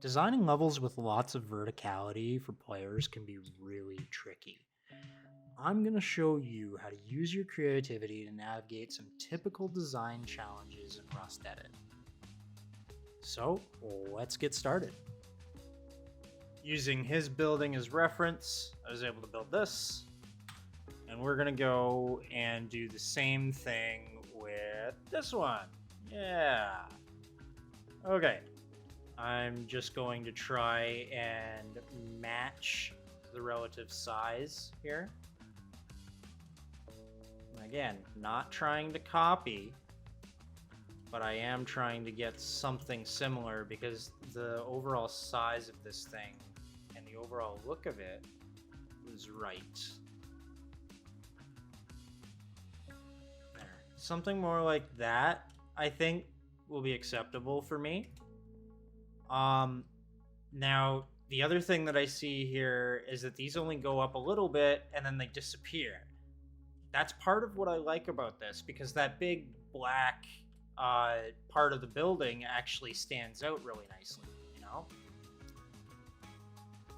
Designing levels with lots of verticality for players can be really tricky. I'm going to show you how to use your creativity to navigate some typical design challenges in Rust Edit. So, let's get started. Using his building as reference, I was able to build this. And we're going to go and do the same thing with this one. Yeah. Okay. I'm just going to try and match the relative size here. Again, not trying to copy, but I am trying to get something similar because the overall size of this thing and the overall look of it was right. There. Something more like that, I think, will be acceptable for me. Now, the other thing that I see here is that these only go up a little bit and then they disappear. That's part of what I like about this, because that big black part of the building actually stands out really nicely, you know?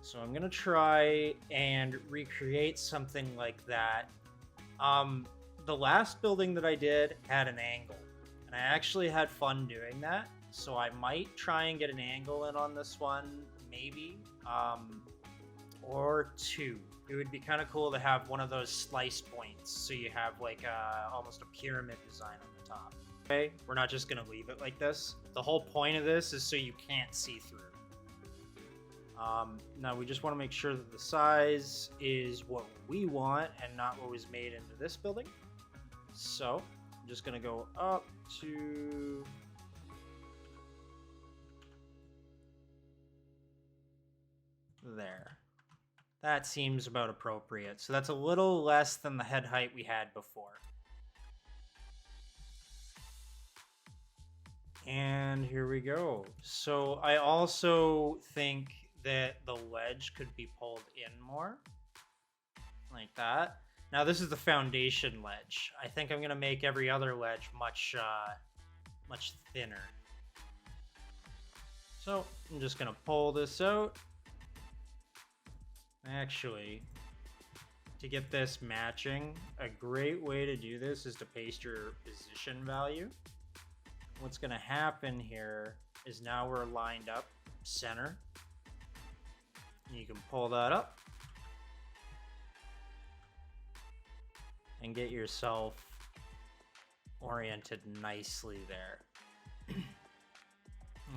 So I'm gonna try and recreate something like that. The last building that I did had an angle, and I actually had fun doing that. So I might try and get an angle in on this one, maybe, or two. It would be kind of cool to have one of those slice points, so you have like almost a pyramid design on the top. Okay, we're not just gonna leave it like this. The whole point of this is so you can't see through. Now we just want to make sure that the size is what we want and not what was made into this building. So I'm just gonna go up to there. That seems about appropriate. So that's a little less than the head height we had before. And here we go. So I also think that the ledge could be pulled in more. Like that. Now this is the foundation ledge. I think I'm gonna make every other ledge much thinner. So I'm just gonna pull this out. Actually, to get this matching, a great way to do this is to paste your position value. What's going to happen here is now we're lined up center. You can pull that up and get yourself oriented nicely there.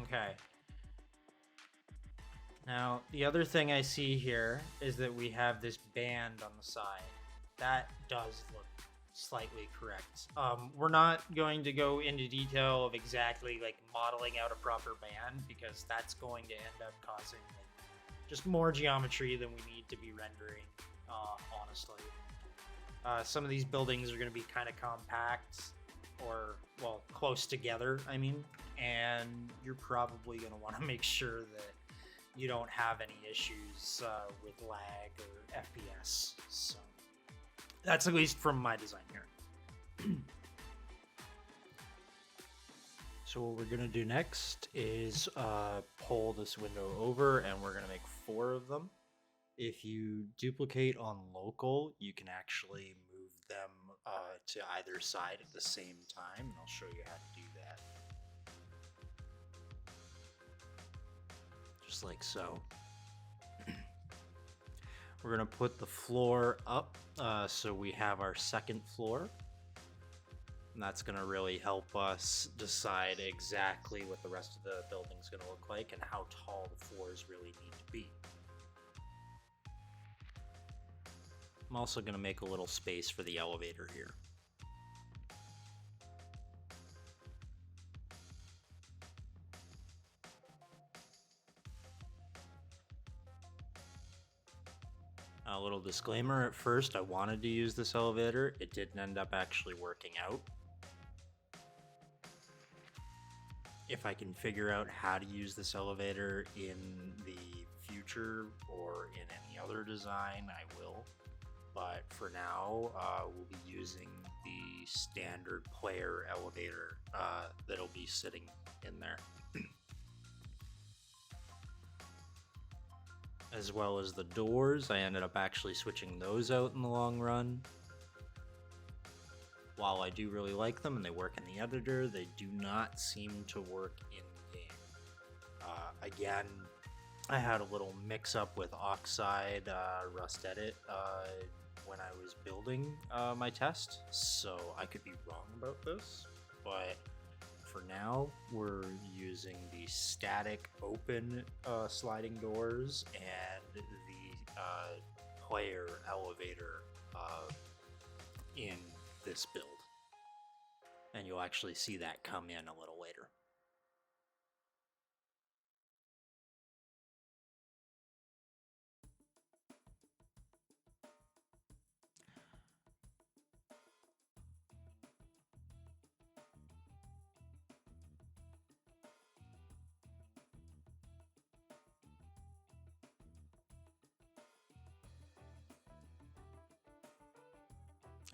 Okay. Now, the other thing I see here is that we have this band on the side. That does look slightly correct. We're not going to go into detail of exactly like modeling out a proper band, because that's going to end up causing like just more geometry than we need to be rendering, honestly. Some of these buildings are going to be kind of compact, or, well, close together, I mean, and you're probably going to want to make sure that you don't have any issues with lag or FPS. So that's at least from my design here. So what we're gonna do next is pull this window over, and we're gonna make 4 of them. If you duplicate on local, you can actually move them to either side at the same time, and I'll show you how to do that. Just like so. We're gonna put the floor up, so we have our second floor. And that's gonna really help us decide exactly what the rest of the building's gonna look like and how tall the floors really need to be. I'm also gonna make a little space for the elevator here. A little disclaimer, at first I wanted to use this elevator. It didn't end up actually working out. If I can figure out how to use this elevator in the future or in any other design, I will. But for now, we'll be using the standard player elevator that'll be sitting in there. as well as the doors. I ended up actually switching those out in the long run. While I do really like them and they work in the editor, they do not seem to work in game. Again, I had a little mix up with Oxide Rust Edit when I was building my test, so I could be wrong about this, but for now we're using the static open sliding doors and the player elevator in this build, and you'll actually see that come in a little later.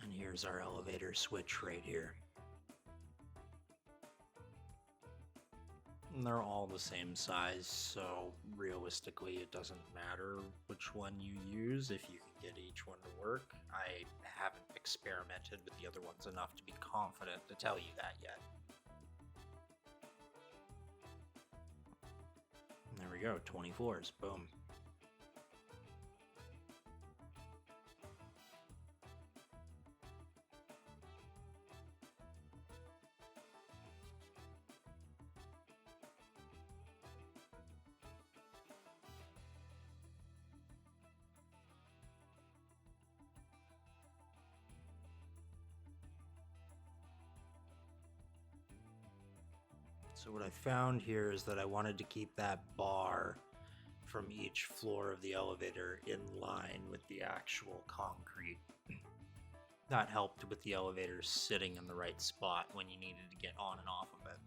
And here's our elevator switch right here. And they're all the same size, so realistically it doesn't matter which one you use if you can get each one to work. I haven't experimented with the other ones enough to be confident to tell you that yet. And there we go, 20 floors, boom. So what I found here is that I wanted to keep that bar from each floor of the elevator in line with the actual concrete. That helped with the elevator sitting in the right spot when you needed to get on and off of it.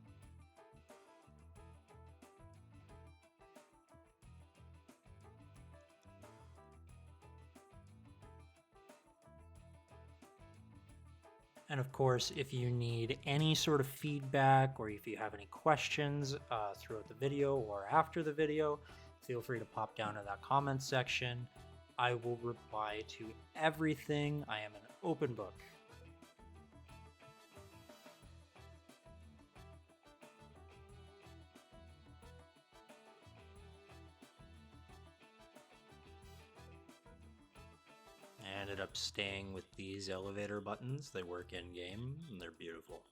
And of course, if you need any sort of feedback or if you have any questions throughout the video or after the video, feel free to pop down to that comment section. I will reply to everything. I am an open book. I ended up staying with these elevator buttons. They work in game and they're beautiful.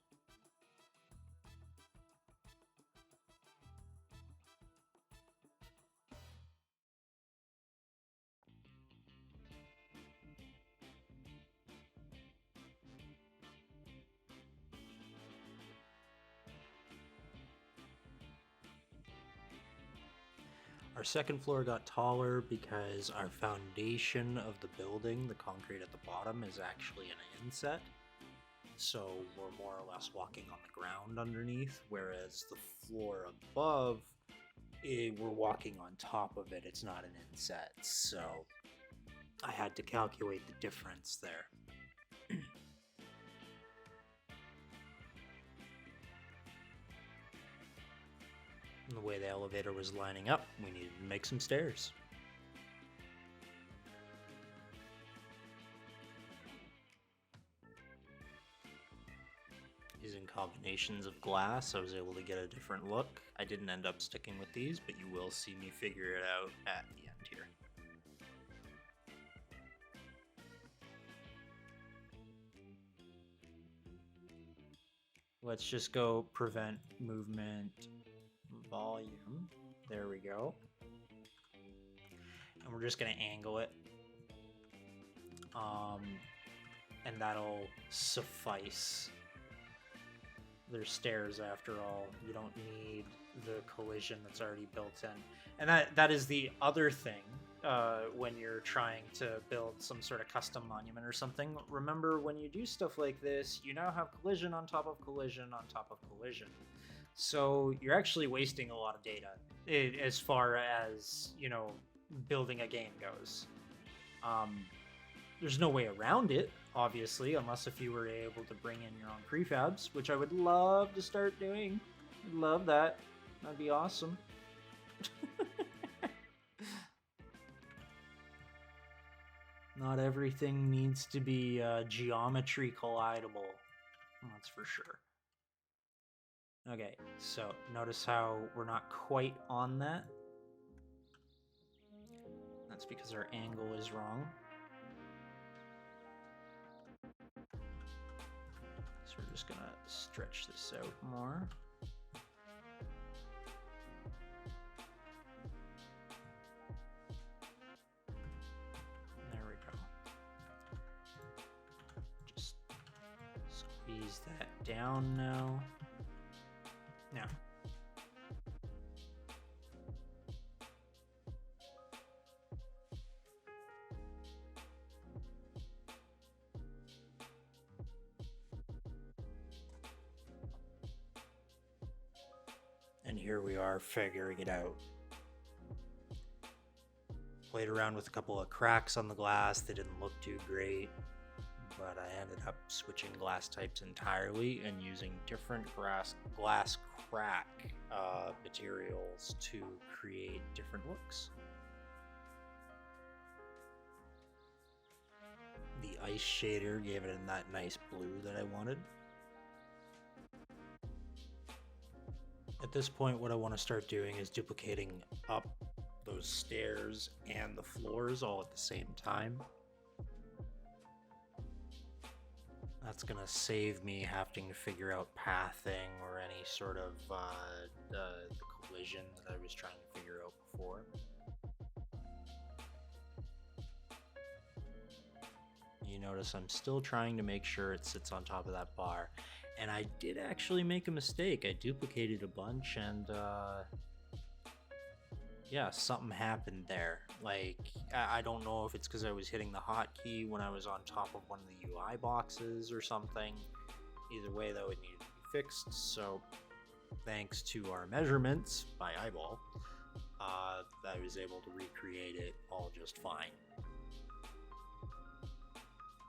Our second floor got taller because our foundation of the building, the concrete at the bottom, is actually an inset. So we're more or less walking on the ground underneath, whereas the floor above, we're walking on top of it. It's not an inset. So I had to calculate the difference there. And the way the elevator was lining up, we needed to make some stairs. Using combinations of glass, I was able to get a different look. I didn't end up sticking with these, but you will see me figure it out at the end here. Let's just go prevent movement volume. There we go. And we're just going to angle it. And that'll suffice. There's stairs after all. You don't need the collision that's already built in. And that is the other thing when you're trying to build some sort of custom monument or something. Remember, when you do stuff like this, you now have collision on top of collision on top of collision. So you're actually wasting a lot of data as far as, you know, building a game goes. There's no way around it, obviously, unless if you were able to bring in your own prefabs, which I would love to start doing. I'd love that. That'd be awesome. Not everything needs to be geometry collidable. That's for sure. Okay, so notice how we're not quite on that. That's because our angle is wrong. So we're just gonna stretch this out more. There we go. Just squeeze that down now. Now. And here we are figuring it out. Played around with a couple of cracks on the glass. They didn't look too great, but I ended up switching glass types entirely and using different glass crack materials to create different looks. The ice shader gave it that nice blue that I wanted. At this point, what I want to start doing is duplicating up those stairs and the floors all at the same time. That's going to save me having to figure out pathing or any sort of the collision that I was trying to figure out before. You notice I'm still trying to make sure it sits on top of that bar. And I did actually make a mistake. I duplicated a bunch and yeah, something happened there. Like, I don't know if it's because I was hitting the hotkey when I was on top of one of the UI boxes or something. Either way, though, it needed to be fixed. So thanks to our measurements by eyeball, I was able to recreate it all just fine.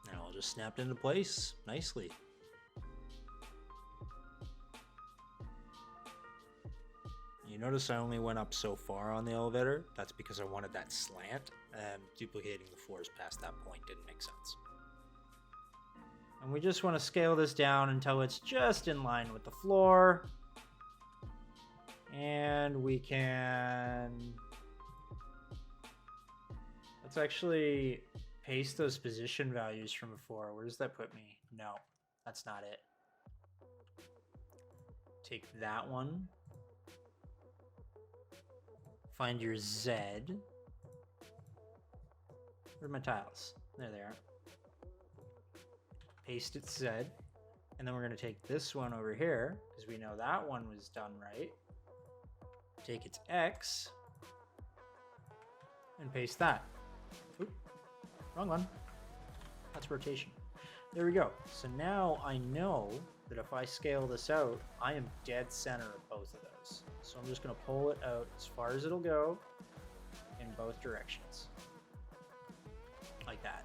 And it all just snapped into place nicely. You notice I only went up so far on the elevator. That's because I wanted that slant, and duplicating the floors past that point didn't make sense. And we just want to scale this down until it's just in line with the floor. And we can... Let's actually paste those position values from before. Where does that put me? No, that's not it. Take that one. Find your Z. Where are my tiles? There they are. Paste its Z. And then we're going to take this one over here, because we know that one was done right. Take its X. And paste that. Oop, wrong one. That's rotation. There we go. So now I know that if I scale this out, I am dead center of both of those. So I'm just going to pull it out as far as it'll go in both directions. Like that.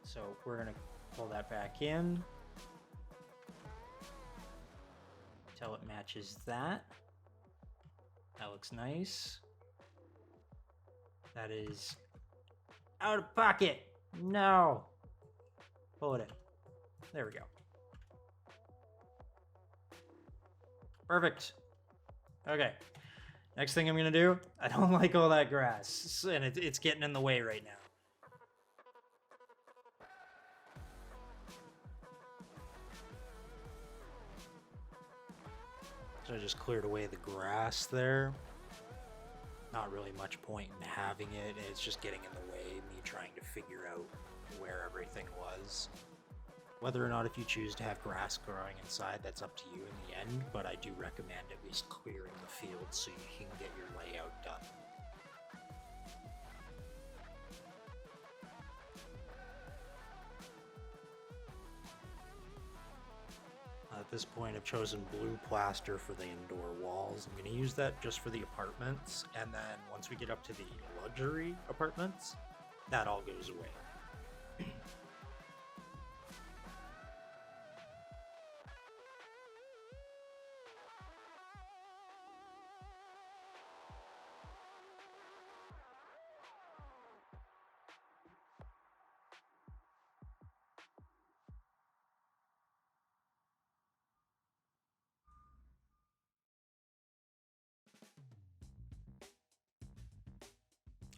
So we're going to pull that back in until it matches that. That looks nice. That is out of pocket. No. Pull it in. There we go. Perfect. Okay. Next thing I'm going to do, I don't like all that grass, and it's getting in the way right now. So I just cleared away the grass there. Not really much point in having it. It's just getting in the way of me trying to figure out where everything was. Whether or not if you choose to have grass growing inside, that's up to you in the end, but I do recommend at least clearing the field so you can get your layout done. At this point, I've chosen blue plaster for the indoor walls. I'm going to use that just for the apartments, and then once we get up to the luxury apartments, that all goes away.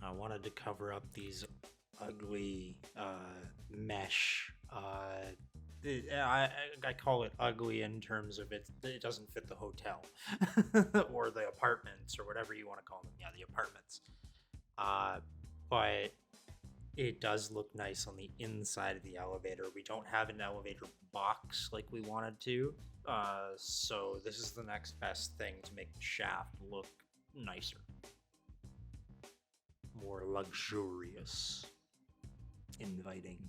I wanted to cover up these ugly mesh. I call it ugly in terms of it doesn't fit the hotel or the apartments or whatever you want to call them. Yeah, the apartments. Uh, but it does look nice on the inside of the elevator. We don't have an elevator box like we wanted to. So this is the next best thing to make the shaft look nicer, more luxurious, inviting.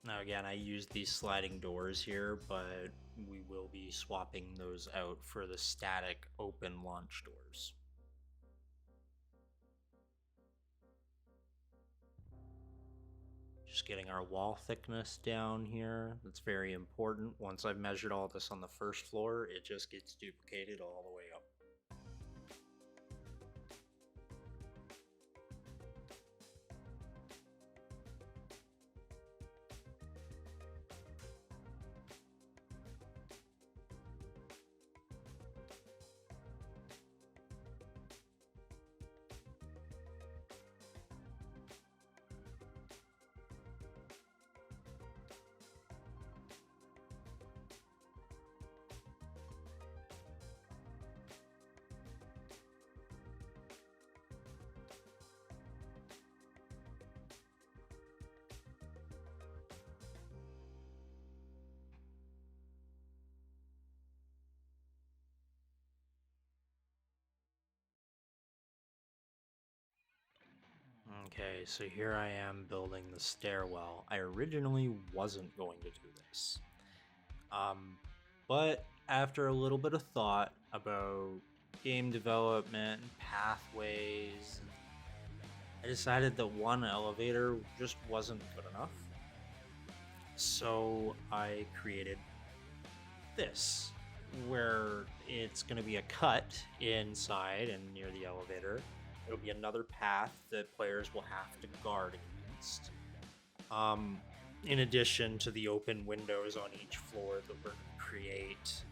Now again, I used these sliding doors here, but we will be swapping those out for the static open launch doors. Just getting our wall thickness down here. That's very important. Once I've measured all this on the first floor, it just gets duplicated all the way up. Okay, so here I am building the stairwell. I originally wasn't going to do this. But after a little bit of thought about game development and pathways, I decided that one elevator just wasn't good enough. So I created this, where it's going to be a cut inside and near the elevator. It'll be another path that players will have to guard against. In addition to the open windows on each floor that we're going to create,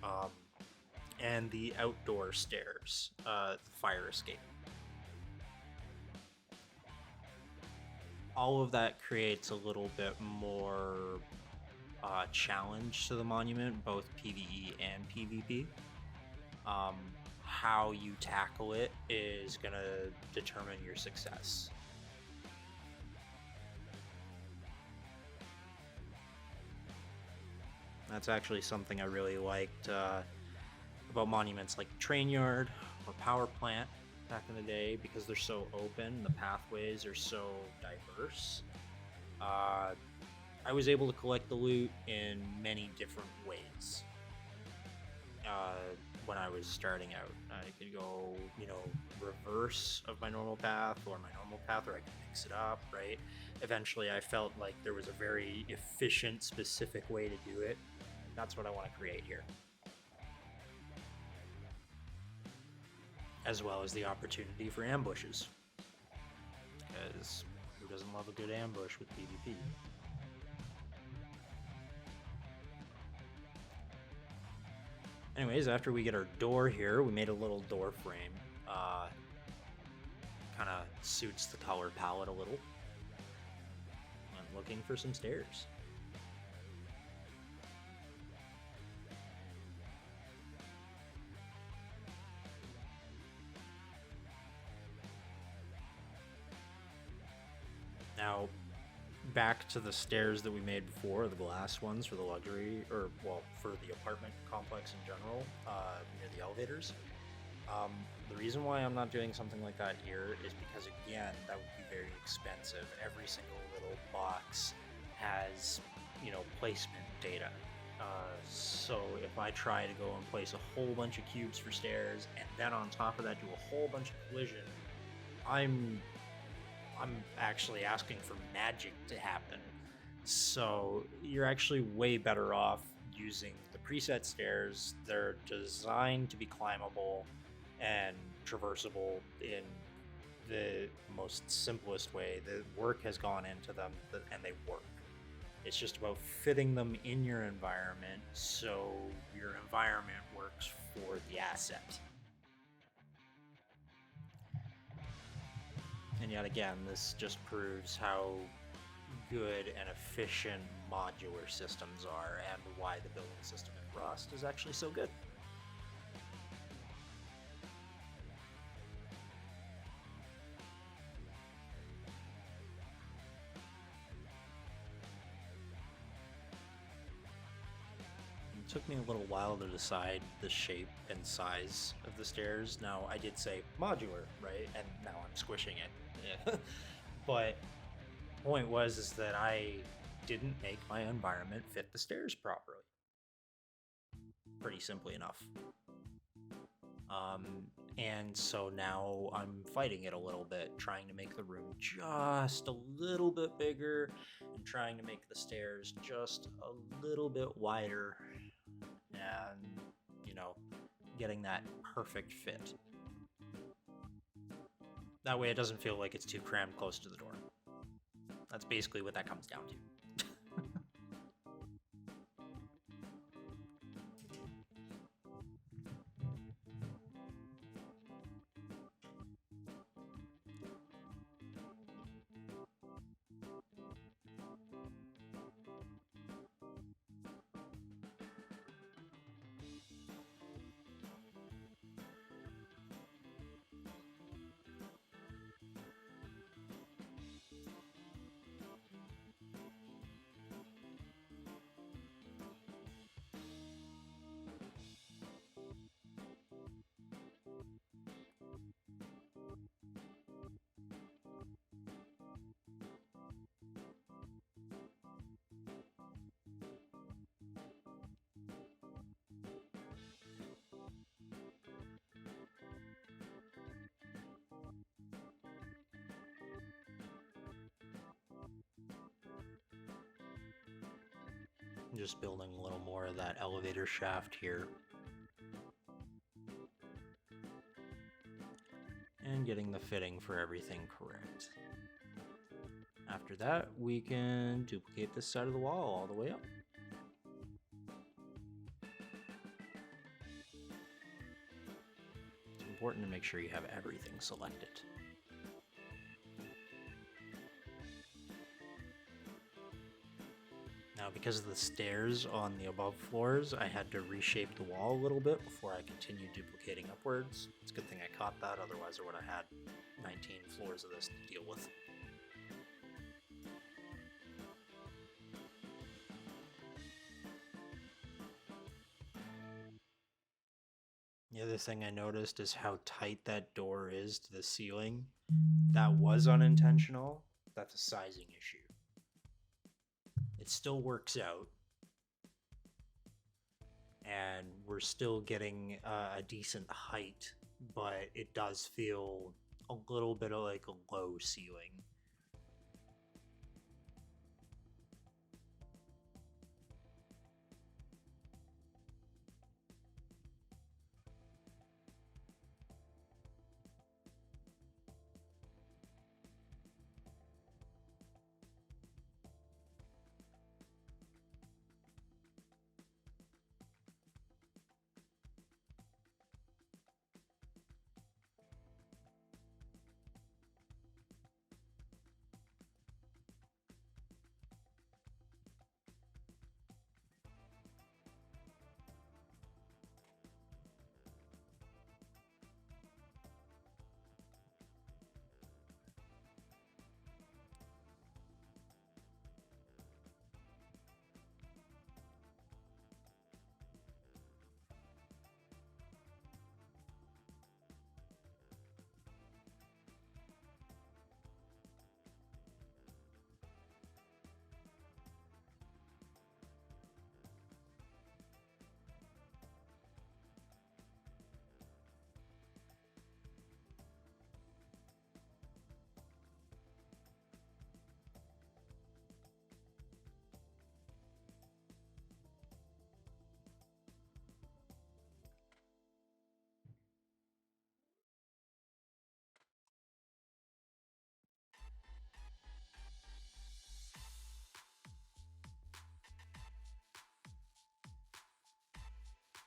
and the outdoor stairs, the fire escape. All of that creates a little bit more challenge to the monument, both PvE and PvP. How you tackle it is going to determine your success. That's actually something I really liked about monuments like Train Yard or Power Plant back in the day, because they're so open, the pathways are so diverse. I was able to collect the loot in many different ways. When I was starting out, I could go, reverse of my normal path or my normal path, or I could mix it up, right? Eventually, I felt like there was a very efficient, specific way to do it. That's what I want to create here. As well as the opportunity for ambushes. Because who doesn't love a good ambush with PvP? Anyways, after we get our door here, we made a little door frame. Kind of suits the color palette a little. I'm looking for some stairs. Now, back to the stairs that we made before, the glass ones for the luxury, or, well, for the apartment complex in general, near the elevators. The reason why I'm not doing something like that here is because, again, that would be very expensive. Every single little box has, placement data. So if I try to go and place a whole bunch of cubes for stairs, and then on top of that do a whole bunch of collision, I'm actually asking for magic to happen. So you're actually way better off using the preset stairs. They're designed to be climbable. and traversable in the most simplest way. The work has gone into them and they work. It's just about fitting them in your environment so your environment works for the asset. And yet again, this just proves how good and efficient modular systems are and why the building system in Rust is actually so good. It took me a little while to decide the shape and size of the stairs. Now, I did say modular, right? And now I'm squishing it. Yeah. But point was is that I didn't make my environment fit the stairs properly. Pretty simply enough. Um, and so now I'm fighting it a little bit, trying to make the room just a little bit bigger and trying to make the stairs just a little bit wider and, you know, getting that perfect fit. That way it doesn't feel like it's too crammed close to the door. That's basically what that comes down to. Just building a little more of that elevator shaft here. And getting the fitting for everything correct. After that, we can duplicate this side of the wall all the way up. It's important to make sure you have everything selected. Now, because of the stairs on the above floors, I had to reshape the wall a little bit before I continued duplicating upwards. It's a good thing I caught that, otherwise I would have had 19 floors of this to deal with. The other thing I noticed is how tight that door is to the ceiling. That was unintentional. That's a sizing issue. It still works out, and we're still getting a decent height, but it does feel a little bit of like a low ceiling.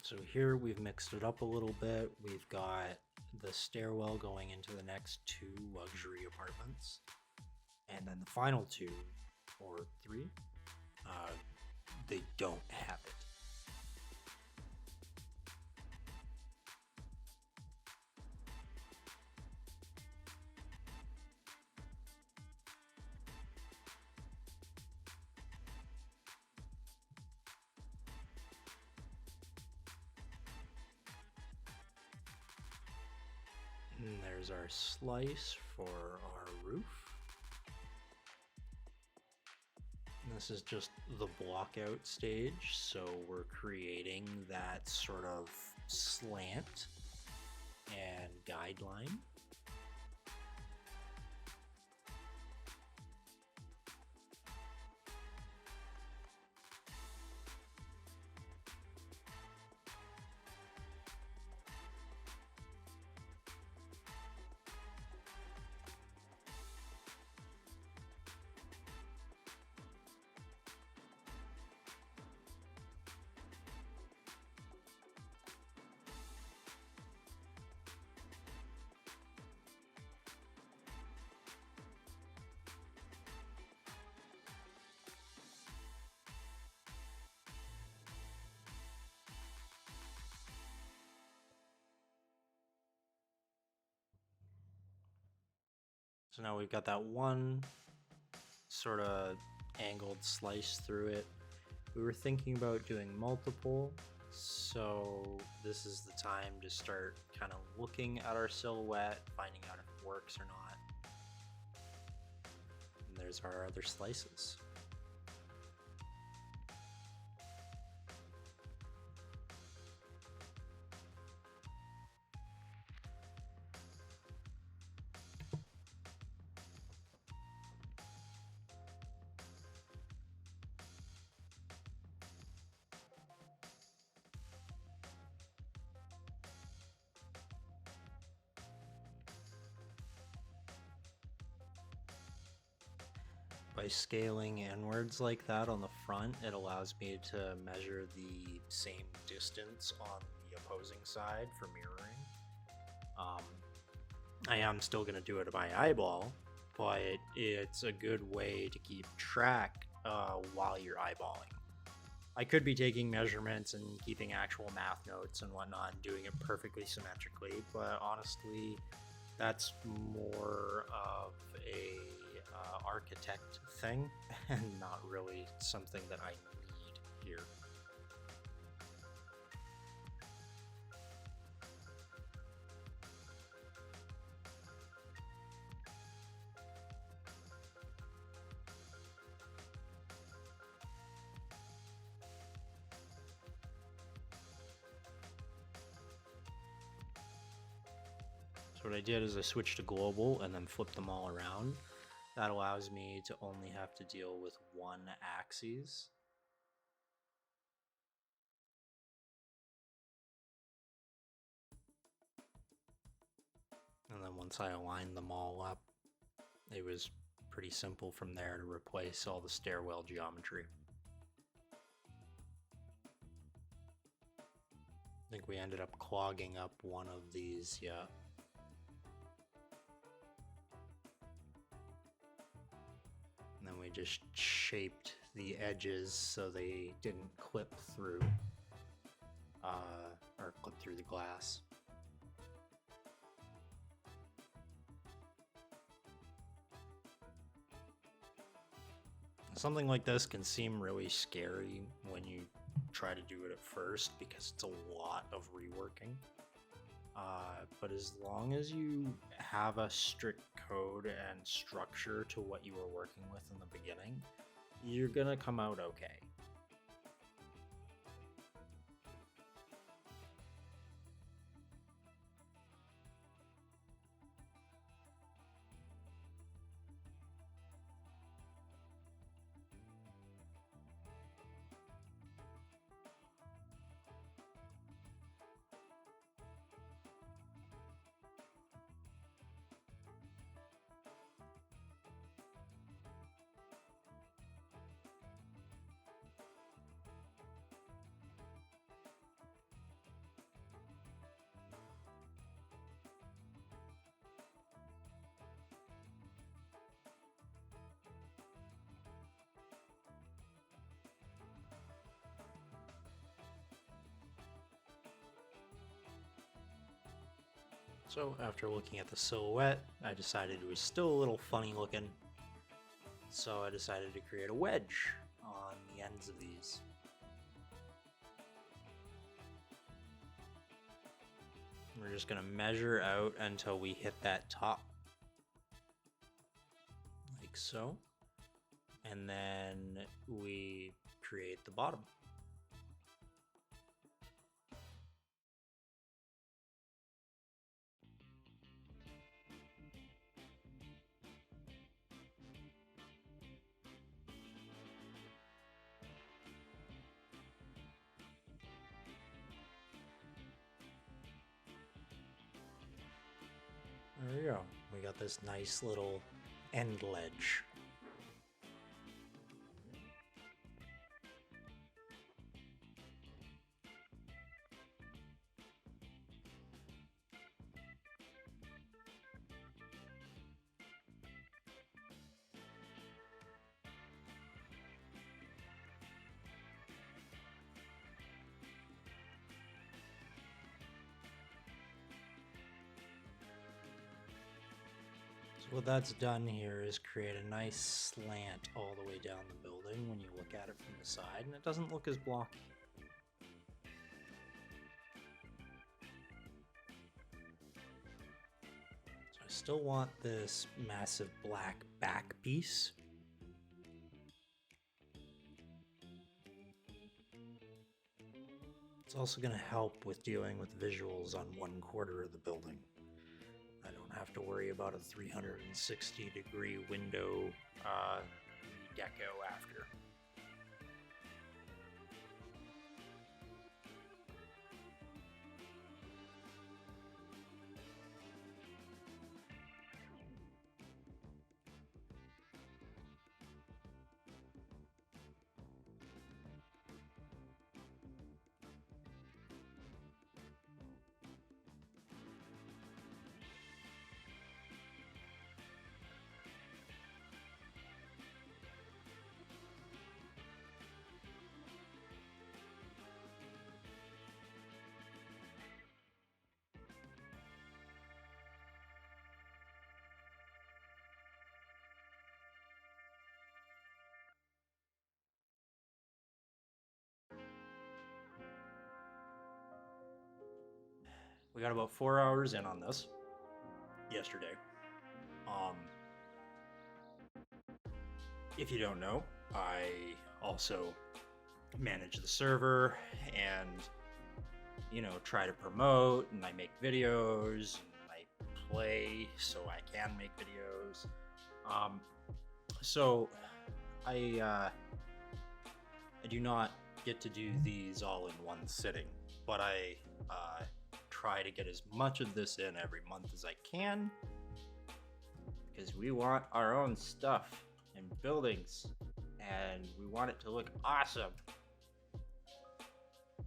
So here we've mixed it up a little bit. We've got the stairwell going into the next 2 luxury apartments. And then the final 2, or 3, they don't have it. And there's our slice for our roof. And this is just the block out stage, so we're creating that sort of slant and guideline. So now we've got that one sort of angled slice through it. We were thinking about doing multiple, so this is the time to start kind of looking at our silhouette, finding out if it works or not. And there's our other slices. By scaling inwards like that on the front, it allows me to measure the same distance on the opposing side for mirroring. I am still going to do it to my eyeball, but it's a good way to keep track while you're eyeballing. I could be taking measurements and keeping actual math notes and whatnot and doing it perfectly symmetrically, but honestly, that's more of a architect thing and not really something that I need here. So what I did is I switched to global and then flipped them all around. That allows me to only have to deal with one axis. And then once I aligned them all up, it was pretty simple from there to replace all the stairwell geometry. I think we ended up clogging up one of these, yeah. And then we just shaped the edges so they didn't clip through, or clip through the glass. Something like this can seem really scary when you try to do it at first because it's a lot of reworking. But as long as you have a strict code and structure to what you were working with in the beginning, you're gonna come out okay. So after looking at the silhouette, I decided it was still a little funny looking. So I decided to create a wedge on the ends of these. We're just going to measure out until we hit that top. Like so. And then we create the bottom. There we go. We got this nice little end ledge. What that's done here is create a nice slant all the way down the building when you look at it from the side, and it doesn't look as blocky. So I still want this massive black back piece. It's also going to help with dealing with visuals on 1/4 of the building. I don't have to worry about a 360-degree window deco after. We got about 4 hours in on this yesterday. If you don't know, I also manage the server and, you know, try to promote, and I make videos, and I play so I can make videos. So I do not get to do these all in one sitting, but I try to get as much of this in every month as I can, because we want our own stuff and buildings, and we want it to look awesome.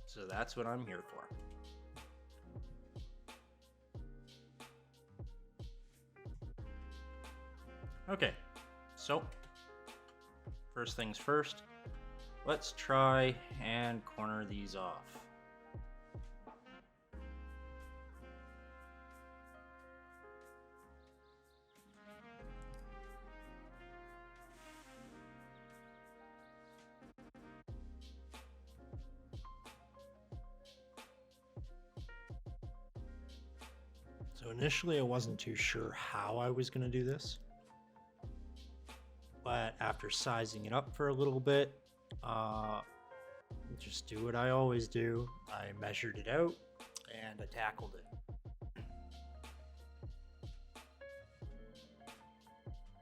So that's what I'm here for. Okay, so first things first, let's try and corner these off. So initially I wasn't too sure how I was going to do this, but after sizing it up for a little bit, just do what I always do. I measured it out and I tackled it.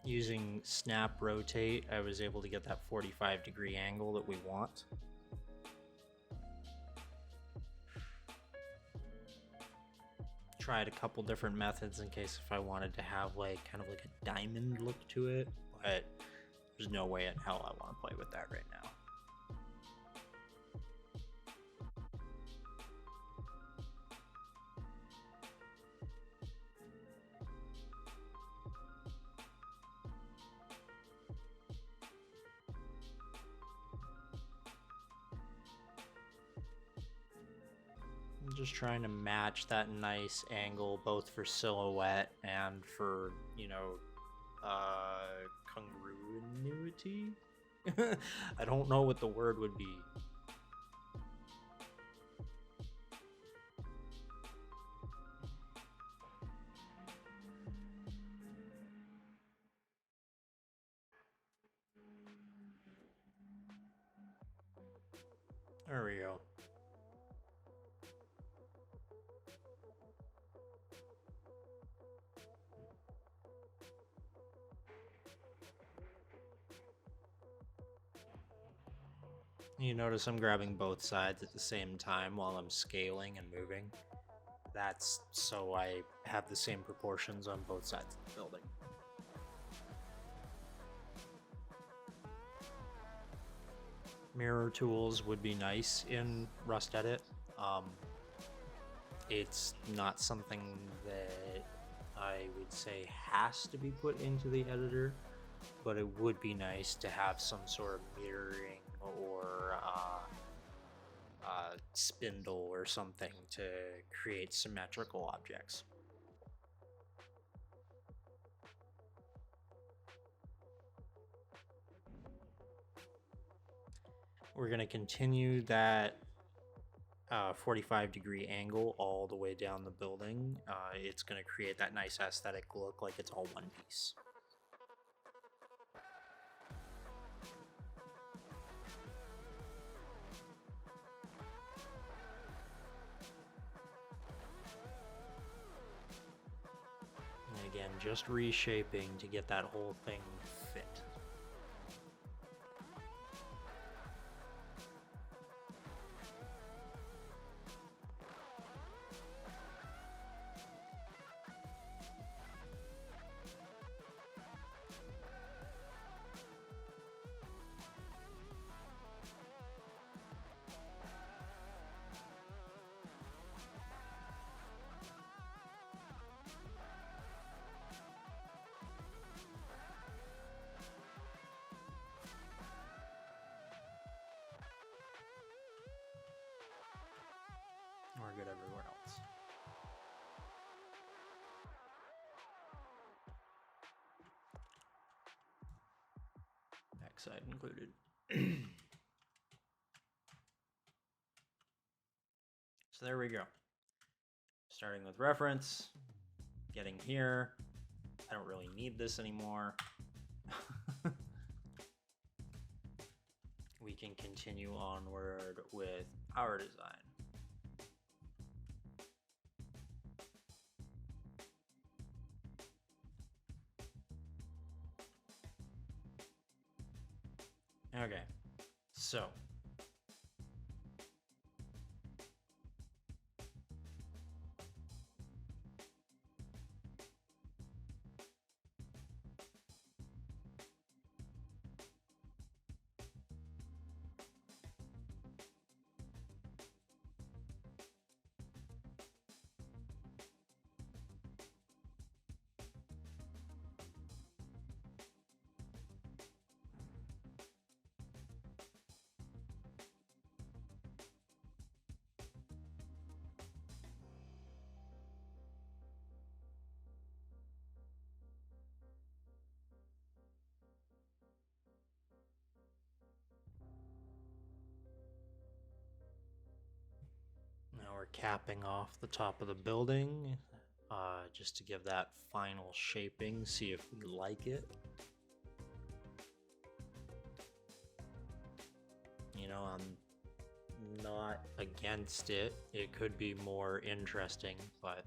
Using snap rotate, I was able to get that 45-degree angle that we want. Tried a couple different methods in case if I wanted to have like kind of like a diamond look to it, but there's no way in hell I want to play with that right now. I'm just trying to match that nice angle, both for silhouette and for, you know, congruity? I don't know what the word would be. There we go. You notice I'm grabbing both sides at the same time while I'm scaling and moving. That's so I have the same proportions on both sides of the building. Mirror tools would be nice in Rust Edit. It's not something that I would say has to be put into the editor, but it would be nice to have some sort of mirroring or spindle or something to create symmetrical objects. We're going to continue that 45-degree angle all the way down the building. It's going to create that nice aesthetic look like it's all one piece. And again, just reshaping to get that whole thing fit. Or good everywhere else. Backside included. So there we go. Starting with reference, getting here. I don't really need this anymore. We can continue onward with our design. Okay, so now we're capping off the top of the building, just to give that final shaping, see if we like it. You know, I'm not against it. It could be more interesting, but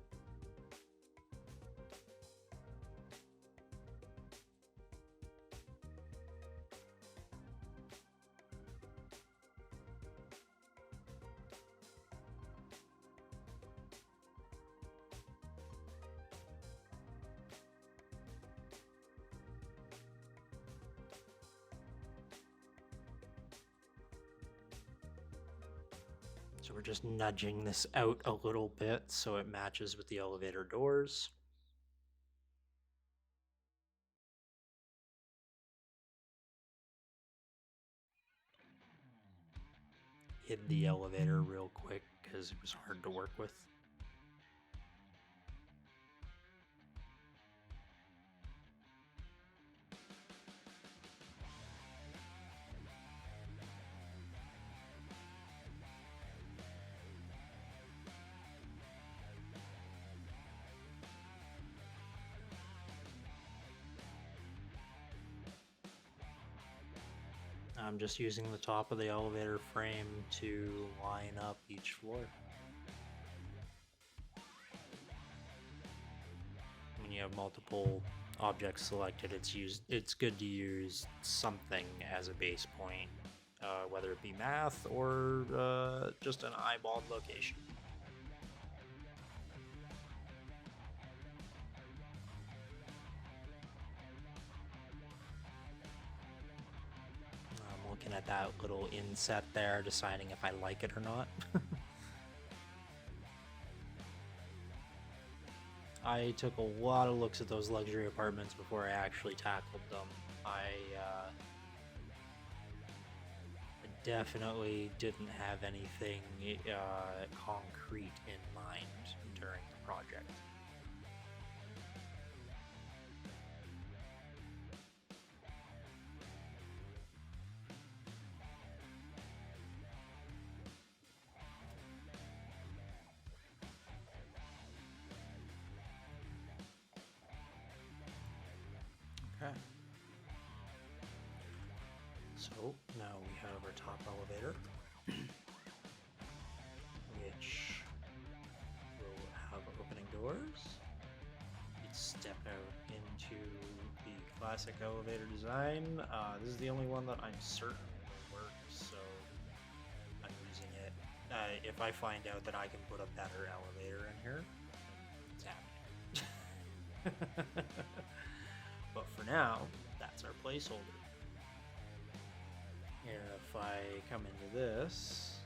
so we're just nudging this out a little bit so it matches with the elevator doors. Hid the elevator real quick because it was hard to work with. I'm just using the top of the elevator frame to line up each floor. When you have multiple objects selected, it's good to use something as a base point, whether it be math or just an eyeballed location. I'm looking at that little inset there, deciding if I like it or not. I took a lot of looks at those luxury apartments before I actually tackled them. I definitely didn't have anything concrete in mind during the project. Okay. So now we have our top elevator, which will have opening doors. You'd step out into the classic elevator design. This is the only one that I'm certain will work, so I'm using it. If I find out that I can put a better elevator in here, it's happening. But for now, that's our placeholder. And if I come into this,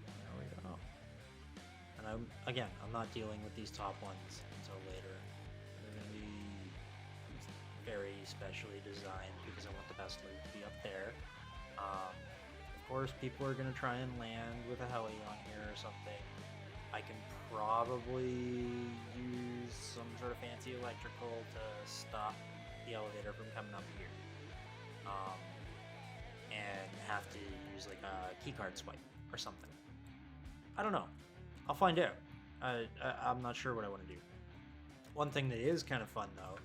there we go. And I'm not dealing with these top ones until later. They're going to be very specially designed because I want the best loot to be up there. Of course, people are going to try and land with a heli on here or something. I can probably use some sort of fancy electrical to stop the elevator from coming up here. And have to use like a keycard swipe or something. I don't know. I'll find out. I'm not sure what I want to do. One thing that is kind of fun though,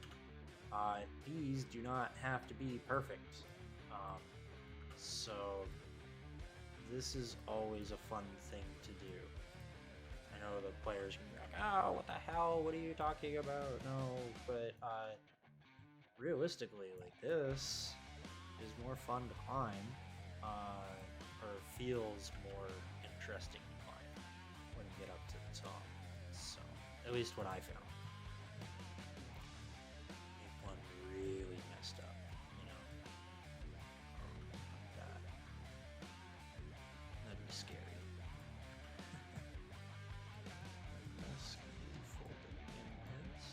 these do not have to be perfect. So this is always a fun thing to do. I know the players can be like, oh, what the hell? What are you talking about? No, but realistically, like this is more fun to climb, or feels more interesting to climb when you get up to the top. So, at least what I found. If one really messed up, like that, that'd be scary. This can be folded inwards.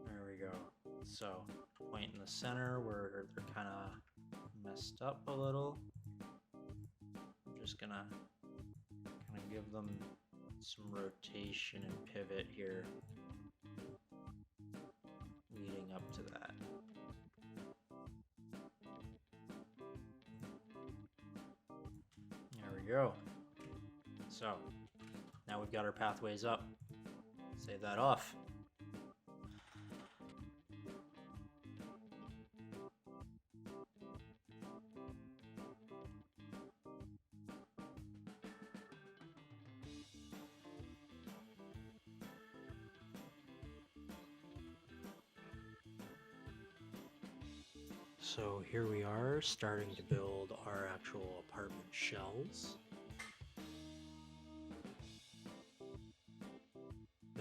There we go. So, point in the center where they're kind of messed up a little. I'm just gonna kind of give them some rotation and pivot here, leading up to that. There we go. So, now we've got our pathways up. Save that off. So here we are, starting to build our actual apartment shells.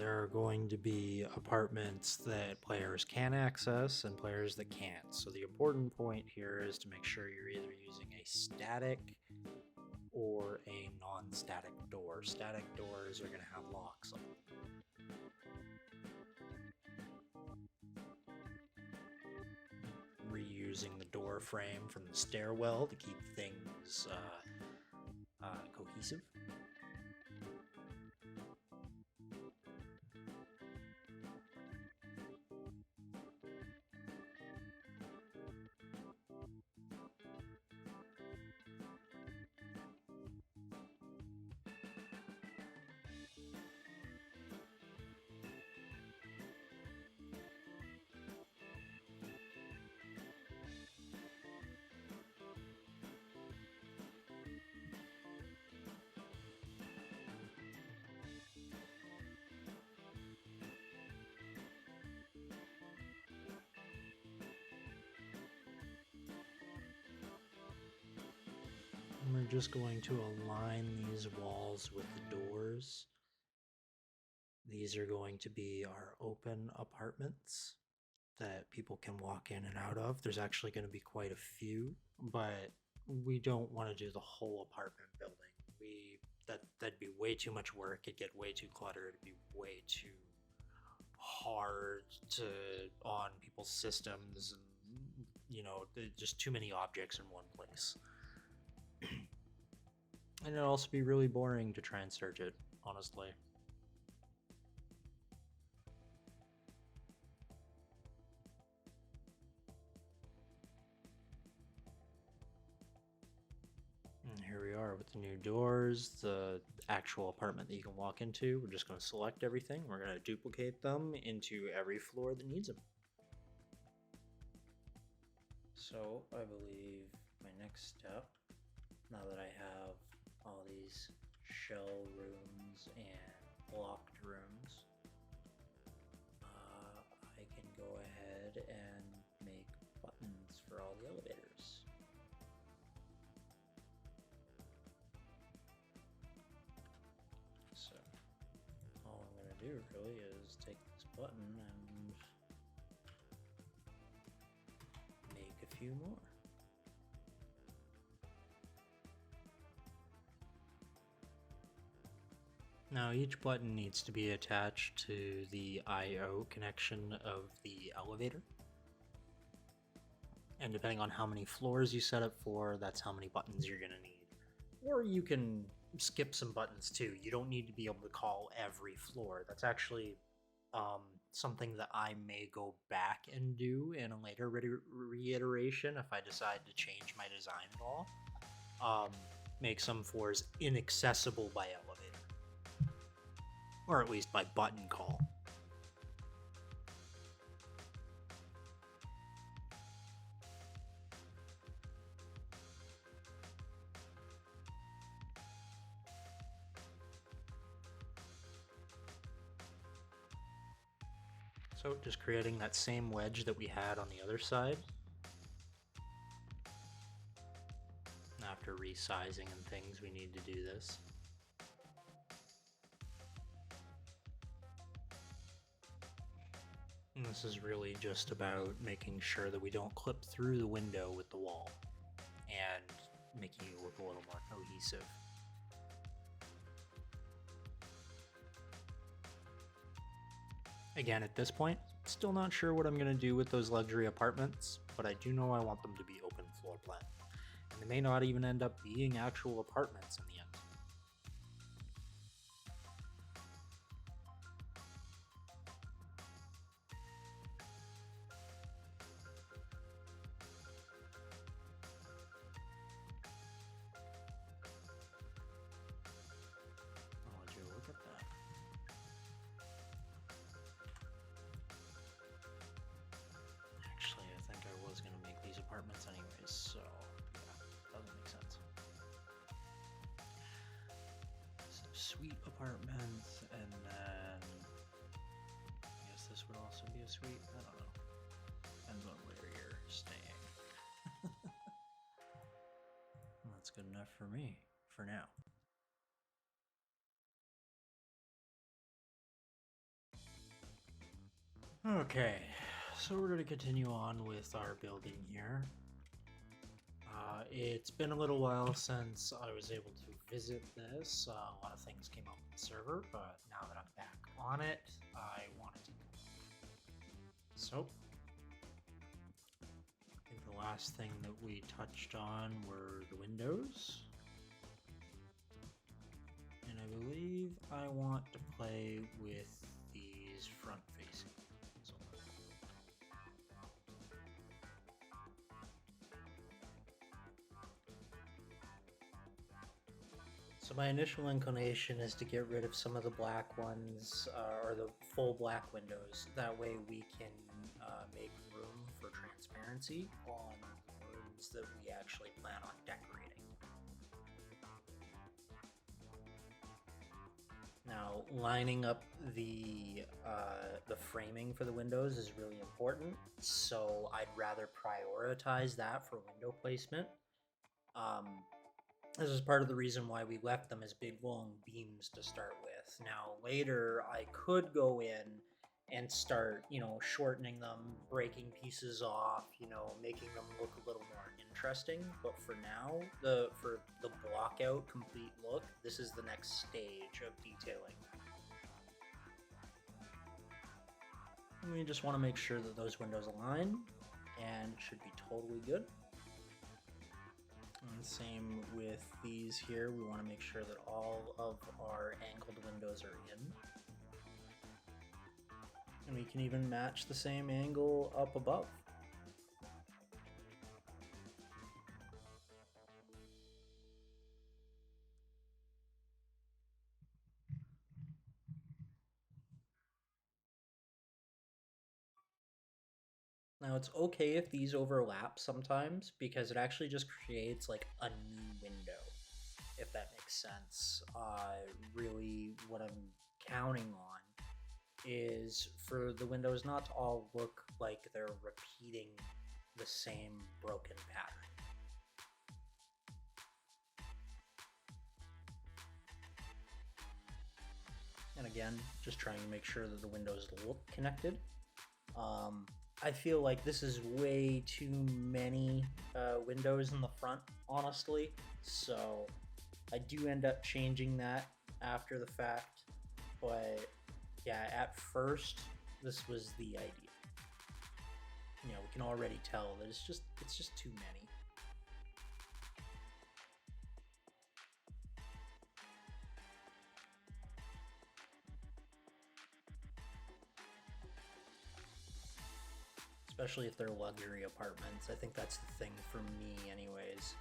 there are going to be apartments that players can access and players that can't. So the important point here is to make sure you're either using a static or a non-static door. Static doors are going to have locks on them. Reusing the door frame from the stairwell to keep things cohesive. And we're just going to align these walls with the doors. These are going to be our open apartments that people can walk in and out of. There's actually going to be quite a few, but we don't want to do the whole apartment building. That'd be way too much work. It'd get way too cluttered. It'd be way too hard to on people's systems, and just too many objects in one place. And it'd also be really boring to try and search it, honestly. And here we are with the new doors, the actual apartment that you can walk into. We're just going to select everything. We're going to duplicate them into every floor that needs them. So I believe my next step, now that I have all these shell rooms and blocked rooms, I can go ahead and make buttons for all the elevators. So all I'm going to do really is take this button and make a few more. Now each button needs to be attached to the I/O connection of the elevator. And depending on how many floors you set it for, that's how many buttons you're going to need. Or you can skip some buttons too. You don't need to be able to call every floor. That's actually something that I may go back and do in a later reiteration if I decide to change my design at all. Make some floors inaccessible by elevator. Or at least by button call. So just creating that same wedge that we had on the other side. After resizing and things, we need to do this. And this is really just about making sure that we don't clip through the window with the wall and making it look a little more cohesive. Again, at this point, still not sure what I'm going to do with those luxury apartments, but I do know I want them to be open floor plan. And they may not even end up being actual apartments in the end. Oh, would you look at that? Actually, I think I was going to make these apartments anyways, so yeah, doesn't make sense. So suite apartments, and then I guess this would also be a suite. I don't know. Depends on where you're staying. That's good enough for me for now. Okay, so we're going to continue on with our building here. It's been a little while since I was able to visit this. A lot of things came up on the server, but now that I'm back on it, I wanted to. So, I think the last thing that we touched on were the windows. And I believe I want to play with these front-facing ones. So my initial inclination is to get rid of some of the black ones, or the full black windows. That way we can make room for transparency on the rooms that we actually plan on decorating. Now, lining up the framing for the windows is really important, so I'd rather prioritize that for window placement. Um, this is part of the reason why we left them as big long beams to start with. Now, later I could go in and start, shortening them, breaking pieces off, making them look a little more interesting. But for now, for the block out complete look, this is the next stage of detailing. We just want to make sure that those windows align, and should be totally good. And same with these here, we want to make sure that all of our angled windows are in. And we can even match the same angle up above. Now it's okay if these overlap sometimes, because it actually just creates like a new window, if that makes sense. Really what I'm counting on is for the windows not to all look like they're repeating the same broken pattern. And again, just trying to make sure that the windows look connected. I feel like this is way too many windows in the front, honestly. So I do end up changing that after the fact. But yeah, at first, this was the idea. We can already tell that it's just too many. Especially if they're luxury apartments. I think that's the thing for me anyways.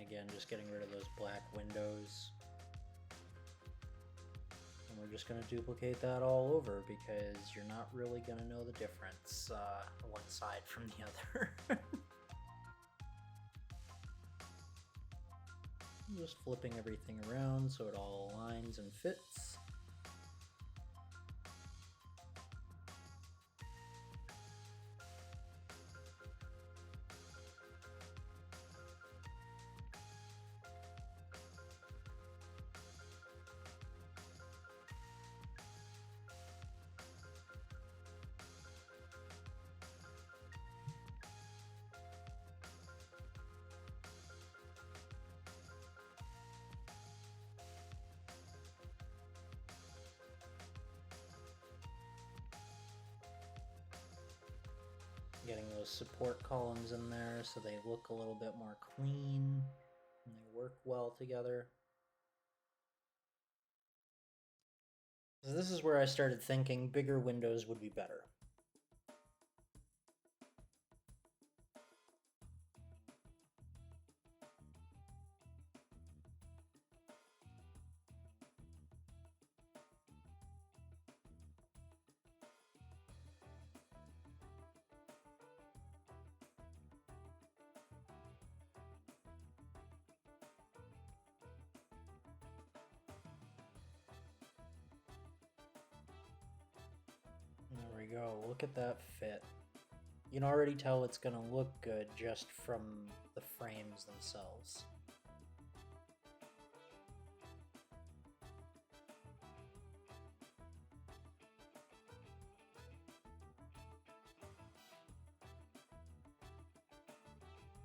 Again, just getting rid of those black windows. And we're just going to duplicate that all over because you're not really going to know the difference one side from the other. Just flipping everything around so it all aligns and fits. Getting those support columns in there so they look a little bit more clean and they work well together. So this is where I started thinking bigger windows would be better. There we go. Look at that fit. You can already tell it's going to look good just from the frames themselves.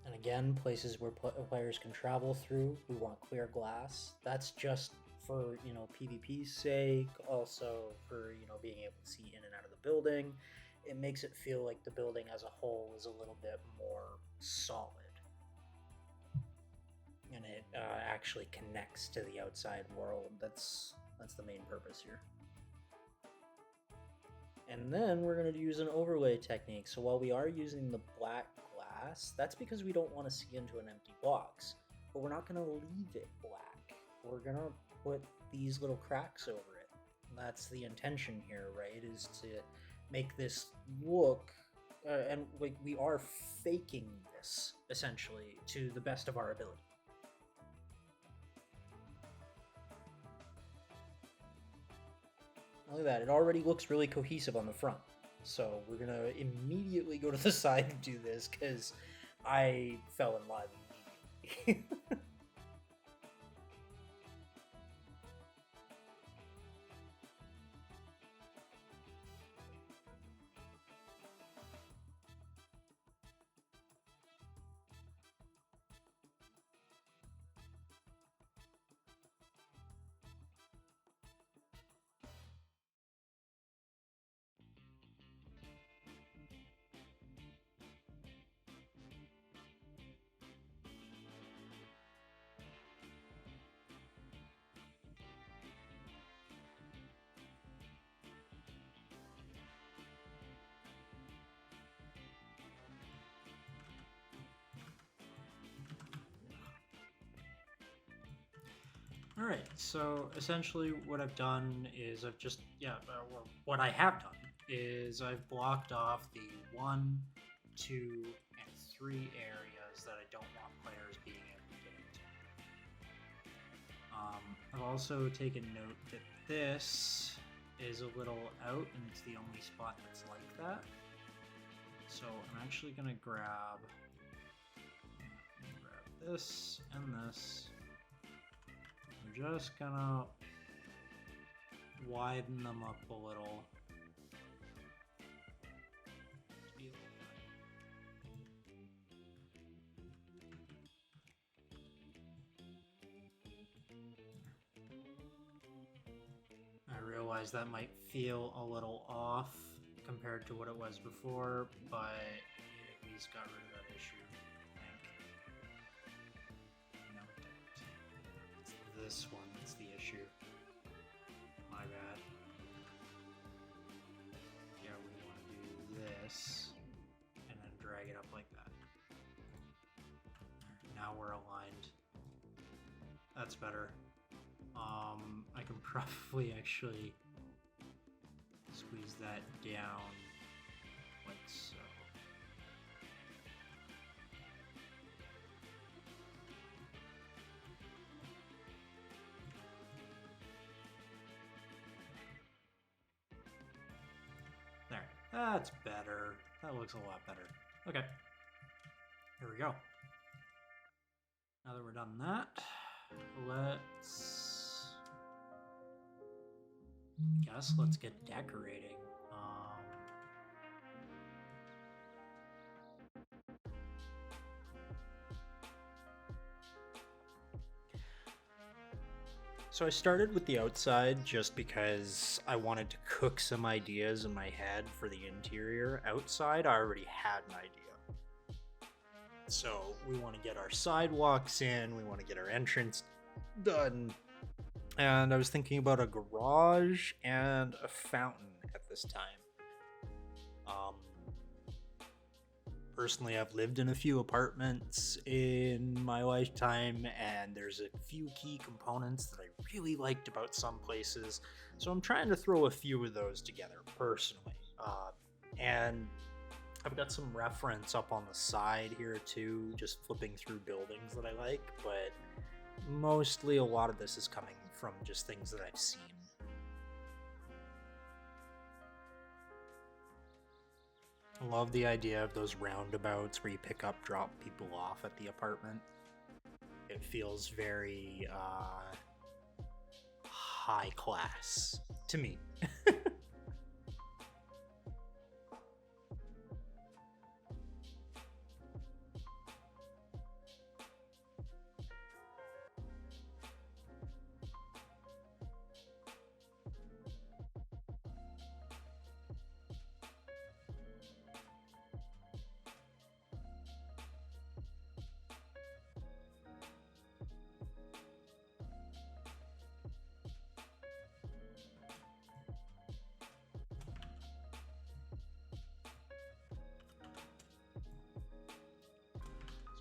And again, places where players can travel through, we want clear glass. That's just for, you know, PvP's sake, also for, you know, being able to see in and out of the building. It makes it feel like the building as a whole is a little bit more solid. And it actually connects to the outside world. That's the main purpose here. And then we're going to use an overlay technique. So while we are using the black glass, that's because we don't want to see into an empty box. But we're not going to leave it black. We're going to put these little cracks over it. And that's the intention here, right? Is to make this look, and we are faking this, essentially, to the best of our ability. Look at that, it already looks really cohesive on the front. So we're gonna immediately go to the side and do this, because I fell in love immediately. Alright, so essentially what I've done is I've just, or what I have done is I've blocked off the 1, 2, and 3 areas that I don't want players being able to get into. I've also taken note that this is a little out and it's the only spot that's like that. So I'm actually going to grab this and this. I'm just gonna widen them up a little. I realize that might feel a little off compared to what it was before, but it at least got rid of that issue. This one is the issue. My bad. Yeah, we want to do this and then drag it up like that. Now we're aligned. That's better. I can probably actually squeeze that down like so. There. That's better. That looks a lot better. Okay. Here we go. Now that we're done that, let's get decorating. So I started with the outside just because I wanted to cook some ideas in my head for the interior. Outside, I already had an idea. So we want to get our sidewalks in, we want to get our entrance done. And I was thinking about a garage and a fountain at this time. Personally, I've lived in a few apartments in my lifetime, and there's a few key components that I really liked about some places. So I'm trying to throw a few of those together personally. And I've got some reference up on the side here too, just flipping through buildings that I like, but mostly a lot of this is coming from just things that I've seen. I love the idea of those roundabouts where you pick up, drop people off at the apartment. It feels very high class to me.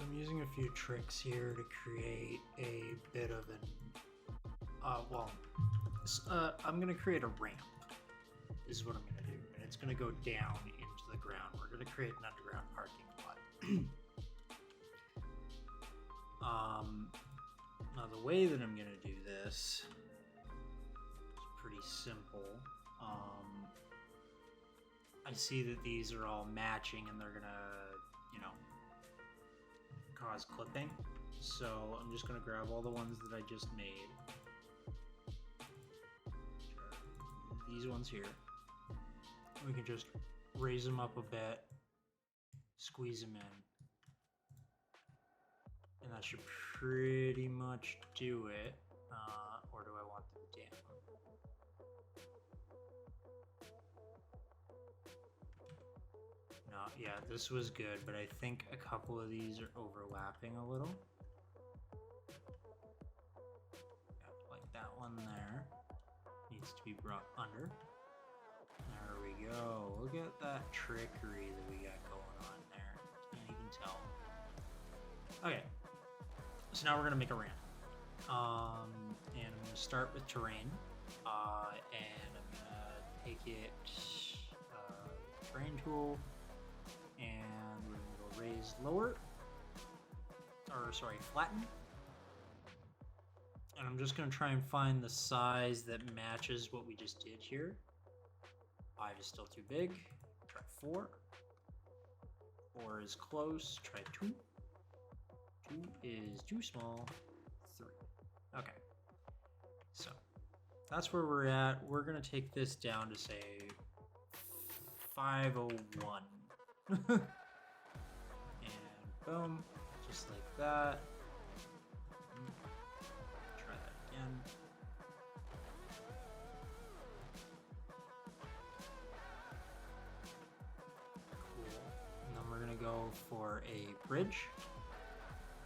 I'm using a few tricks here to create a bit of an, I'm going to create a ramp, is what I'm going to do. And it's going to go down into the ground. We're going to create an underground parking lot. Now the way that I'm going to do this is pretty simple. I see that these are all matching and they're going to, cause clipping, so I'm just going to grab all the ones that I just made, these ones here, we can just raise them up a bit, squeeze them in, and that should pretty much do it. Or do I want them down? No, yeah, this was good, but I think a couple of these are overlapping a little. Yeah, like that one there needs to be brought under. There we go. Look at that trickery that we got going on there. Can't even tell. Okay, so now we're gonna make a ramp. And I'm gonna start with terrain. And I'm gonna take it, terrain tool. And we're going to go raise lower, flatten. And I'm just going to try and find the size that matches what we just did here. 5 is still too big. Try 4. 4 is close. Try 2. 2 is too small. 3. Okay. So that's where we're at. We're going to take this down to say 501. And boom, just like that. Try that again. Cool. And then we're gonna go for a bridge.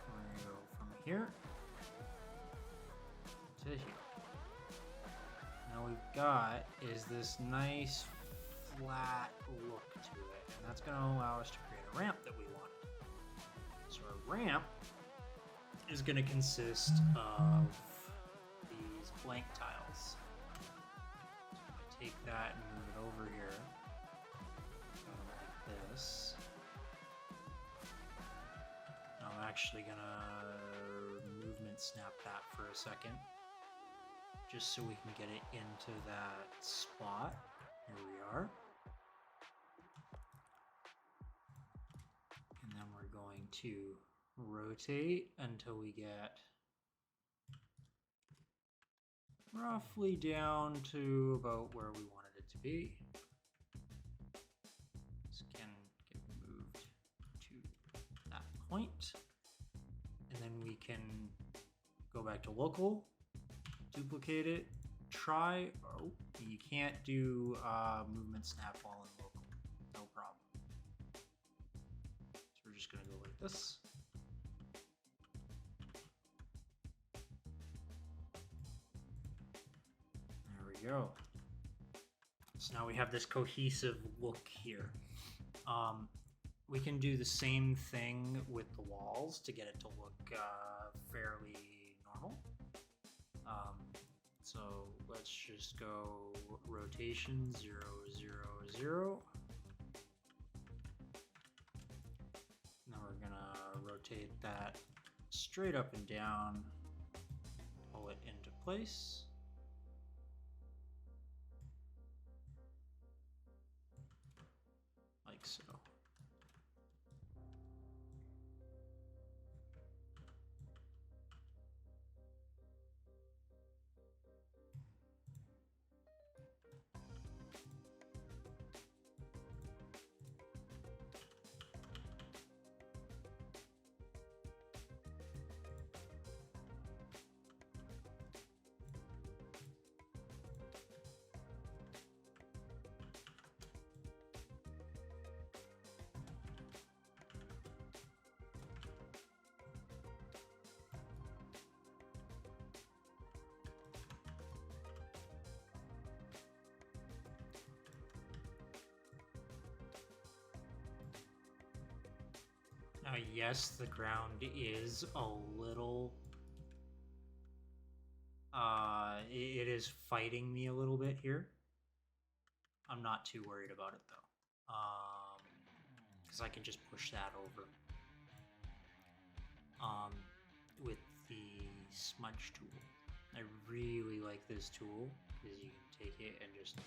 We're gonna go from here to here. Now we've got is this nice flat look to it, and that's going to allow us to create a ramp that we want. So our ramp is going to consist of these blank tiles. So if I take that and move it over here, like this. I'm actually going to movement snap that for a second, just so we can get it into that spot. Here we are. And then we're going to rotate until we get roughly down to about where we wanted it to be. This can get moved to that point. And then we can go back to local, duplicate it. Try. Oh, you can't do movement, snap, while in local. No problem. So we're just gonna go like this. There we go. So now we have this cohesive look here. We can do the same thing with the walls to get it to look fairly normal. So let's just go rotation 0, 0, 0. Now we're gonna rotate that straight up and down, pull it into place. Like so. Now, yes, the ground is a little... it is fighting me a little bit here. I'm not too worried about it, though. Because I can just push that over. With the smudge tool. I really like this tool, because you can take it and just...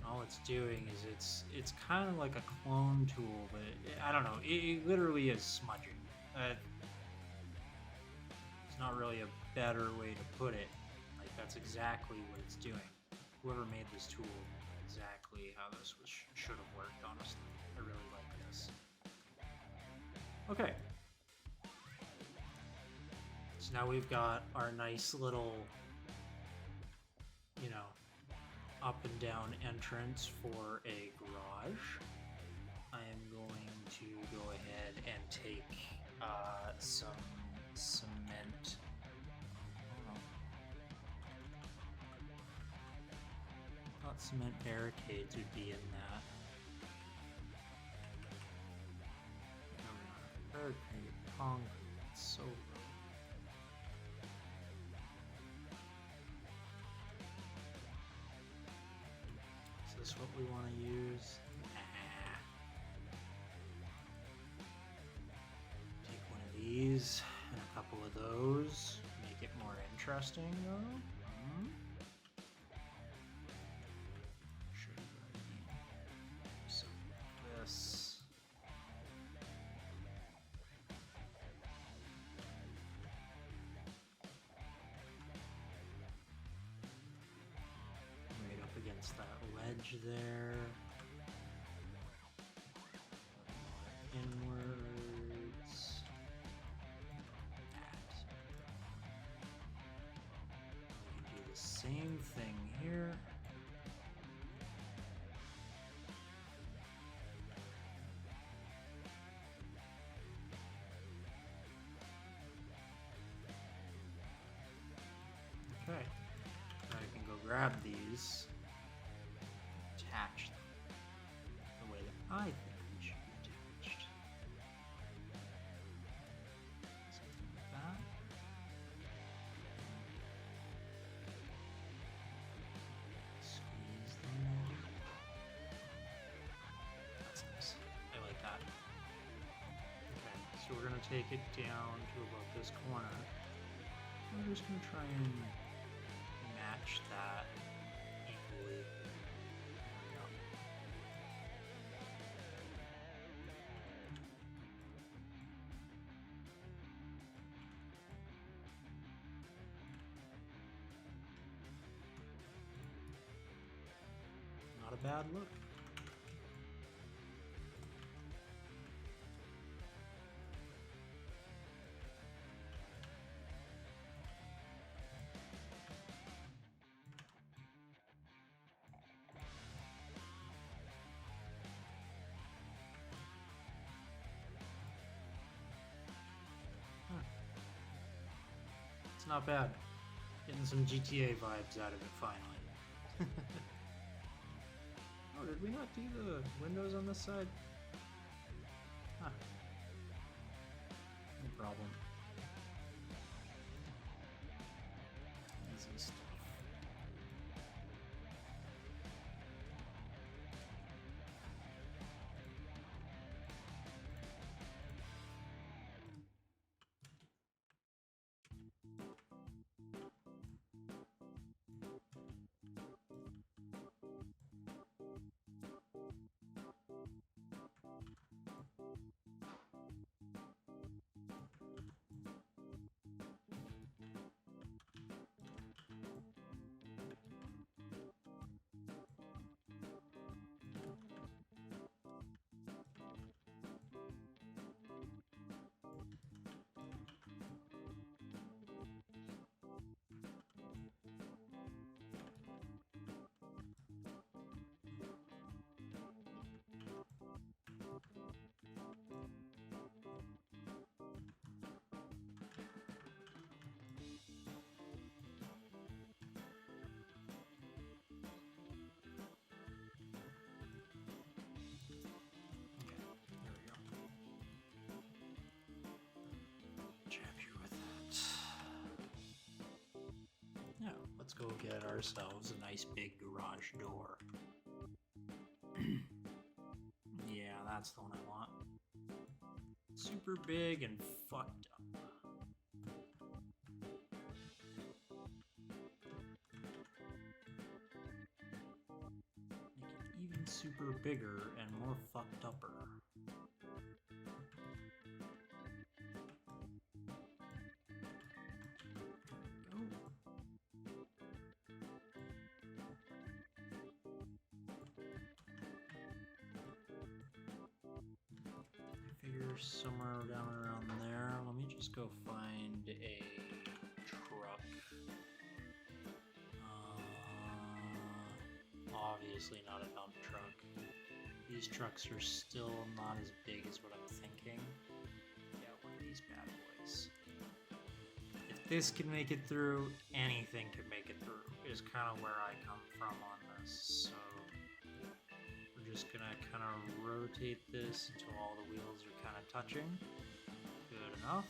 all it's doing is it's kind of like a clone tool, but I don't know. It literally is smudging. It's not really a better way to put it. Like, that's exactly what it's doing. Whoever made this tool knew exactly how this should have worked, honestly. I really like this. Okay. So now we've got our nice little, you know, up and down entrance for a garage. I am going to go ahead and take some cement. I thought cement barricades would be in that. No, not barricade, concrete. It's so low. Is this what we want to use? Nah. Take one of these and a couple of those. Make it more interesting, though. Should I need some of this? Right up against that ledge there. Inwards. We can do the same thing here. Okay. Now I can go grab these, attach them the way that I think they should be attached. Something like that. Squeeze them in. That's nice. I like that. Okay, so we're gonna take it down to about this corner. We're just gonna try and match that equally. There we go. Not a bad look. not bad. Getting some GTA vibes out of it finally. Oh, did we not do the windows on this side? Huh. No problem. Easy stuff. Yeah, let's go get ourselves a nice big garage door. Yeah, that's the one I want. Super big and fucked up. Make it even super bigger and more fucked upper. Somewhere down around there. Let me just go find a truck. Obviously not a dump truck. These trucks are still not as big as what I'm thinking. Yeah, one of these bad boys. If this can make it through, anything can make it through, is kind of where I come from on this. So just gonna kind of rotate this until all the wheels are kind of touching. Good enough.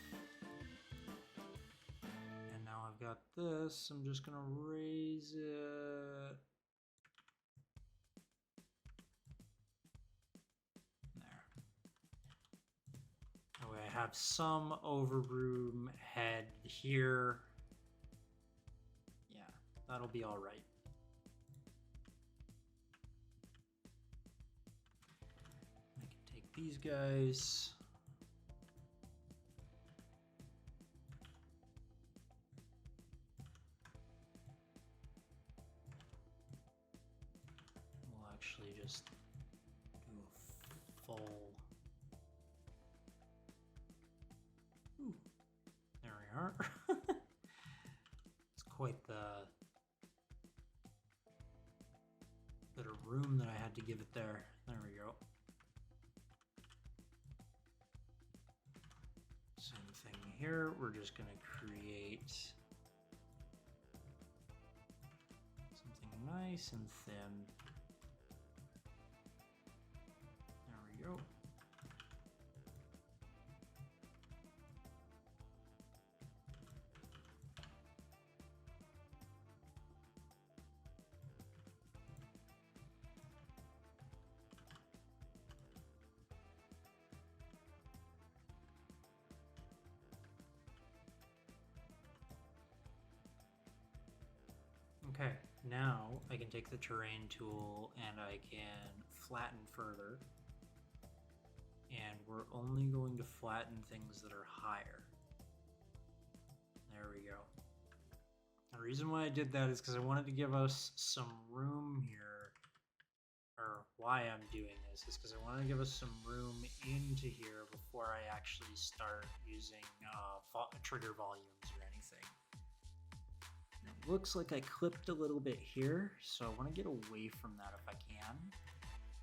And now I've got this, I'm just gonna raise it. There. That way I have some overroom head here. Yeah, that'll be all right. These guys. We'll actually just do a full. Ooh, there we are. It's quite the bit of room that I had to give it there. There we go. Here we're just going to create something nice and thin. There we go. Okay, now I can take the terrain tool and I can flatten further. And we're only going to flatten things that are higher. There we go. The reason why I did that is because I wanted to give us some room here. Or why I'm doing this is because I wanted to give us some room into here before I actually start using trigger volumes or anything. Looks like I clipped a little bit here, so I want to get away from that if I can.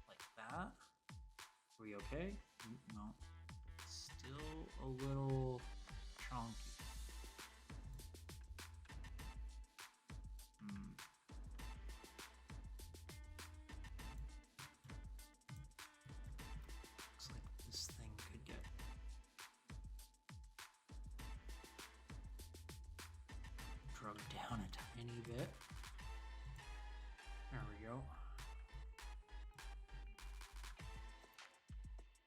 Like that. Are we okay? No. Still a little chunky. scrub down a tiny bit. There we go.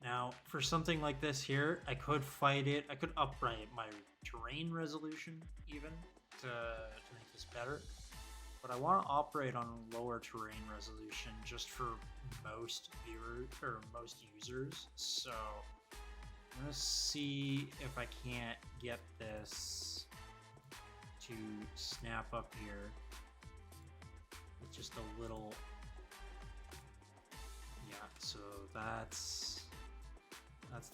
Now, for something like this here, I could fight it. I could upright my terrain resolution even to make this better. But I want to operate on lower terrain resolution just for most viewers or most users. So I'm gonna see if I can't get this to snap up here with just a little. Yeah, so that's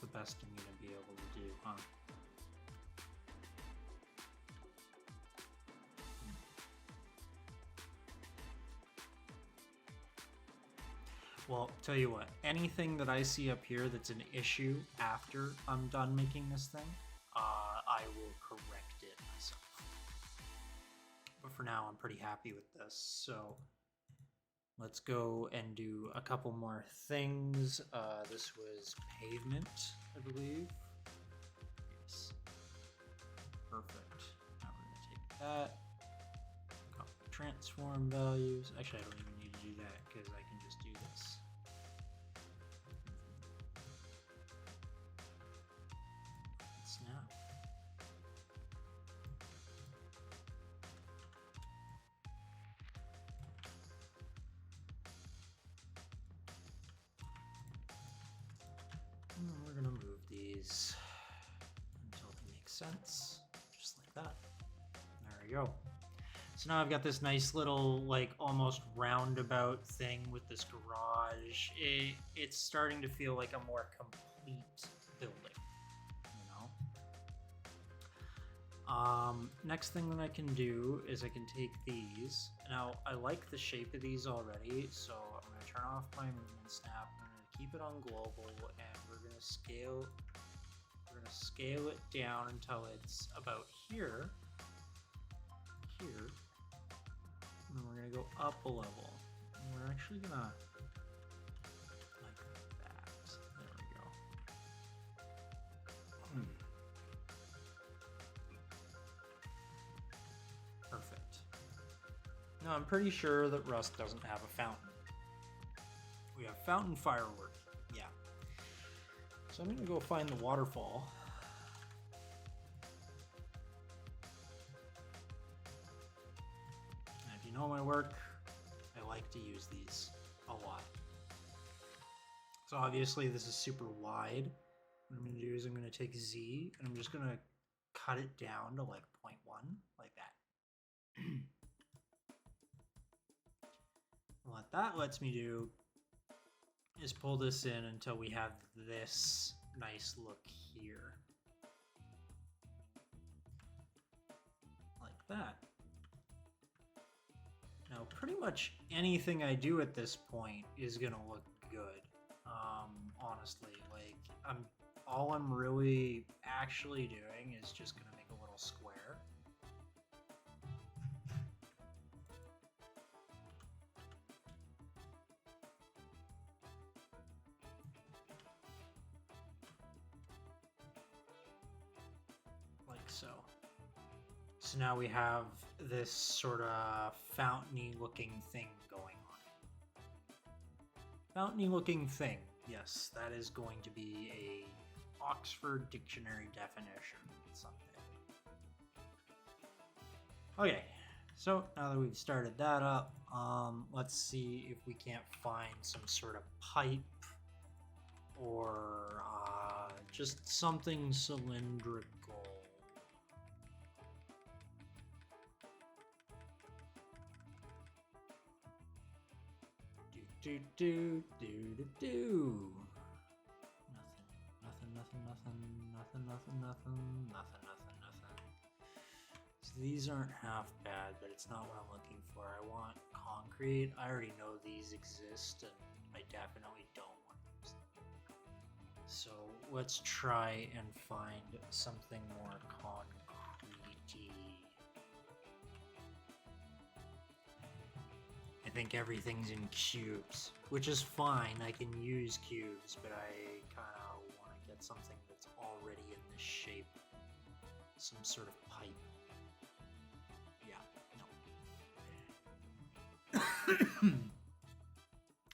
the best I'm gonna be able to do, huh? Well, tell you what, anything that I see up here that's an issue after I'm done making this thing, I will correct it myself. But for now, I'm pretty happy with this, so let's go and do a couple more things. This was pavement, I believe. Yes. Perfect. Now we're going to take that. Copy transform values. Actually, I don't even need to do that because I can just do this. Snap. And then we're going to move these until it makes sense, just like that. There we go. So now I've got this nice little, like, almost roundabout thing with this garage. It's starting to feel like a more complete building, you know? Next thing that I can do is I can take these. Now, I like the shape of these already, so I'm going to turn off my movement snap. I'm going to keep it on global, and we're going to scale it down until it's about here. And then we're going to go up a level. And we're actually going to, like that. There we go. Perfect. Now I'm pretty sure that Rust doesn't have a fountain. We have fountain firework. Yeah. So I'm going to go find the waterfall. You know my work, I like to use these a lot. So obviously this is super wide. What I'm going to do is I'm going to take Z and I'm just going to cut it down to like 0.1, like that. What that lets me do is pull this in until we have this nice look here. Like that. Now, pretty much anything I do at this point is gonna look good. Honestly, like all I'm really actually doing is just gonna make a little square. Like so. So now we have this sort of fountainy looking thing going on. Fountainy looking thing. Yes, that is going to be a Oxford Dictionary definition someday. Okay, so now that we've started that up, let's see if we can't find some sort of pipe or just something cylindrical. Do. Nothing. So these aren't half bad, but it's not what I'm looking for. I want concrete. I already know these exist, and I definitely don't want to use them. So let's try and find something more concrete-y. I think everything's in cubes, which is fine. I can use cubes, but I kind of want to get something that's already in this shape. Some sort of pipe. Yeah,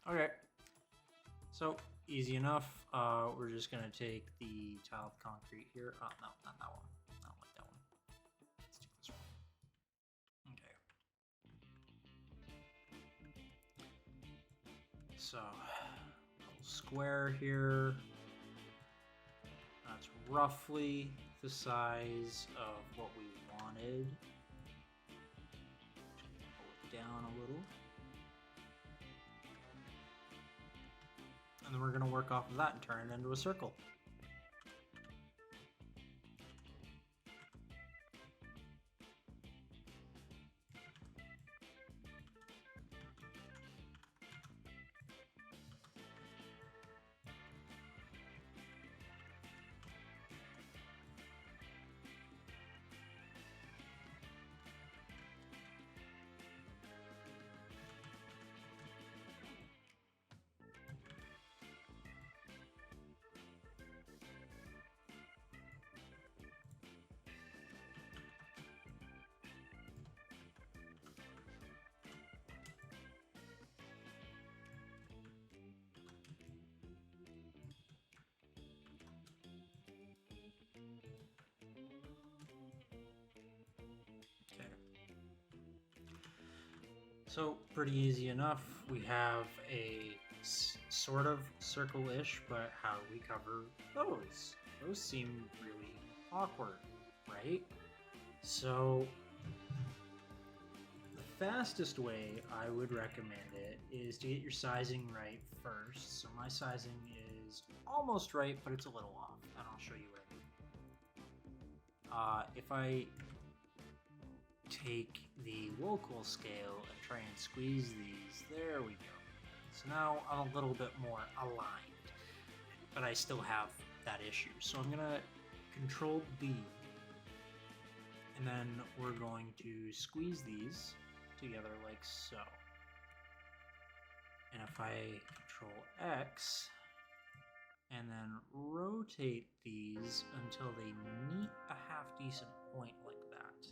Okay, so easy enough. We're just gonna take the tiled concrete here. Oh no, not that one. I don't like that one. Let's do this one. Okay. So, little square here. That's roughly the size of what we wanted. Pull it down a little. And then we're going to work off of that and turn it into a circle. So pretty easy enough. We have a sort of circle-ish, but how do we cover those? Those seem really awkward, right? So the fastest way I would recommend it is to get your sizing right first. So my sizing is almost right, but it's a little off, and I'll show you what I mean. If I take the local scale and try and squeeze these, there we go. So now I'm a little bit more aligned, but I still have that issue. So I'm gonna Control B, and then we're going to squeeze these together like so. And if I Control X and then rotate these until they meet a half decent point like that.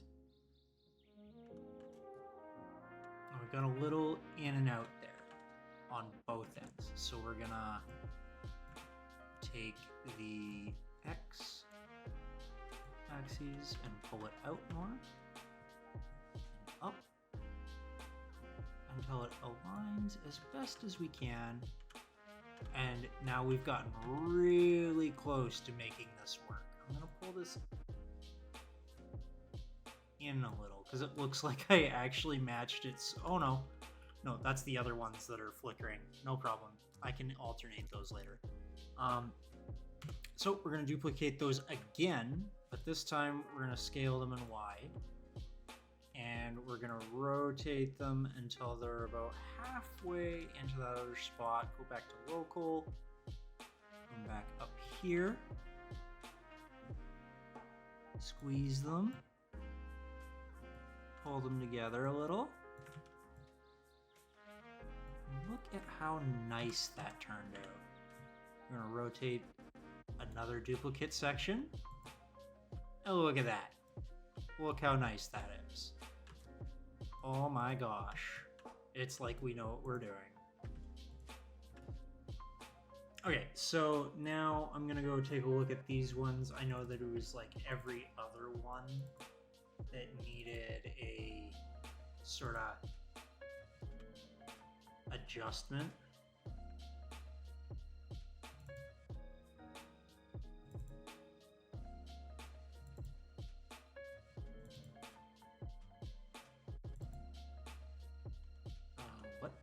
And we've got a little in and out there on both ends. So we're gonna take the X axes and pull it out more and up until it aligns as best as we can. And now we've gotten really close to making this work. I'm gonna pull this in a little because it looks like I actually matched it. Oh no, that's the other ones that are flickering. No problem, I can alternate those later. So we're gonna duplicate those again, but this time we're gonna scale them in Y. And we're gonna rotate them until they're about halfway into that other spot. Go back to local, come back up here, squeeze them, pull them together a little. And look at how nice that turned out. We're gonna rotate another duplicate section. And look at that. Look how nice that is. Oh my gosh. It's like we know what we're doing. Okay, so now I'm gonna go take a look at these ones. I know that it was like every other one that needed a sort of adjustment. What?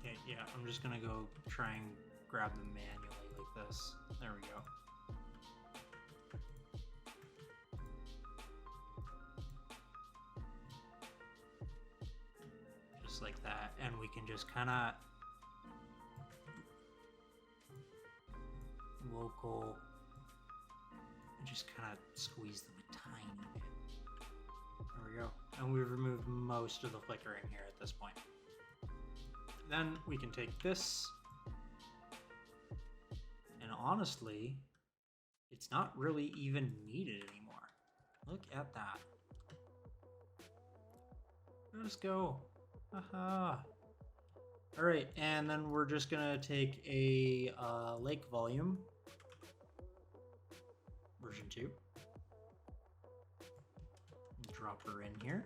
Okay, yeah, I'm just gonna go try and grab them manually like this. There we go. Just like that, and we can just kind of local and just kind of squeeze them a tiny bit. There we go. And we've removed most of the flickering here at this point. Then we can take this and And honestly, it's not really even needed anymore. Look at that. Let's go. Haha. All right, and then we're just gonna take a lake volume version 2. Drop her in here.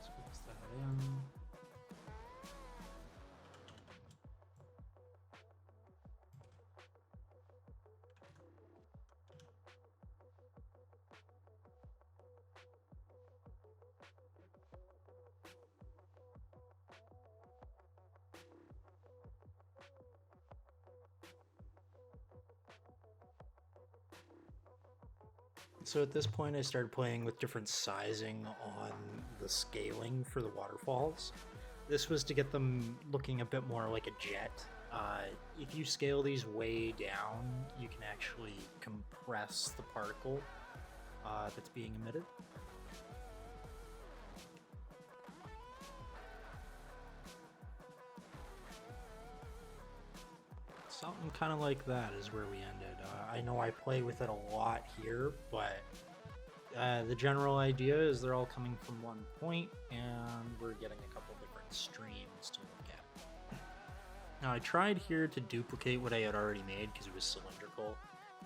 Squeeze that in. So at this point I started playing with different sizing on the scaling for the waterfalls. This was to get them looking a bit more like a jet. If you scale these way down, you can actually compress the particle that's being emitted. Something kind of like that is where we ended. I know I play with it a lot here, but the general idea is they're all coming from one point, and we're getting a couple different streams to look at. Now, I tried here to duplicate what I had already made because it was cylindrical,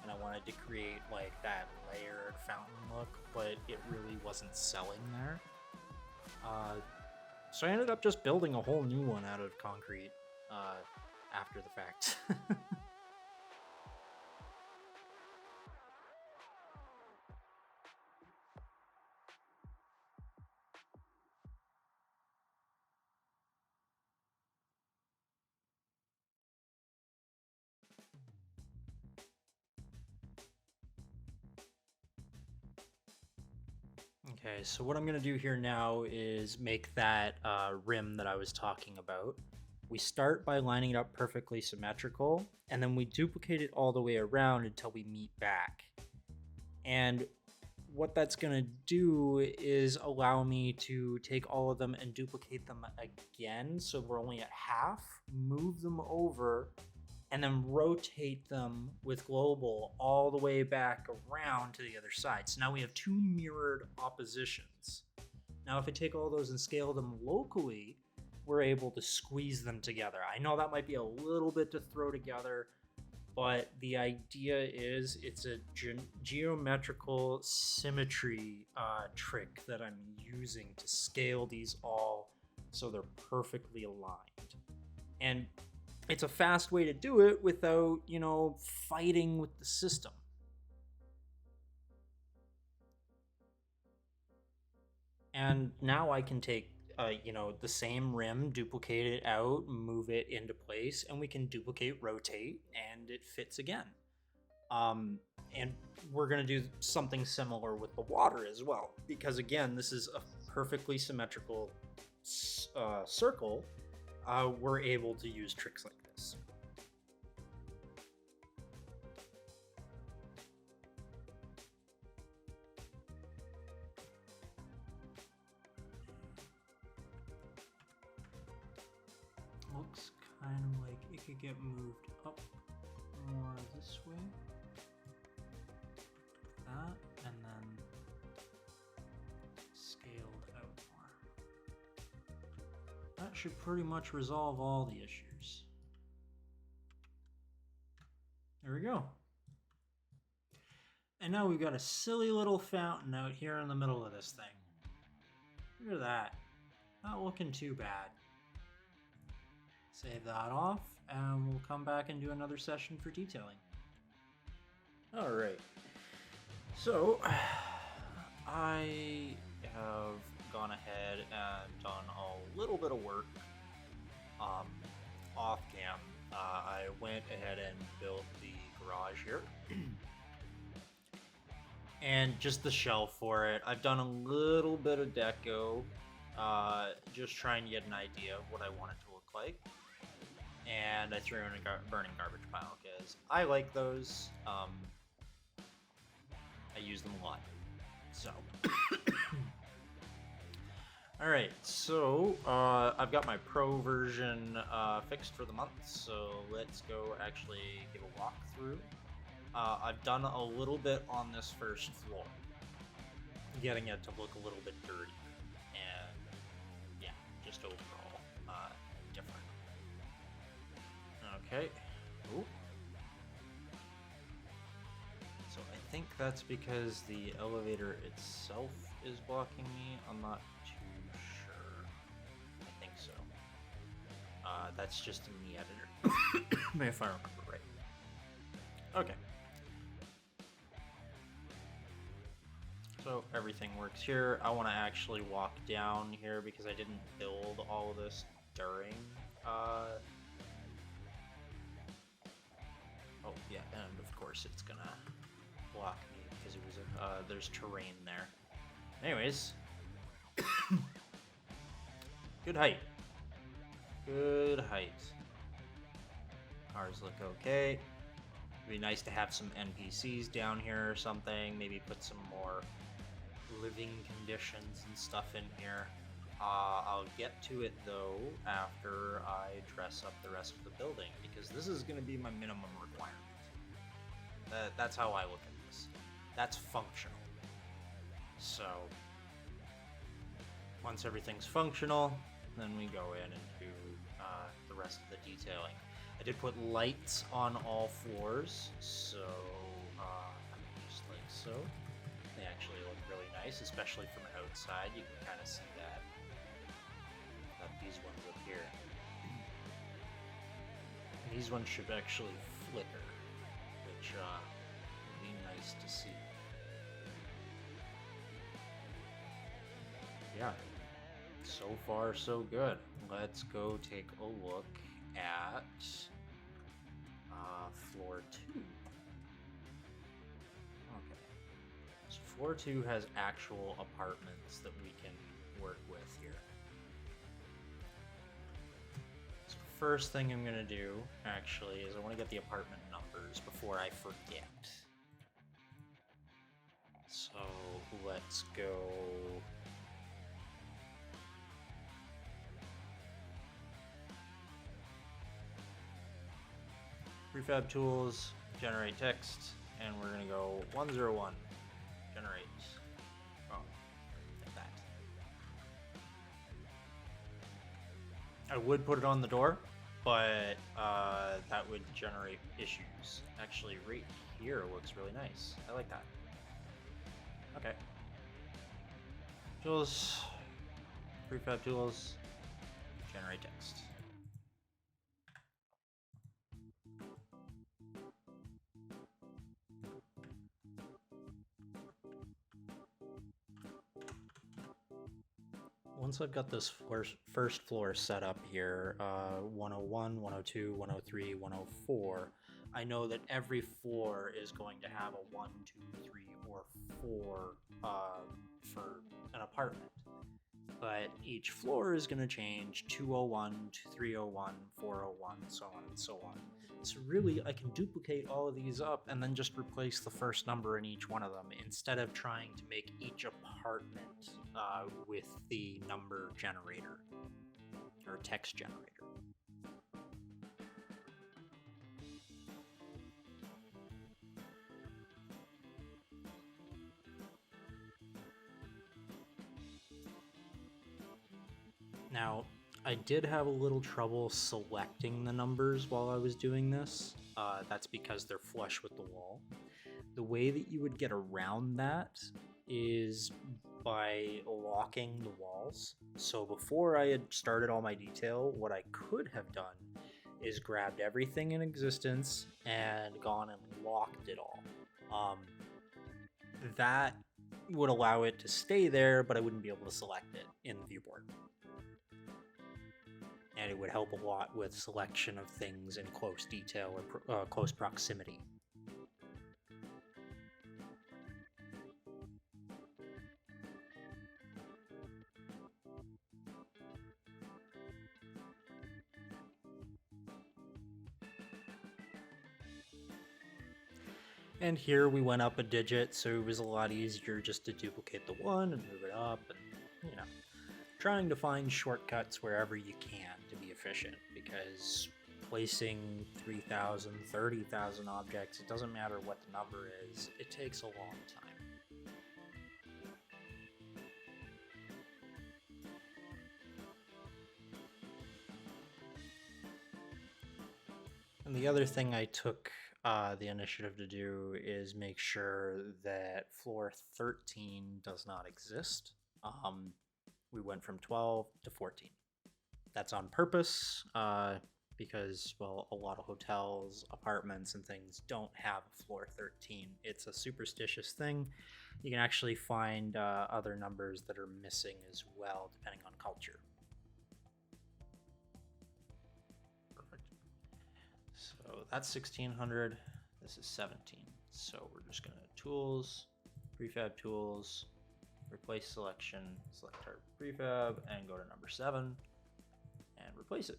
and I wanted to create like that layered fountain look, but it really wasn't selling there. So I ended up just building a whole new one out of concrete after the fact. Okay, so what I'm going to do here now is make that rim that I was talking about. We start by lining it up perfectly symmetrical, and then we duplicate it all the way around until we meet back. And what that's going to do is allow me to take all of them and duplicate them again, so we're only at half, move them over, and then rotate them with global all the way back around to the other side. So now we have two mirrored oppositions. Now if I take all those and scale them locally, we're able to squeeze them together. I know that might be a little bit to throw together, but the idea is it's a geometrical symmetry trick that I'm using to scale these all so they're perfectly aligned. And it's a fast way to do it without, fighting with the system. And now I can take, the same rim, duplicate it out, move it into place, and we can duplicate, rotate, and it fits again. And we're going to do something similar with the water as well, because again, this is a perfectly symmetrical circle. We're able to use tricks like this. Looks kind of like it could get moved up more this way. That, and then scaled out more. That should pretty much resolve all the issues. There we go. And now we've got a silly little fountain out here in the middle of this thing. Look at that. Not looking too bad. Save that off, and we'll come back and do another session for detailing. All right. So, I have gone ahead and done a little bit of work off cam. I went ahead and built the garage here. and just the shelf for it. I've done a little bit of deco, just trying to get an idea of what I want it to look like. And I threw in a burning garbage pile because I like those. I use them a lot. So, all right. So I've got my pro version fixed for the month. So let's go actually give a walkthrough. I've done a little bit on this first floor, getting it to look a little bit dirty, and yeah, just overall different. Okay. Ooh. So I think that's because the elevator itself is blocking me. I'm not too sure. I think so. That's just in the editor, if I remember right. Okay. So everything works here. I want to actually walk down here because I didn't build all of this during. Oh yeah, and of course it's gonna block me because it was there's terrain there. Anyways, good height. Good height. Cars look okay. It'd be nice to have some NPCs down here or something. Maybe put some more living conditions and stuff in here. I'll get to it though after I dress up the rest of the building because this is going to be my minimum requirement. That's how I look at this. That's functional. So once everything's functional, then we go in and do the rest of the detailing. I did put lights on all floors, so just like so. They actually look really nice, especially from outside. You can kind of see that. Got these ones up here. These ones should actually flicker, which would be nice to see. Yeah, so far so good. Let's go take a look at floor 2. Okay, so floor 2 has actual apartments that we can work with here. So first thing I'm gonna do actually is I want to get the apartment numbers before I forget. So let's go. Prefab tools, generate text, and we're gonna go 101, generate. Oh, like that. I would put it on the door, but that would generate issues. Actually, right here looks really nice. I like that. Okay. Tools, prefab tools, generate text. Once I've got this first floor set up here, 101, 102, 103, 104, I know that every floor is going to have a 1, 2, 3, or 4 for an apartment. But each floor is going to change 201, 301, 401, so on and so on. So really, I can duplicate all of these up and then just replace the first number in each one of them instead of trying to make each apartment with the number generator or text generator. Now, I did have a little trouble selecting the numbers while I was doing this. That's because they're flush with the wall. The way that you would get around that is by locking the walls. So before I had started all my detail, what I could have done is grabbed everything in existence and gone and locked it all. That would allow it to stay there, but I wouldn't be able to select it in the viewport. And it would help a lot with selection of things in close detail or close proximity. And here we went up a digit, so it was a lot easier just to duplicate the 1 and move it up, and, you know, trying to find shortcuts wherever you can to be efficient, because placing 3,000, 30,000 objects, it doesn't matter what the number is, it takes a long time. And the other thing I took the initiative to do is make sure that floor 13 does not exist. We went from 12 to 14. That's on purpose because, well, a lot of hotels, apartments, and things don't have a floor 13. It's a superstitious thing. You can actually find other numbers that are missing as well, depending on culture. Perfect. So that's 1600. This is 17. So we're just going to tools, prefab tools, replace selection, select our prefab, and go to number 7 and replace it.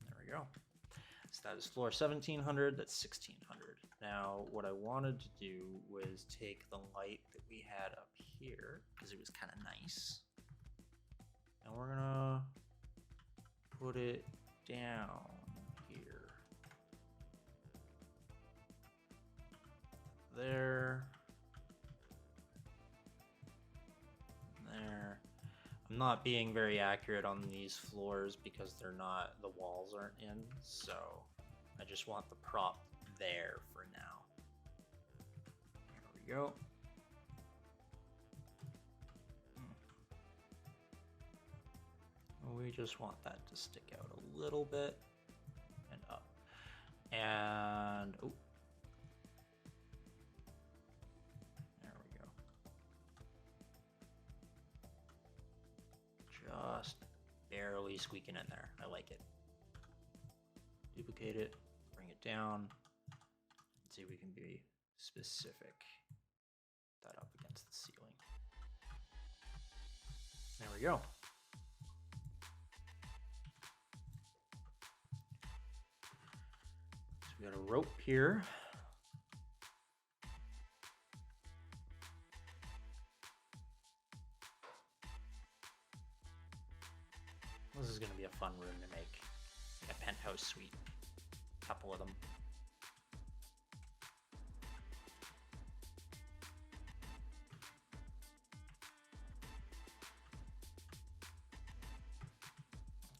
There we go. So that is floor 1700, that's 1600. Now what I wanted to do was take the light that we had up here, because it was kind of nice, and we're gonna put it down here. There. There. I'm not being very accurate on these floors because they're not, the walls aren't in, so I just want the prop there for now. There we go. We just want that to stick out a little bit and up. And oh, there we go. Just barely squeaking in there. I like it. Duplicate it, bring it down. Let's see if we can be specific. That up against the ceiling. There we go. So we got a rope here. This is going to be a fun room to make. A penthouse suite. A couple of them.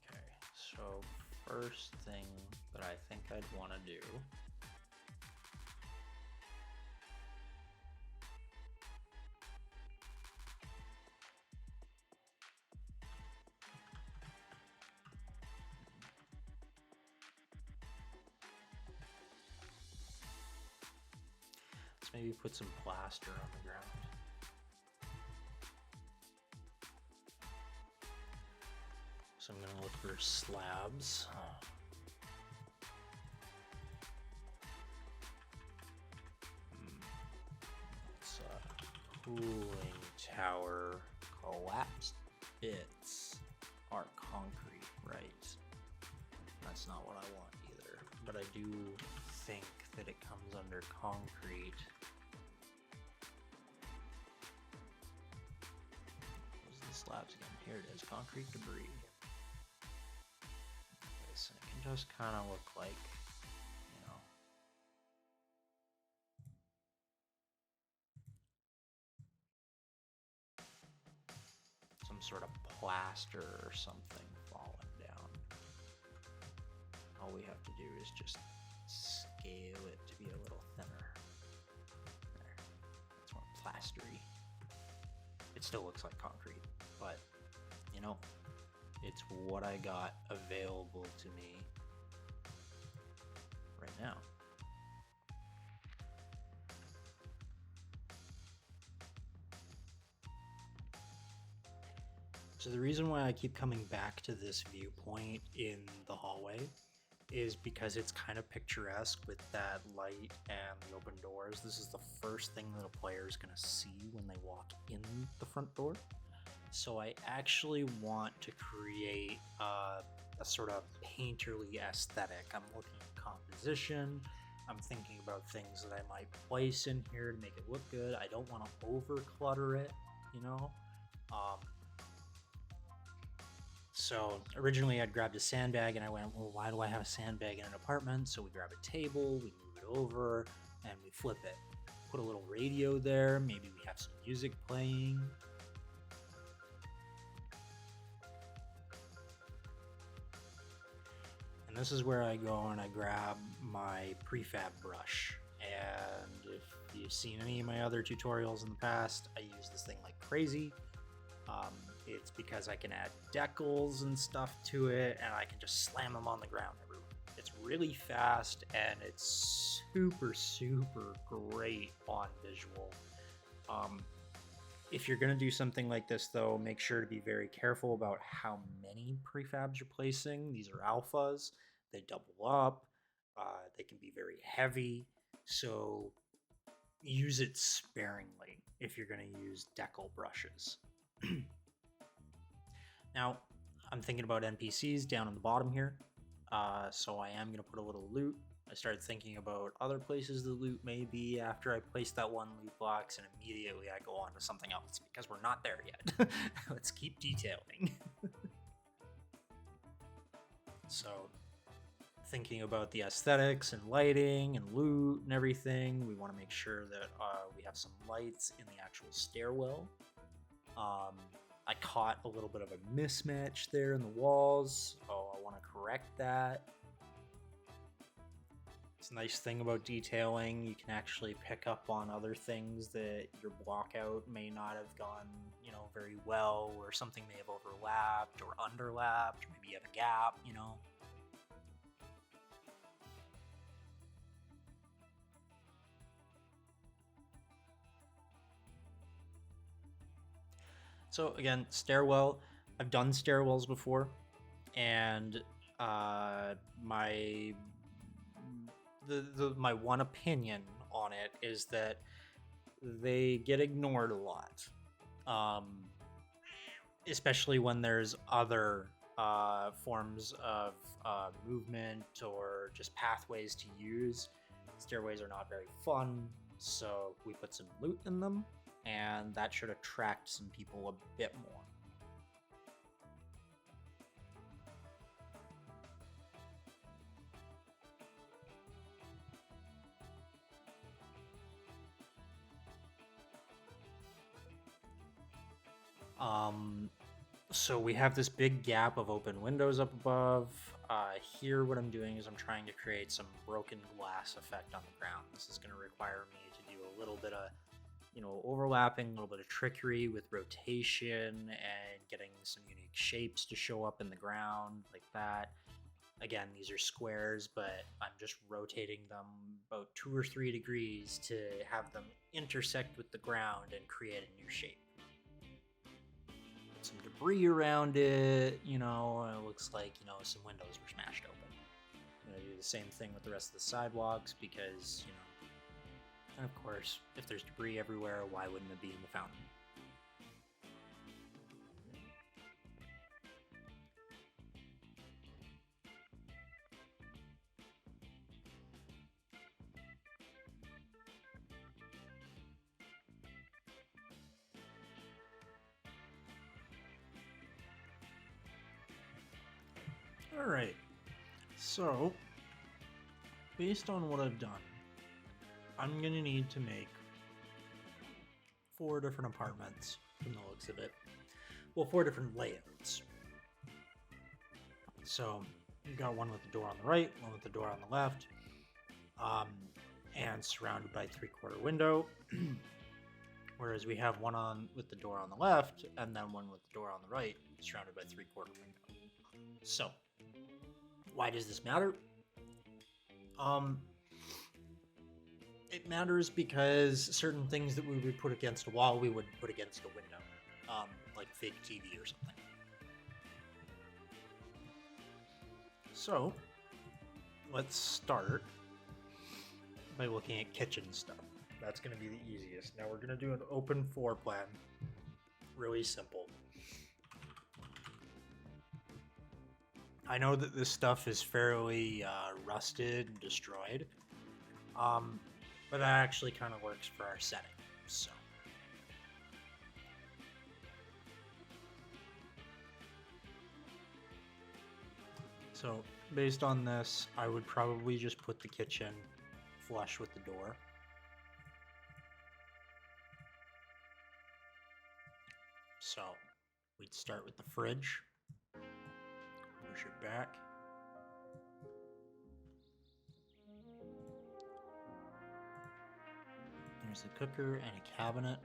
Okay, so first thing that I think I'd want to do is maybe put some plaster on the ground. So I'm going to look for slabs. It's a cooling tower. Collapsed bits are concrete, right? That's not what I want either. But I do think that it comes under concrete. Where's the slabs again? Here it is, concrete debris. Okay, so it can just kind of look like, you know, some sort of plaster or something falling down. All we have to do is just scale it to be a little thinner. There. That's more plastery. It still looks like concrete, but you know, it's what I got available to me right now. So the reason why I keep coming back to this viewpoint in the hallway is because it's kind of picturesque with that light and the open doors. This is the first thing that a player is going to see when they walk in the front door. So I actually want to create a sort of painterly aesthetic. I'm looking at composition. I'm thinking about things that I might place in here to make it look good. I don't want to over clutter it, you know? So originally I'd grabbed a sandbag and I went, well, why do I have a sandbag in an apartment? So we grab a table, we move it over, and we flip it. Put a little radio there, maybe we have some music playing. And this is where I go and I grab my prefab brush. And if you've seen any of my other tutorials in the past, I use this thing like crazy. It's because I can add decals and stuff to it, and I can just slam them on the ground everywhere. It's really fast, and it's super, super great on visual. If you're going to do something like this, though, make sure to be very careful about how many prefabs you're placing. These are alphas. They double up. They can be very heavy. So use it sparingly if you're going to use decal brushes. Now, I'm thinking about NPCs down on the bottom here. So I am going to put a little loot. I started thinking about other places the loot may be after I place that one loot box, and immediately I go on to something else because we're not there yet. Let's keep detailing. So, thinking about the aesthetics and lighting and loot and everything, we want to make sure that we have some lights in the actual stairwell. I caught a little bit of a mismatch there in the walls, so I want to correct that. It's a nice thing about detailing. You can actually pick up on other things that your block out may not have gone, very well, or something may have overlapped or underlapped, or maybe you have a gap, So again, stairwell. I've done stairwells before, and my one opinion on it is that they get ignored a lot, especially when there's other forms of movement or just pathways to use. Stairways are not very fun, so we put some loot in them, and that should attract some people a bit more. So we have this big gap of open windows up above. Here what I'm doing is I'm trying to create some broken glass effect on the ground. This is going to require me to do a little bit of overlapping, a little bit of trickery with rotation and getting some unique shapes to show up in the ground like that. Again, these are squares, but I'm just rotating them about 2 or 3 degrees to have them intersect with the ground and create a new shape. Some debris around it, it looks like, some windows were smashed open. I'm going to do the same thing with the rest of the sidewalks because, and of course, if there's debris everywhere, why wouldn't it be in the fountain? Alright, so, based on what I've done, I'm going to need to make 4 different apartments from the looks of it. Well, 4 different layouts. So, you've got one with the door on the right, one with the door on the left, and surrounded by 3/4 window. Whereas we have one with the door on the left, and then one with the door on the right, surrounded by 3/4 window. So, why does this matter? It matters because certain things that we would put against a wall, we would put against a window, like fake TV or something. So, let's start by looking at kitchen stuff. That's going to be the easiest. Now we're going to do an open floor plan. Really simple. I know that this stuff is fairly rusted and destroyed, But that actually kind of works for our setting. So based on this, I would probably just put the kitchen flush with the door. So we'd start with the fridge, push it back. There's the cooker and a cabinet.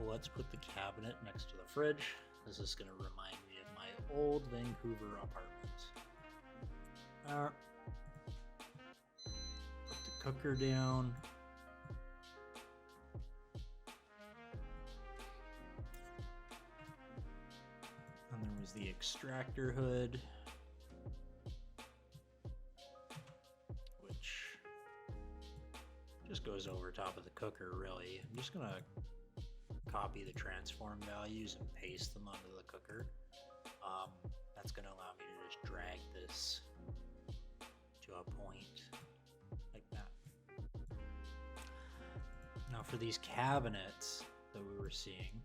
Let's put the cabinet next to the fridge. This is going to remind me of my old Vancouver apartment. Put the cooker down. And there was the extractor hood, which just goes over top of the cooker, really. I'm just going to copy the transform values and paste them onto the cooker. That's going to allow me to just drag this to a point like that. Now for these cabinets that we were seeing,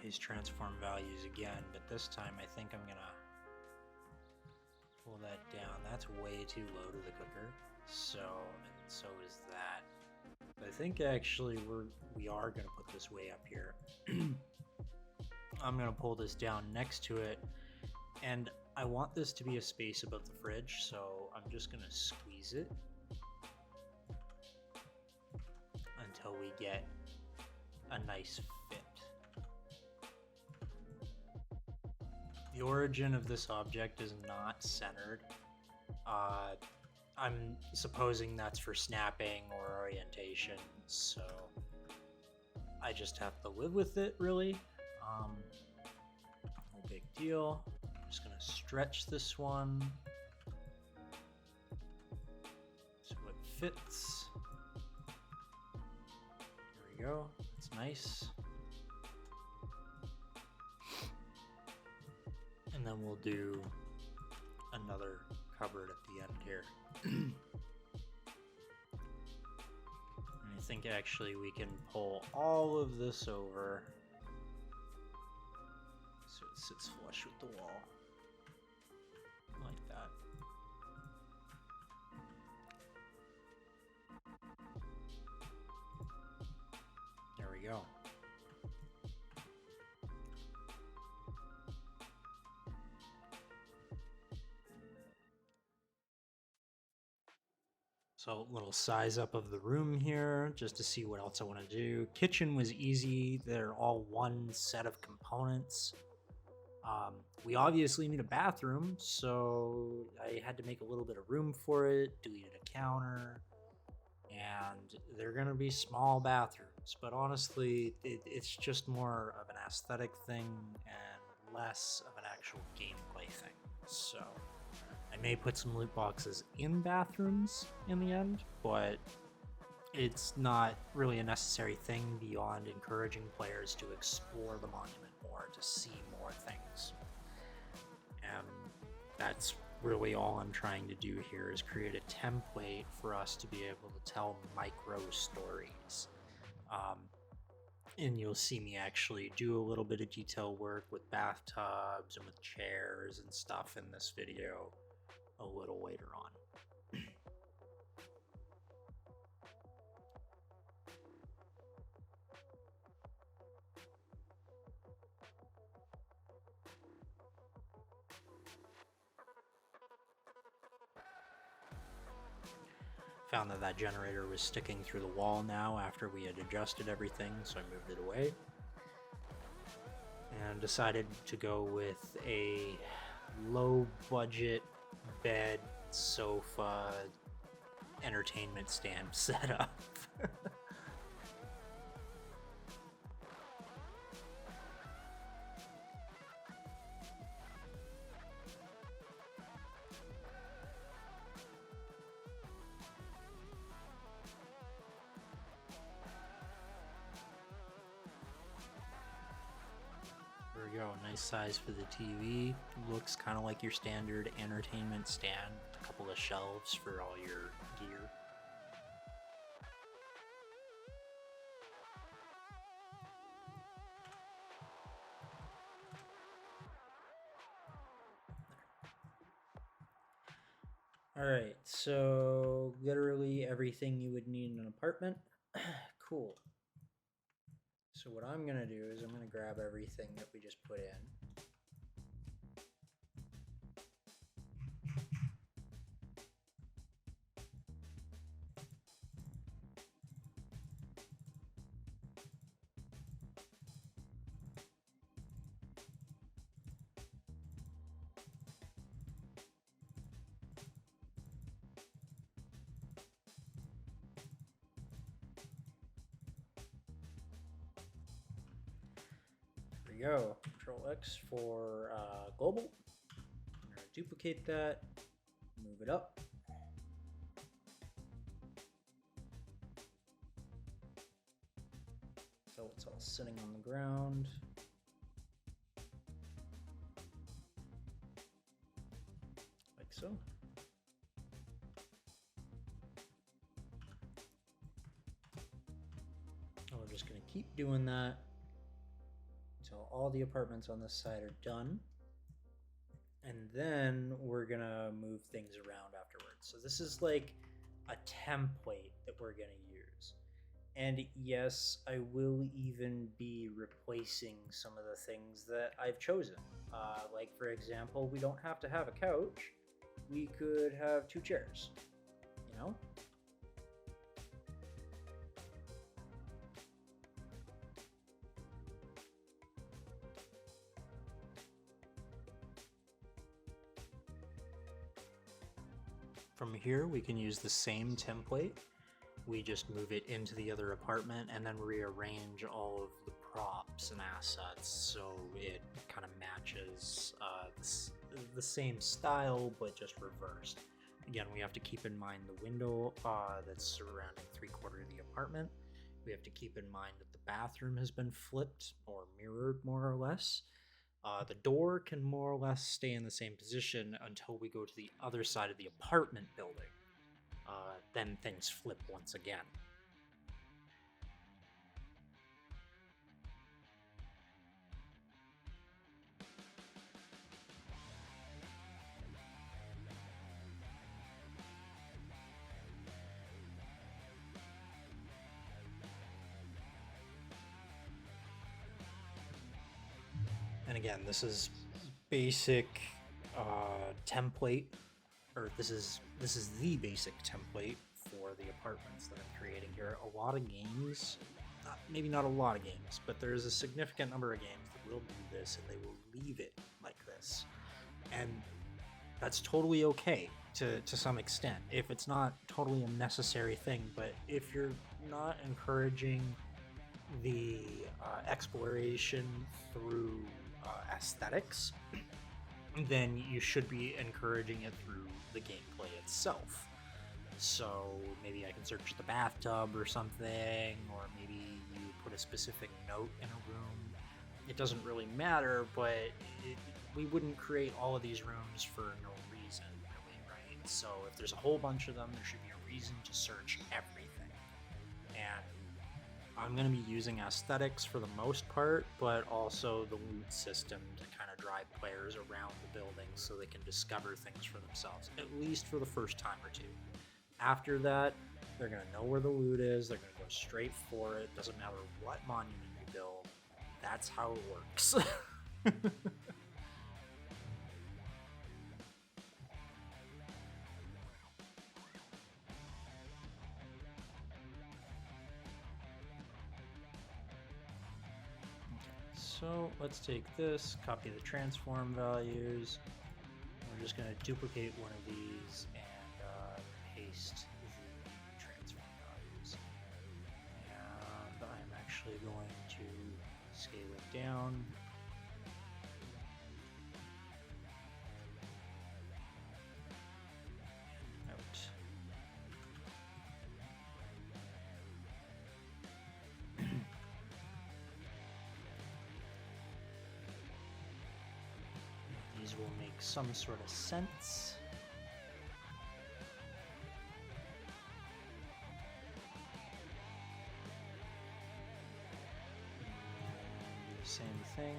paste transform values again, but this time I think I'm going to pull that down. That's way too low to the cooker. So is that. I think actually we are going to put this way up here. I'm going to pull this down next to it, and I want this to be a space above the fridge, so I'm just going to squeeze it until we get a nice fit. The origin of this object is not centered. I'm supposing that's for snapping or orientation, so I just have to live with it, really. No big deal. I'm just gonna stretch this one so it fits. There we go. That's nice. And then we'll do another cupboard at the end here. And I think actually we can pull all of this over so it sits flush with the wall, like that. There we go. So a little size up of the room here, just to see what else I want to do. Kitchen was easy. They're all one set of components. We obviously need a bathroom, so I had to make a little bit of room for it, deleted a counter, and they're going to be small bathrooms. But honestly, it's just more of an aesthetic thing and less of an actual gameplay thing. So I may put some loot boxes in bathrooms in the end, but it's not really a necessary thing beyond encouraging players to explore the monument more, to see more things. And that's really all I'm trying to do here, is create a template for us to be able to tell micro stories. And you'll see me actually do a little bit of detail work with bathtubs and with chairs and stuff in this video a little later on. Found that generator was sticking through the wall now after we had adjusted everything, so I moved it away. And decided to go with a low budget bed, sofa, entertainment stand setup. There we go. a nice size for the TV. Looks kind of like your standard entertainment stand with a couple of shelves for all your gear. Alright, so literally everything you would need in an apartment. Cool. So what I'm going to do is I'm going to grab everything that we just put in. Go. Control X for global. I'm going to duplicate that, move it up. So it's all sitting on the ground. Like so. And we're just going to keep doing that. So all the apartments on this side are done. And then we're gonna move things around afterwards. So this is like a template that we're gonna use. And yes, I will even be replacing some of the things that I've chosen. Like for example, we don't have to have a couch. We could have 2 chairs, you know? From here, we can use the same template. We just move it into the other apartment and then rearrange all of the props and assets so it kind of matches the same style, but just reversed. Again, we have to keep in mind the window that's surrounding 3/4 of the apartment. We have to keep in mind that the bathroom has been flipped or mirrored more or less. The door can more or less stay in the same position until we go to the other side of the apartment building. Then things flip once again. And again, this is basic template, or this is the basic template for the apartments that I'm creating here. A lot of games, maybe not a lot of games, but there's a significant number of games that will do this and they will leave it like this. And that's totally okay to some extent, if it's not totally a necessary thing. But if you're not encouraging the exploration through aesthetics, then you should be encouraging it through the gameplay itself. So maybe I can search the bathtub or something, or maybe you put a specific note in a room. It doesn't really matter, but we wouldn't create all of these rooms for no reason, really, right? So if there's a whole bunch of them, there should be a reason to search everything. And I'm going to be using aesthetics for the most part, but also the loot system to kind of drive players around the building so they can discover things for themselves, at least for the first time or two. After that, they're going to know where the loot is, they're going to go straight for it, doesn't matter what monument you build, that's how it works. So let's take this, copy the transform values. We're just going to duplicate one of these and paste the transform values. And I'm actually going to scale it down. these will make some sort of sense. And the same thing.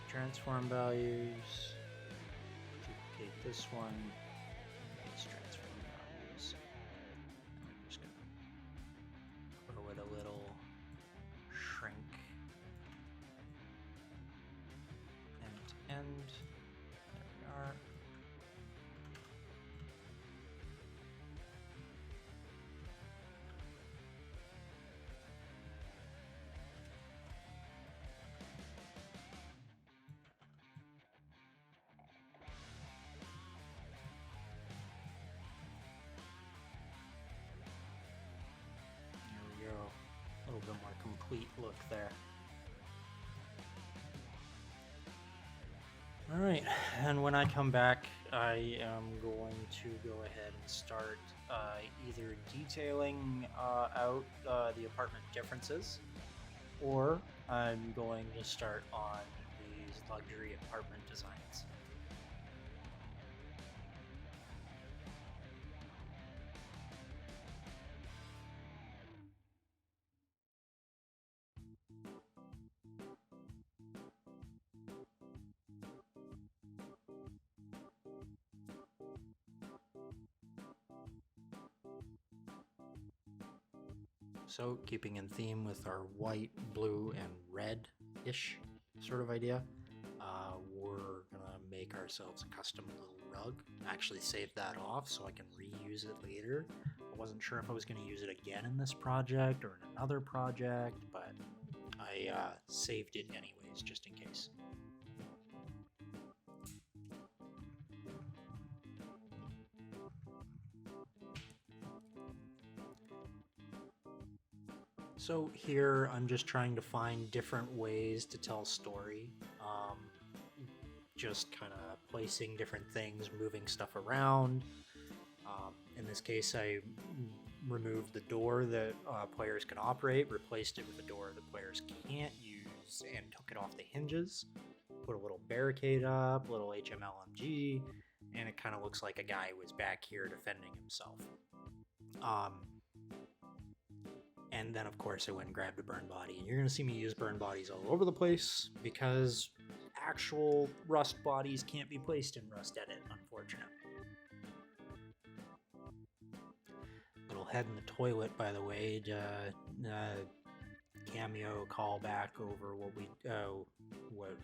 Transform values. Duplicate this one. These transform values. I'm just gonna grow it a little. Shrink. End to end. There we are. A little bit more complete look there. Alright, and when I come back, I am going to go ahead and start either detailing out the apartment differences, or I'm going to start on these luxury apartment designs. So, keeping in theme with our white, blue, and red-ish sort of idea, we're gonna make ourselves a custom little rug. Actually save that off so I can reuse it later. I wasn't sure if I was gonna use it again in this project or in another project, but I saved it anyways, just in case. So here I'm just trying to find different ways to tell story. Just kind of placing different things, moving stuff around. In this case, I removed the door that players can operate, replaced it with a door that players can't use, and took it off the hinges. Put a little barricade up, a little HMLMG, and it kind of looks like a guy was back here defending himself. And then, of course, I went and grabbed a burn body. And you're going to see me use burn bodies all over the place because actual rust bodies can't be placed in Rust Edit, unfortunately. Little head in the toilet, by the way, cameo callback over what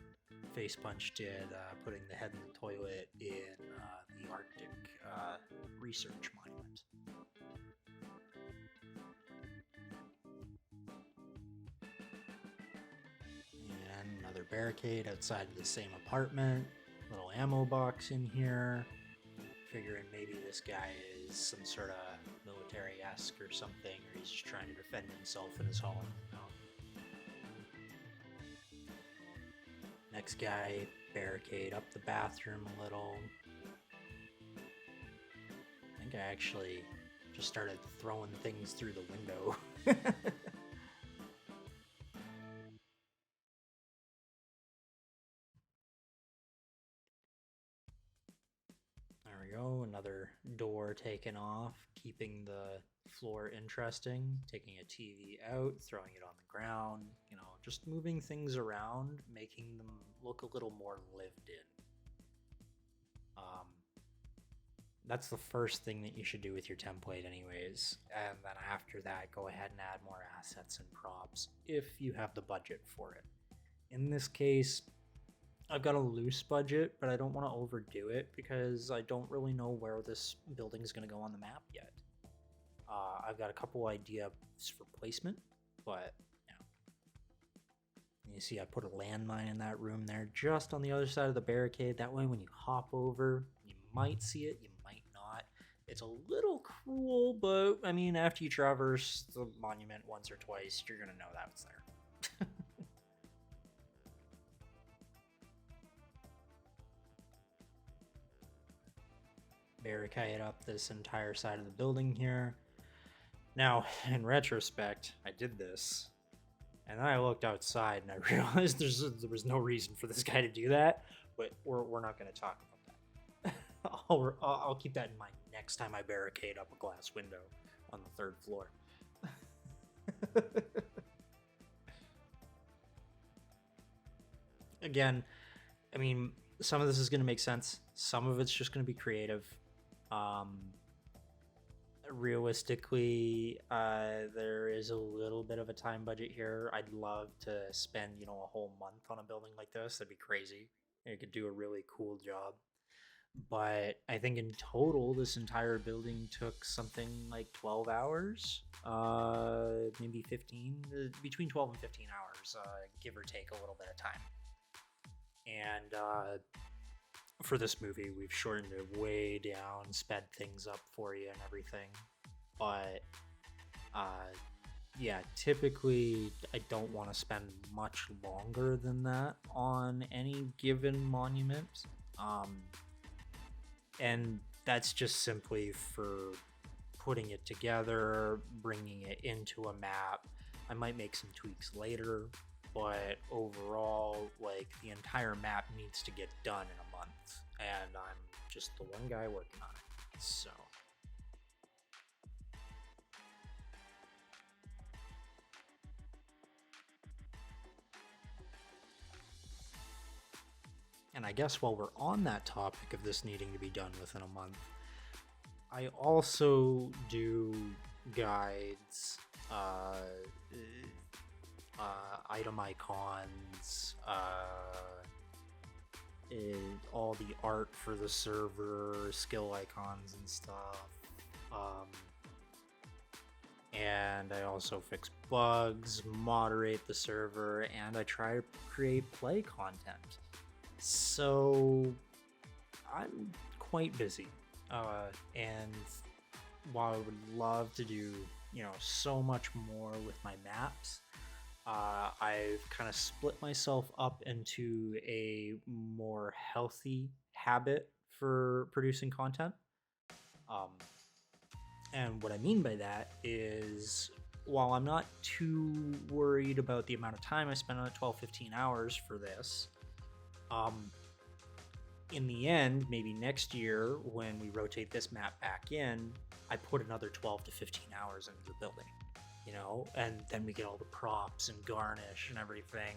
Face Punch did, putting the head in the toilet in the Arctic research monument. Another barricade outside of the same apartment. Little ammo box in here. Figuring maybe this guy is some sort of military-esque or something, or he's just trying to defend himself in his home. No. Next guy, barricade up the bathroom a little. I think I actually just started throwing things through the window. Another door taken off, keeping the floor interesting, taking a TV out, throwing it on the ground, just moving things around, making them look a little more lived in. That's the first thing that you should do with your template anyways, and then after that go ahead and add more assets and props if you have the budget for it. In this case, I've got a loose budget, but I don't want to overdo it because I don't really know where this building is going to go on the map yet. I've got a couple ideas for placement, but you see I put a landmine in that room there just on the other side of the barricade. That way when you hop over, you might see it, you might not. It's a little cruel, but I mean, after you traverse the monument once or twice, you're going to know that it's there. Barricade up this entire side of the building here. Now, in retrospect, I did this, and then I looked outside and I realized there was no reason for this guy to do that, but we're not going to talk about that. I'll keep that in mind next time I barricade up a glass window on the third floor. Again, I mean, some of this is going to make sense. Some of it's just going to be creative. Um, Realistically, there is a little bit of a time budget here. I'd love to spend, a whole month on a building like this. That'd be crazy. It could do a really cool job. But I think in total, this entire building took something like 12 hours, maybe 15, between 12 and 15 hours, give or take a little bit of time. And for this movie, we've shortened it way down, sped things up for you and everything. But yeah, typically I don't want to spend much longer than that on any given monument. And that's just simply for putting it together, bringing it into a map. I might make some tweaks later, but overall, like, the entire map needs to get done in a month, and I'm just the one guy working on it. So and I guess while we're on that topic of this needing to be done within a month, I also do guides, item icons, all the art for the server, skill icons and stuff. And I also fix bugs, moderate the server, and I try to create play content. So I'm quite busy. And while I would love to do, so much more with my maps, I've kind of split myself up into a more healthy habit for producing content. And what I mean by that is, while I'm not too worried about the amount of time I spend on it, 12-15 hours for this, in the end, maybe next year when we rotate this map back in, I put another 12 to 15 hours into the building, and then we get all the props and garnish and everything.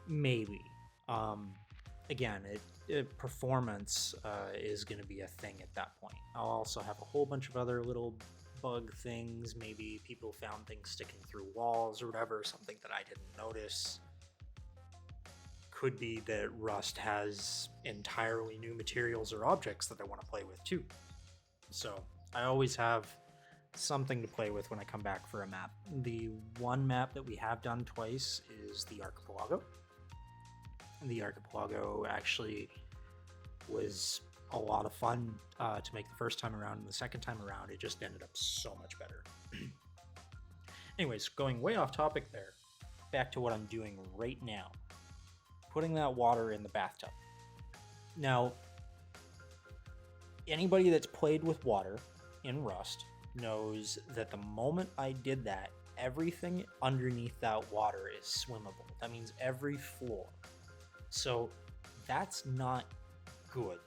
Maybe. Again, performance is going to be a thing at that point. I'll also have a whole bunch of other little bug things. Maybe people found things sticking through walls or whatever, something that I didn't notice. Could be that Rust has entirely new materials or objects that I want to play with too. So I always have something to play with when I come back for a map. The one map that we have done twice is the Archipelago. And the Archipelago actually was a lot of fun to make the first time around, and the second time around it just ended up so much better. Anyways, going way off topic there, back to what I'm doing right now. Putting that water in the bathtub. Now, anybody that's played with water in Rust knows that the moment I did that, everything underneath that water is swimmable. That means every floor. So that's not good.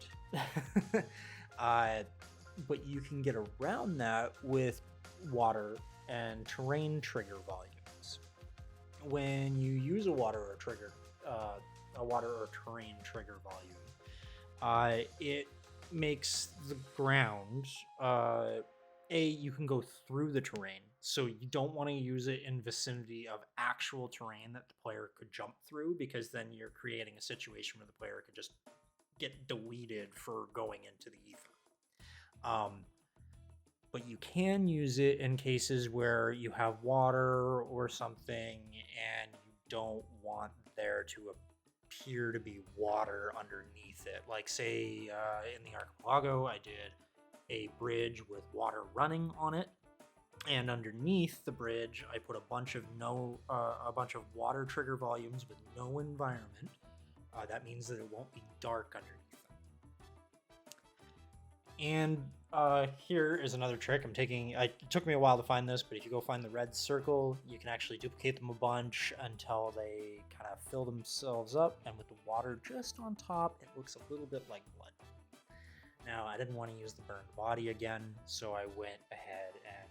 But you can get around that with water and terrain trigger volumes. When you use a water or terrain trigger volume, it makes the ground, you can go through the terrain, so you don't want to use it in vicinity of actual terrain that the player could jump through, because then you're creating a situation where the player could just get deleted for going into the ether. But you can use it in cases where you have water or something and you don't want there to appear to be water underneath it. Like, say, in the Archipelago, I did a bridge with water running on it, and underneath the bridge, I put a bunch of water trigger volumes with no environment. That means that it won't be dark underneath them. And here is another trick. It took me a while to find this, but if you go find the red circle, you can actually duplicate them a bunch until they kind of fill themselves up. And with the water just on top, it looks a little bit like blood. Now, I didn't want to use the burned body again, so I went ahead and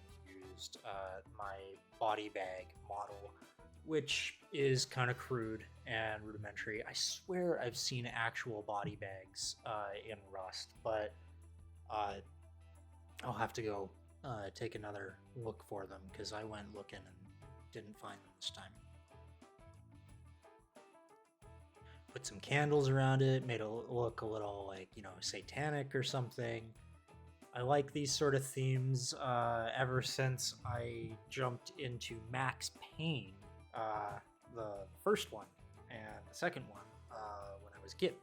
used my body bag model, which is kind of crude and rudimentary. I swear I've seen actual body bags in Rust, but I'll have to go take another look for them because I went looking and didn't find them this time. Put some candles around it, made it look a little like, satanic or something. I like these sort of themes ever since I jumped into Max Payne, the first one and the second one when I was a kid.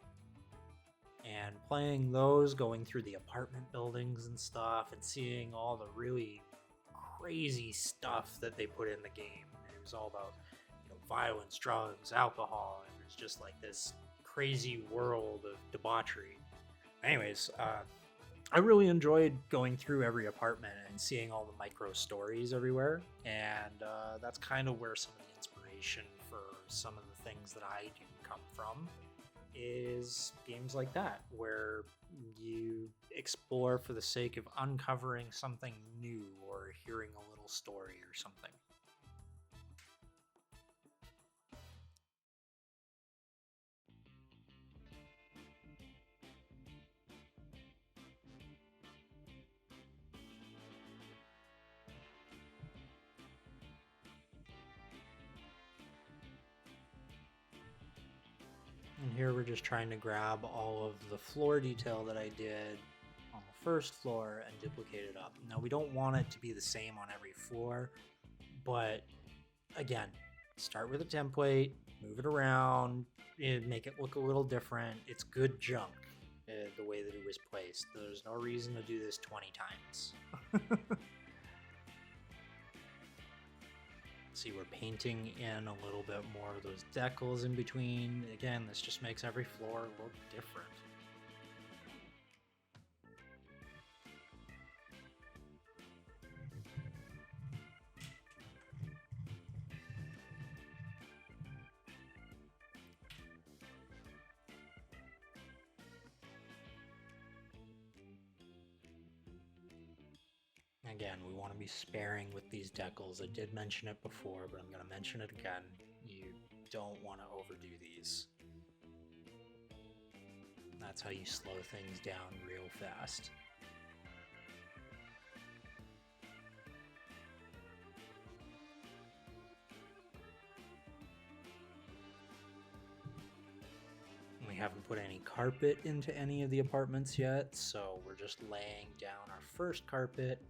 And playing those, going through the apartment buildings and stuff, and seeing all the really crazy stuff that they put in the game. It was all about violence, drugs, alcohol, and it was just like this crazy world of debauchery. Anyways, I really enjoyed going through every apartment and seeing all the micro stories everywhere, and that's kind of where some of the inspiration for some of the things that I do come from, is games like that, where you explore for the sake of uncovering something new or hearing a little story or something. And here we're just trying to grab all of the floor detail that I did on the first floor and duplicate it up. Now, we don't want it to be the same on every floor, but again, start with a template, move it around, and make it look a little different. It's good junk, the way that it was placed. There's no reason to do this 20 times. See, we're painting in a little bit more of those decals in between. Again, this just makes every floor look different. Again, we want to be sparing with these decals. I did mention it before, but I'm going to mention it again. You don't want to overdo these. That's how you slow things down real fast. We haven't put any carpet into any of the apartments yet, so we're just laying down our first carpet.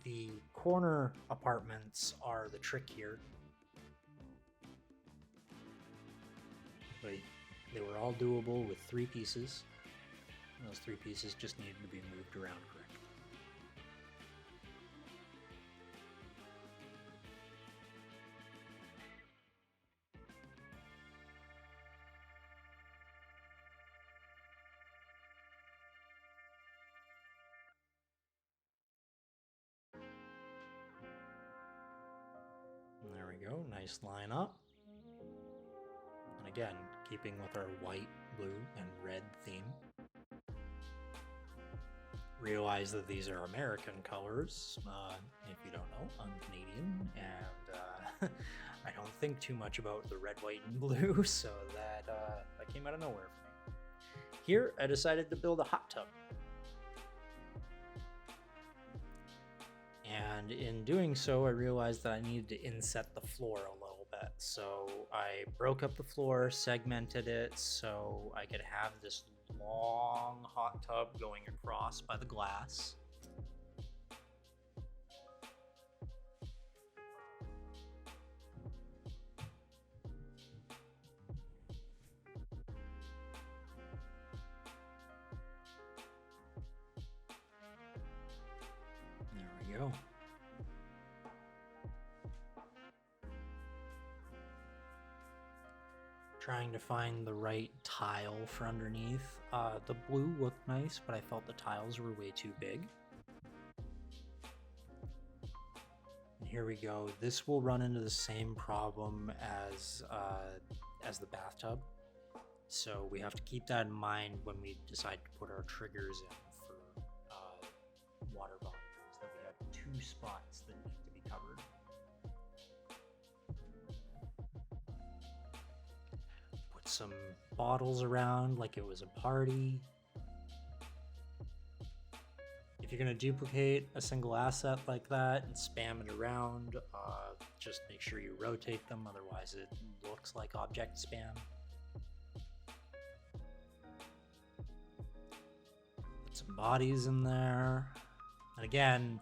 The corner apartments are the trick here. But they were all doable with 3 pieces. Those 3 pieces just needed to be moved around correctly. There we go, nice line up. And again, keeping with our white, blue, and red theme. Realize that these are American colors. If you don't know, I'm Canadian, and I don't think too much about the red, white, and blue, so that came out of nowhere for me. Here, I decided to build a hot tub. And in doing so, I realized that I needed to inset the floor a little bit. So I broke up the floor, segmented it, so I could have this long hot tub going across by the glass. There we go. trying to find the right tile for underneath. The blue looked nice, but I felt the tiles were way too big. And here we go. This will run into the same problem as the bathtub. So we have to keep that in mind when we decide to put our triggers in for water volumes. That we have two spots that need to be covered. Put some bottles around like it was a party. If you're going to duplicate a single asset like that and spam it around, just make sure you rotate them, otherwise it looks like object spam. Put some bodies in there. And again,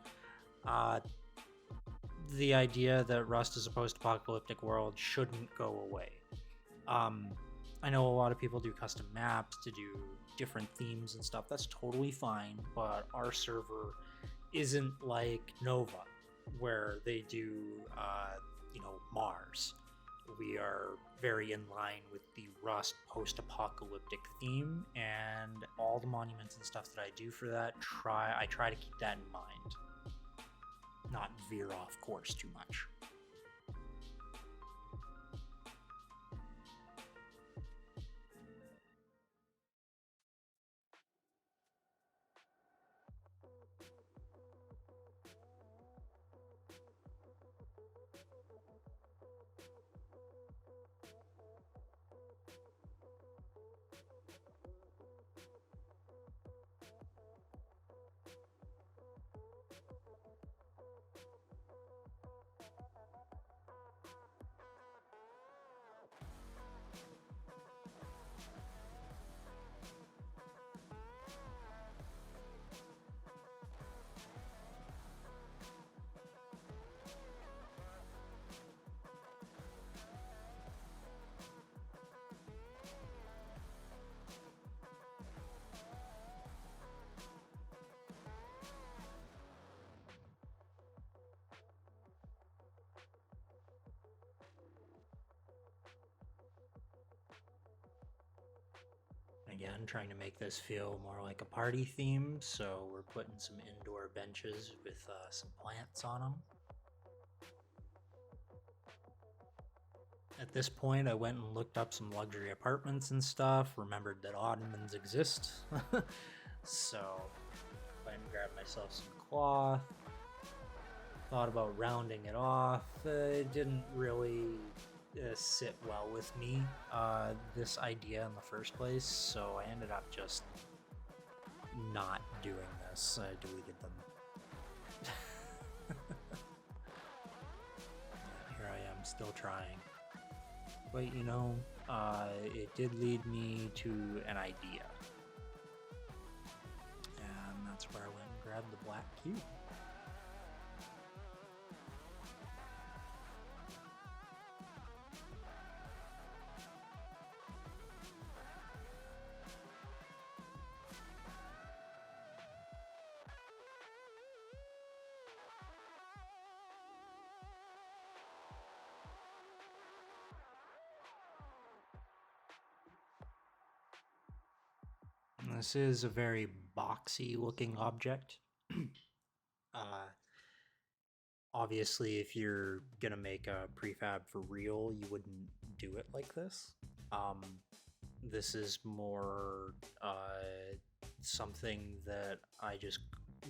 the idea that Rust is a post-apocalyptic world shouldn't go away. I know a lot of people do custom maps to do different themes and stuff. That's totally fine, but our server isn't like Nova, where they do, Mars. We are very in line with the Rust post-apocalyptic theme, and all the monuments and stuff that I do for that, I try to keep that in mind. Not veer off course too much. Again, trying to make this feel more like a party theme, so we're putting some indoor benches with some plants on them. At this point, I went and looked up some luxury apartments and stuff, remembered that ottomans exist, so I went and grabbed myself some cloth, thought about rounding it off. It didn't really sit well with me, this idea in the first place, so I ended up just not doing this. I deleted them. Here I am, still trying. But it did lead me to an idea. And that's where I went and grabbed the black cube. This is a very boxy looking object. Obviously, if you're gonna make a prefab for real, you wouldn't do it like this. This is more something that I just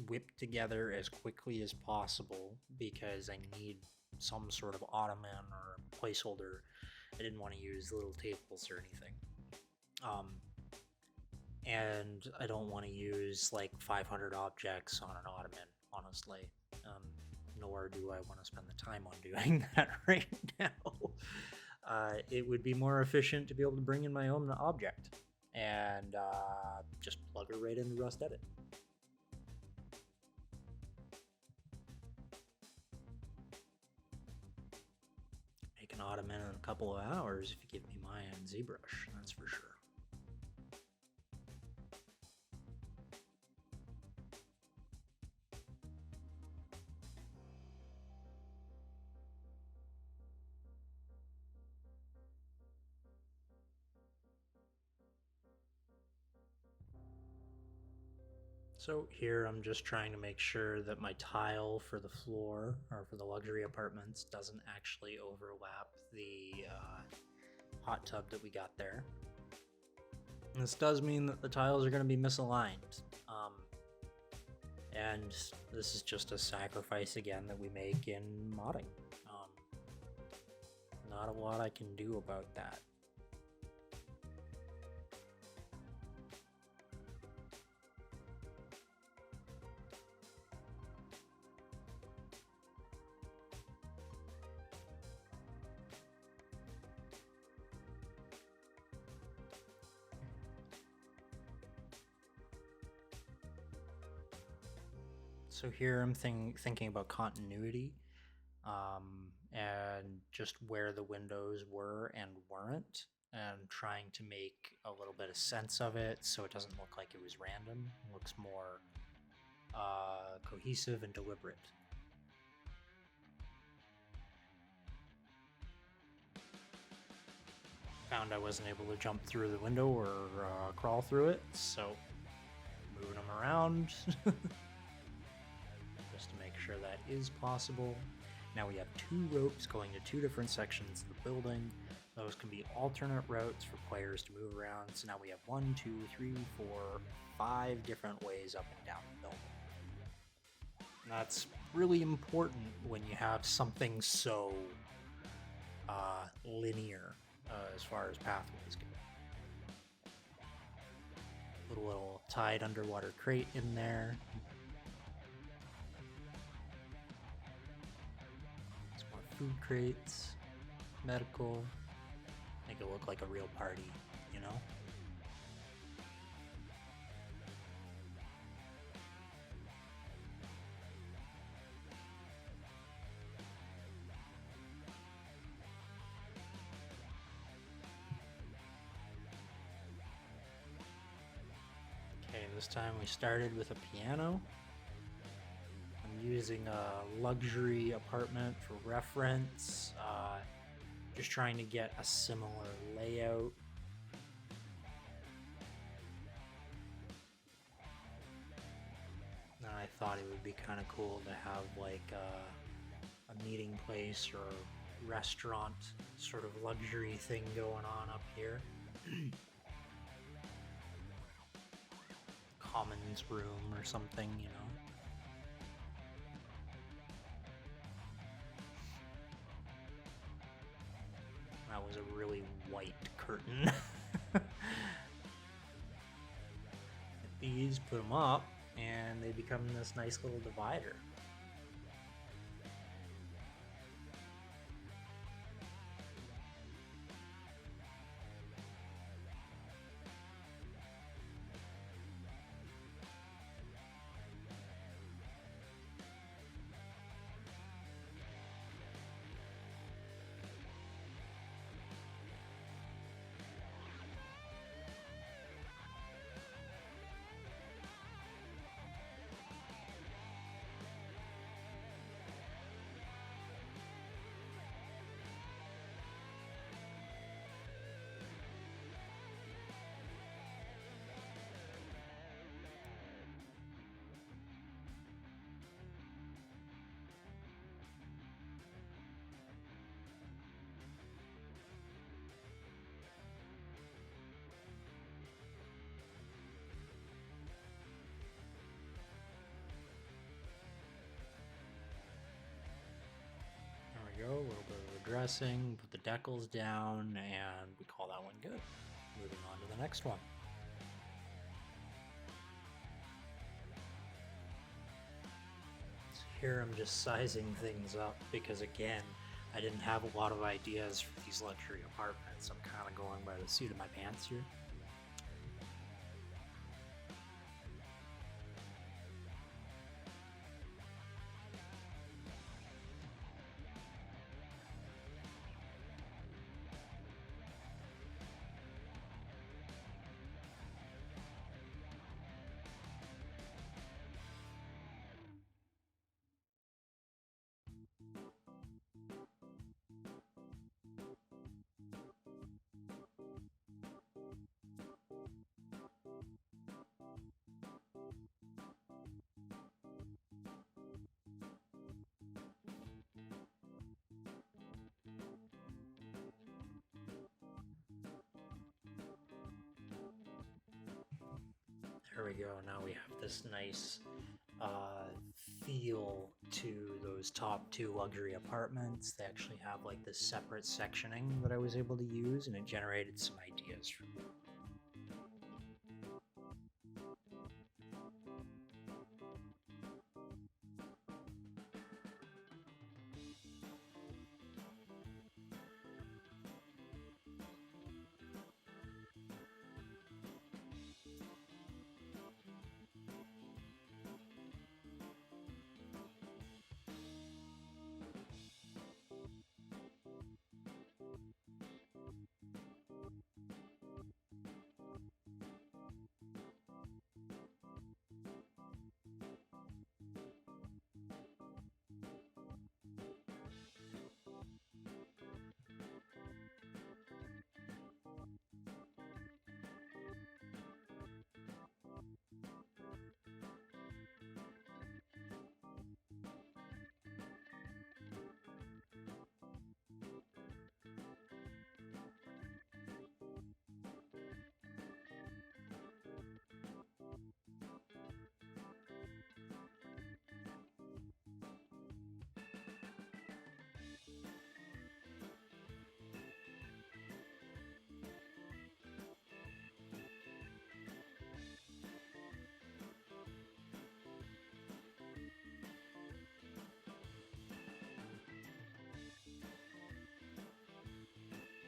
whipped together as quickly as possible because I need some sort of ottoman or placeholder. I didn't want to use little tables or anything. And I don't want to use like 500 objects on an ottoman, honestly. Nor do I want to spend the time on doing that right now. It would be more efficient to be able to bring in my own object and just plug her right into Rust Edit. Make an ottoman in a couple of hours if you give me my ZBrush, that's for sure. So here I'm just trying to make sure that my tile for the floor or for the luxury apartments doesn't actually overlap the hot tub that we got there. And this does mean that the tiles are going to be misaligned. And this is just a sacrifice again that we make in modding. Not a lot I can do about that. So here I'm thinking about continuity, and just where the windows were and weren't, and trying to make a little bit of sense of it so it doesn't look like it was random. It looks more cohesive and deliberate. Found I wasn't able to jump through the window or crawl through it, so moving them around just to make sure that is possible. Now we have 2 ropes going to 2 different sections of the building. Those can be alternate routes for players to move around. So now we have 1, 2, 3, 4, 5 different ways up and down the building. And that's really important when you have something so linear as far as pathways go. Little tied underwater crate in there. Some more food crates, medical. Make it look like a real party, you know? Okay, this time we started with a piano. I'm using a luxury apartment for reference. Just trying to get a similar layout. And I thought it would be kind of cool to have like a meeting place or restaurant sort of luxury thing going on up here. Commons room or something, you know. That was a really white curtain. These, put them up, and they become this nice little divider. Go, a little bit of the dressing, put the decals down, and we call that one good. Moving on to the next one. So here I'm just sizing things up because again, I didn't have a lot of ideas for these luxury apartments. I'm kind of going by the seat of my pants here. we go. Now we have this nice feel to those top two luxury apartments. They actually have like this separate sectioning that I was able to use, and it generated some ideas for me.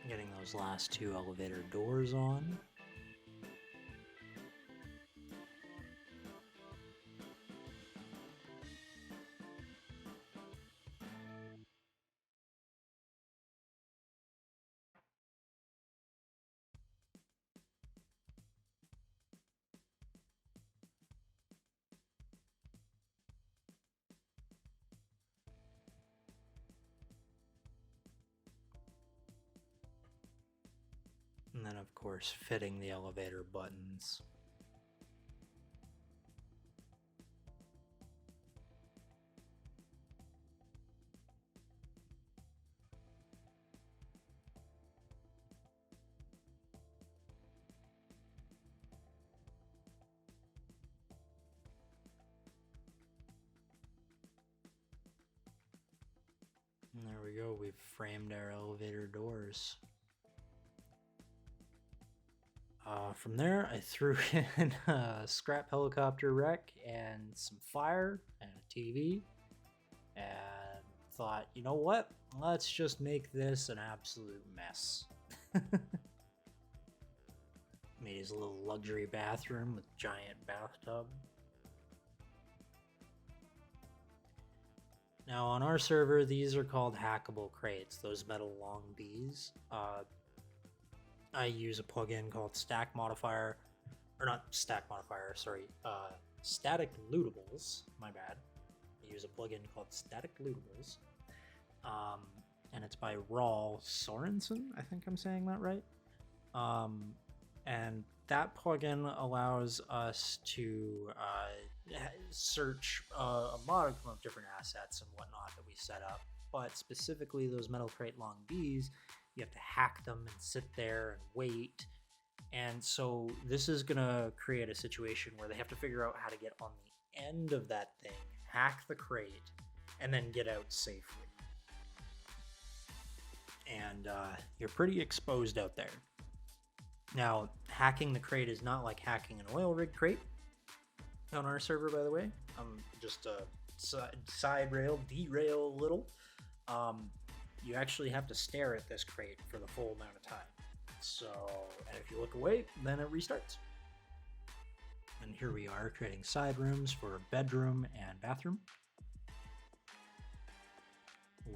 Getting those last two elevator doors on. And then, of course, fitting the elevator buttons. And there we go, we've framed our elevator doors. From there, I threw in a scrap helicopter wreck and some fire and a TV, and thought, you know what? Let's just make this an absolute mess. Made his little luxury bathroom with giant bathtub. Now on our server, these are called hackable crates, those metal long Bs. I use a plugin called Static Modifier, Static Lootables, my bad. I use a plugin called Static Lootables, and it's by Raul Sorensen, I think I'm saying that right. And that plugin allows us to search a modicum of different assets and whatnot that we set up, but specifically those metal crate long Bs, you have to hack them and sit there and wait. And so this is gonna create a situation where they have to figure out how to get on the end of that thing, hack the crate, and then get out safely. And you're pretty exposed out there. Now, hacking the crate is not like hacking an oil rig crate on our server, by the way. Just a derail a little. You actually have to stare at this crate for the full amount of time. So, and if you look away, then it restarts. And here we are creating side rooms for bedroom and bathroom.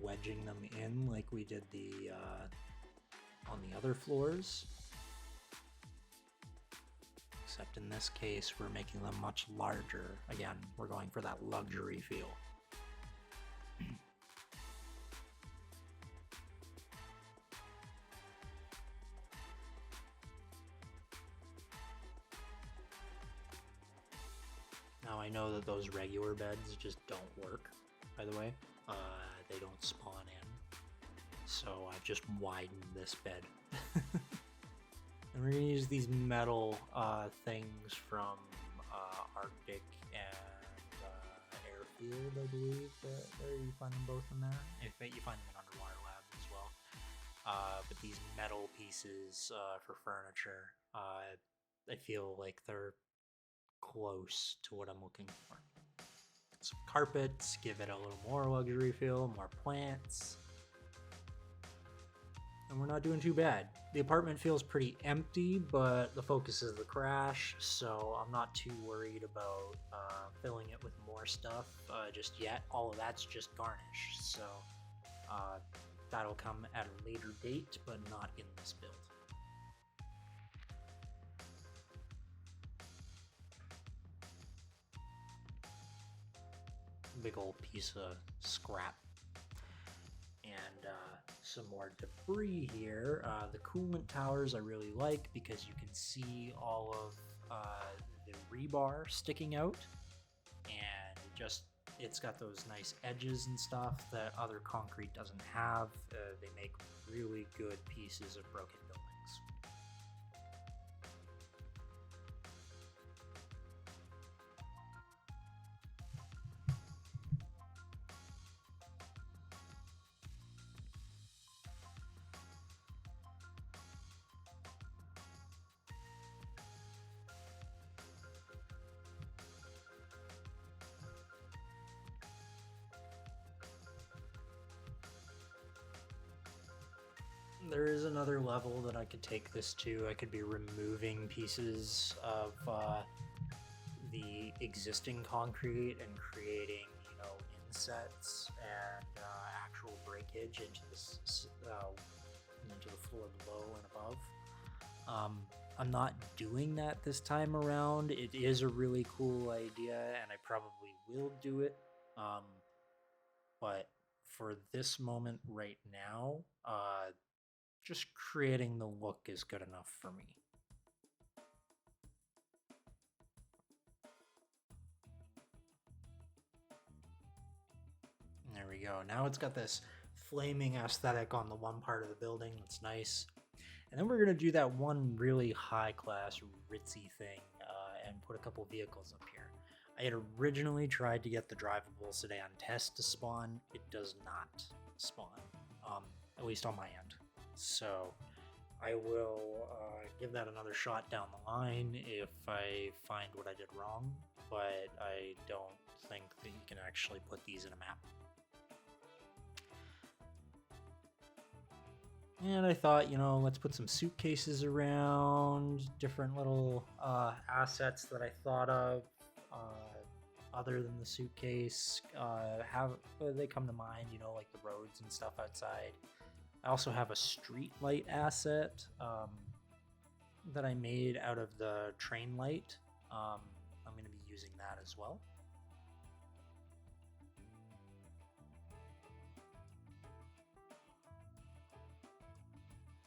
Wedging them in like we did the on the other floors. Except in this case, we're making them much larger. Again, we're going for that luxury feel. Now I know that those regular beds just don't work, by the way. They don't spawn in. So I've just widened this bed. And we're gonna use these metal things from Arctic and Airfield, I believe. There you find them both in there. In fact, you find them in Underwater Lab as well. But these metal pieces for furniture, I feel like they're close to what I'm looking for. Some carpets, give it a little more luxury feel, more plants. And we're not doing too bad. The apartment feels pretty empty, but the focus is the crash, so I'm not too worried about filling it with more stuff just yet. All of that's just garnish, so that'll come at a later date, but not in this build. Big old piece of scrap. And some more debris here. The coolant towers I really like because you can see all of the rebar sticking out, and it's got those nice edges and stuff that other concrete doesn't have. They make really good pieces of broken buildings. There is another level that I could take this to. I could be removing pieces of the existing concrete and creating, insets and actual breakage into into the floor below and above. I'm not doing that this time around. It is a really cool idea, and I probably will do it. But for this moment right now, just creating the look is good enough for me. There we go. Now it's got this flaming aesthetic on the one part of the building. That's nice. And then we're going to do that one really high-class, ritzy thing and put a couple vehicles up here. I had originally tried to get the drivable sedan test to spawn. It does not spawn, at least on my end. So I will give that another shot down the line if I find what I did wrong, but I don't think that you can actually put these in a map. And I thought, let's put some suitcases around, different little assets that I thought of other than the suitcase. They come to mind, like the roads and stuff outside. I also have a street light asset that I made out of the train light. I'm going to be using that as well.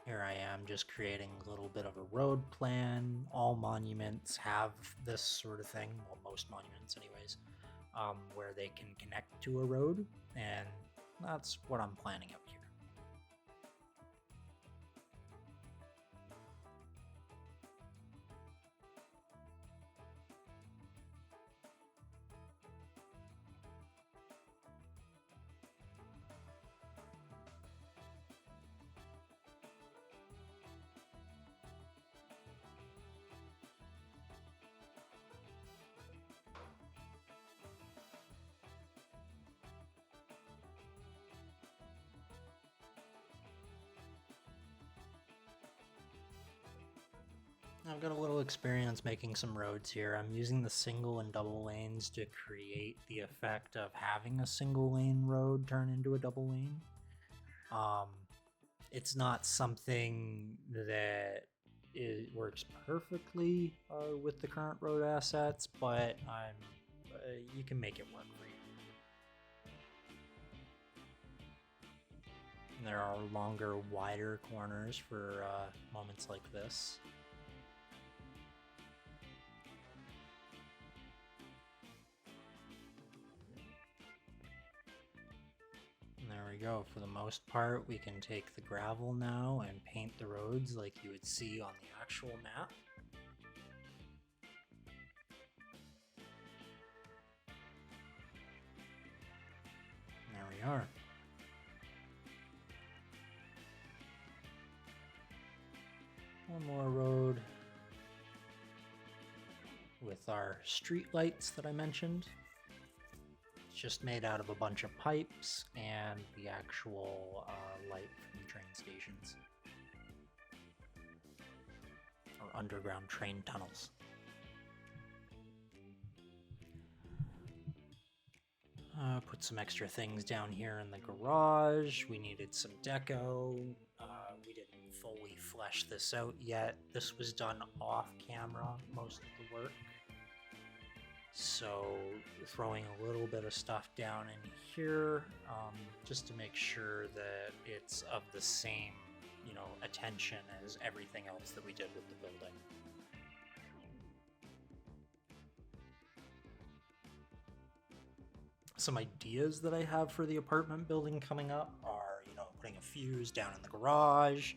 Here I am just creating a little bit of a road plan. All monuments have this sort of thing, well, most monuments anyways, where they can connect to a road, and that's what I'm planning out here. I've got a little experience making some roads here. I'm using the single and double lanes to create the effect of having a single lane road turn into a double lane. It's not something that works perfectly with the current road assets, but you can make it work for you. And there are longer, wider corners for moments like this. There we go. For the most part, we can take the gravel now and paint the roads like you would see on the actual map. are. One more road with our street lights that I mentioned. It's just made out of a bunch of pipes and the actual light from the train stations. Or underground train tunnels. Put some extra things down here in the garage. We needed some deco. We didn't fully flesh this out yet. This was done off camera, most of the work. So throwing a little bit of stuff down in here, just to make sure that it's of the same, attention as everything else that we did with the building. Some ideas that I have for the apartment building coming up are, putting a fuse down in the garage.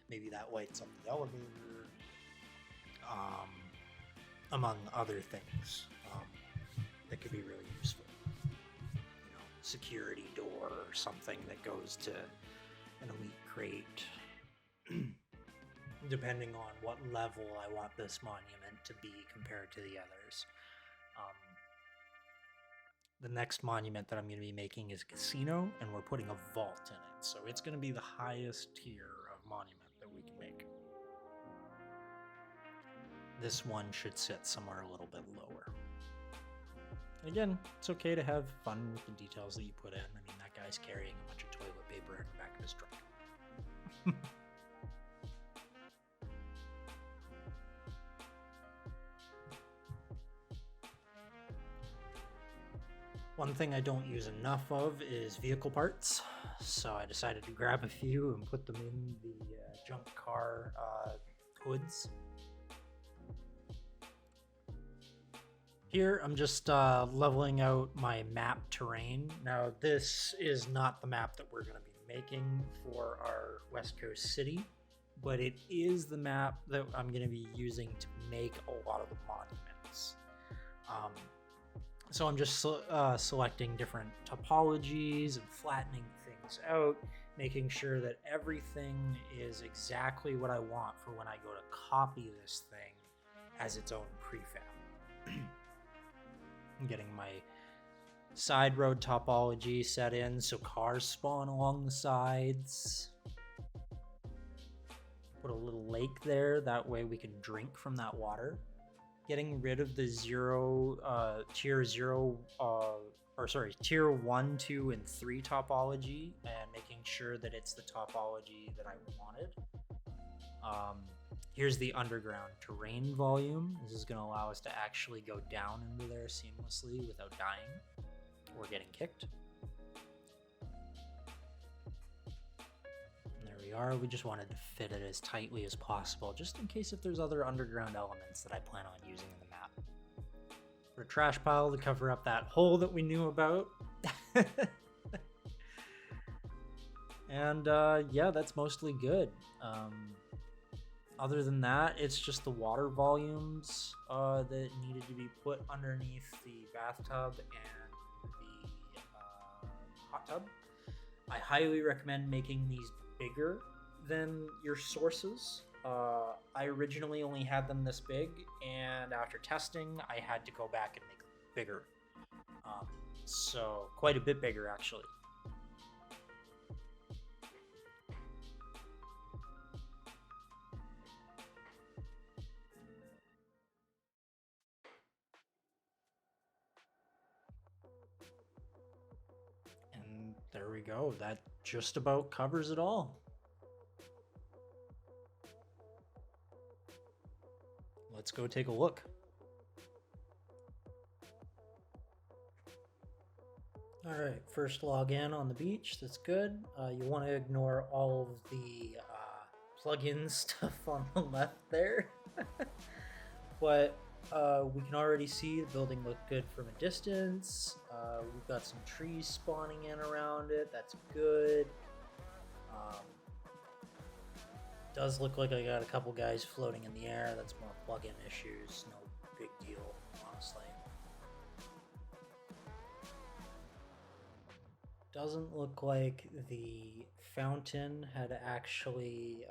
Maybe that lights up the elevator. Among other things that could be really useful. Security door or something that goes to an elite crate. Depending on what level I want this monument to be compared to the others. The next monument that I'm going to be making is a casino, and we're putting a vault in it. So it's going to be the highest tier of monument that we can make. This one should sit somewhere a little bit lower. Again, it's okay to have fun with the details that you put in. I mean, that guy's carrying a bunch of toilet paper in the back of his truck. One thing I don't use enough of is vehicle parts, so I decided to grab a few and put them in the junk car hoods. Here I'm just leveling out my map terrain. Now this is not the map that we're going to be making for our West Coast city, but it is the map that I'm going to be using to make a lot of the monuments. So I'm just selecting different topologies and flattening things out, making sure that everything is exactly what I want for when I go to copy this thing as its own prefab. I'm getting my side road topology set in so cars spawn along the sides. Put a little lake there, that way we can drink from that water. Getting rid of the tier 1, 2, and 3 topology and making sure that it's the topology that I wanted. Here's the underground terrain volume. This is going to allow us to actually go down into there seamlessly without dying or getting kicked. And there we are. We just wanted to fit it as tightly as possible, just in case if there's other underground elements that I plan on using in the map. Put a trash pile to cover up that hole that we knew about. And yeah, that's mostly good. Other than that, it's just the water volumes that needed to be put underneath the bathtub and the hot tub. I highly recommend making these bigger than your sources. I originally only had them this big, and after testing, I had to go back and make them bigger. So quite a bit bigger, actually. And there we go. That just about covers it all. Let's go take a look. All right, first log in on the beach. That's good. You want to ignore all of the plugin stuff on the left there. But we can already see the building look good from a distance. We've got some trees spawning in around it. That's good. Does look like I got a couple guys floating in the air. That's more plug-in issues. No big deal, honestly. Doesn't look like the fountain had actually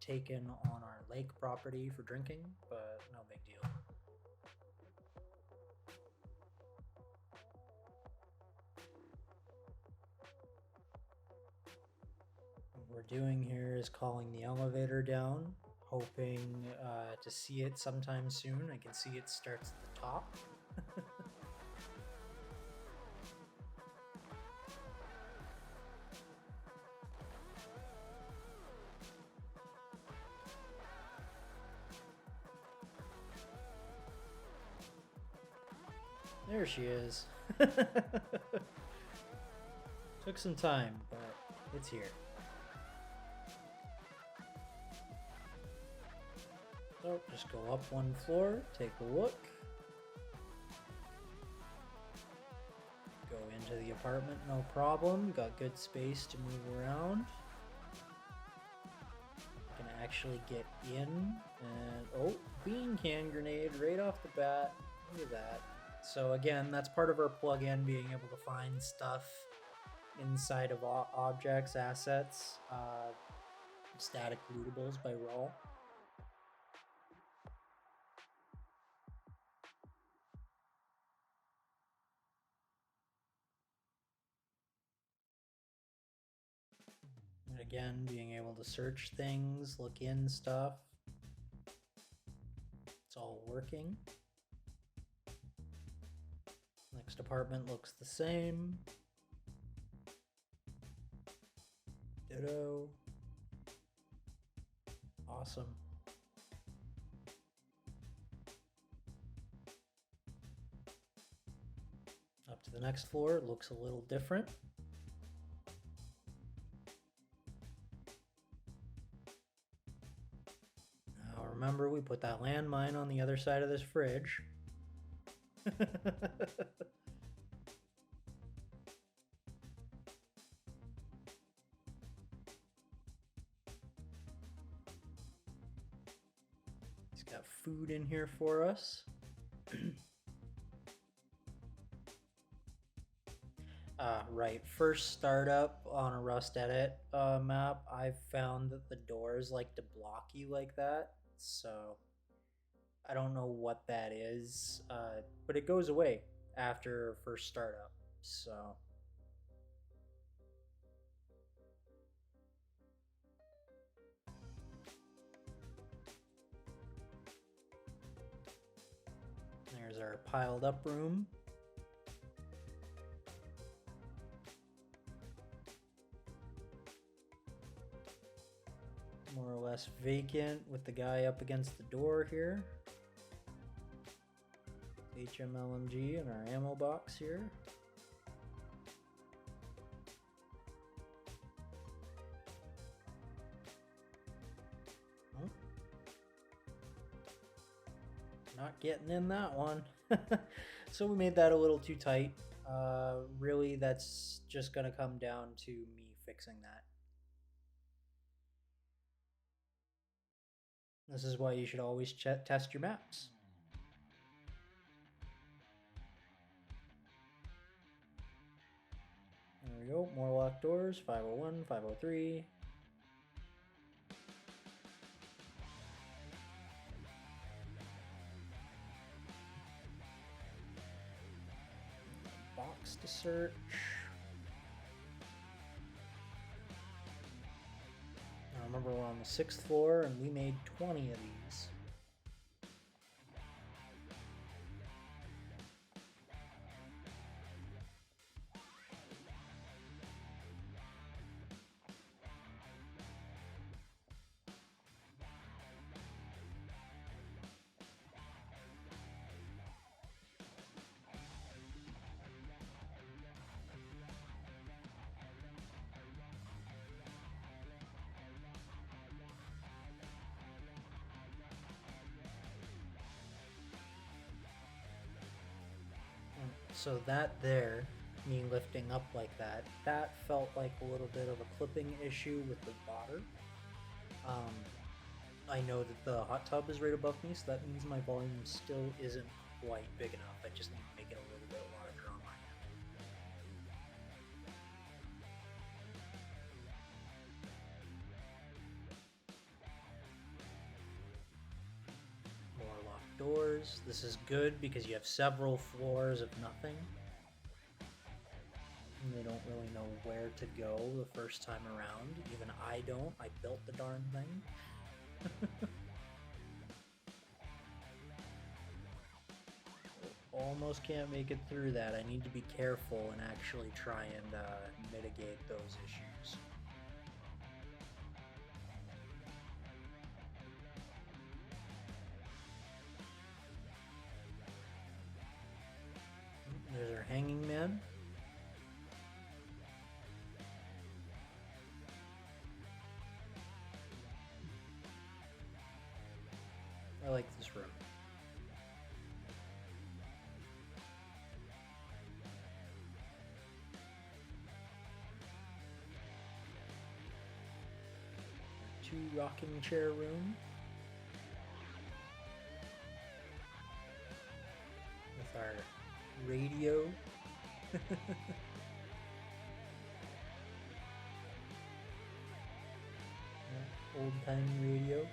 taken on our lake property for drinking, but no big deal. What we're doing here is calling the elevator down, hoping to see it sometime soon. I can see it starts at the top. There she is. Took some time, but it's here. So just go up one floor, take a look. Go into the apartment, no problem. Got good space to move around. Can actually get in, and oh, bean can grenade right off the bat. Look at that. So again, that's part of our plugin, being able to find stuff inside of objects, assets, static lootables by roll. And again, being able to search things, look in stuff. It's all working. Next apartment looks the same. Ditto. Awesome. Up to the next floor, it looks a little different. Now remember, we put that landmine on the other side of this fridge. He's got food in here for us. Right, first startup on a Rust Edit map, I've found that the doors like to block you like that, so I don't know what that is, but it goes away after first startup, so. There's our piled up room. More or less vacant with the guy up against the door here. HMLMG in our ammo box here. Oh. Not getting in that one. So we made that a little too tight. Really, that's just going to come down to me fixing that. This is why you should always test your maps. There we go, more locked doors, 501, 503. Box to search. Now remember, we're on the 6th floor and we made 20 of these. So that there, me lifting up like that, that felt like a little bit of a clipping issue with the water. I know that the hot tub is right above me, so that means my volume still isn't quite big enough. I just need to make it a little bit larger on my end. doors. This is good because you have several floors of nothing. And they don't really know where to go the first time around. Even I don't. I built the darn thing. Almost can't make it through that. I need to be careful and actually try and mitigate those issues. There's our hanging man. I like this room. Two rocking chair room. With our radio. Old time radio.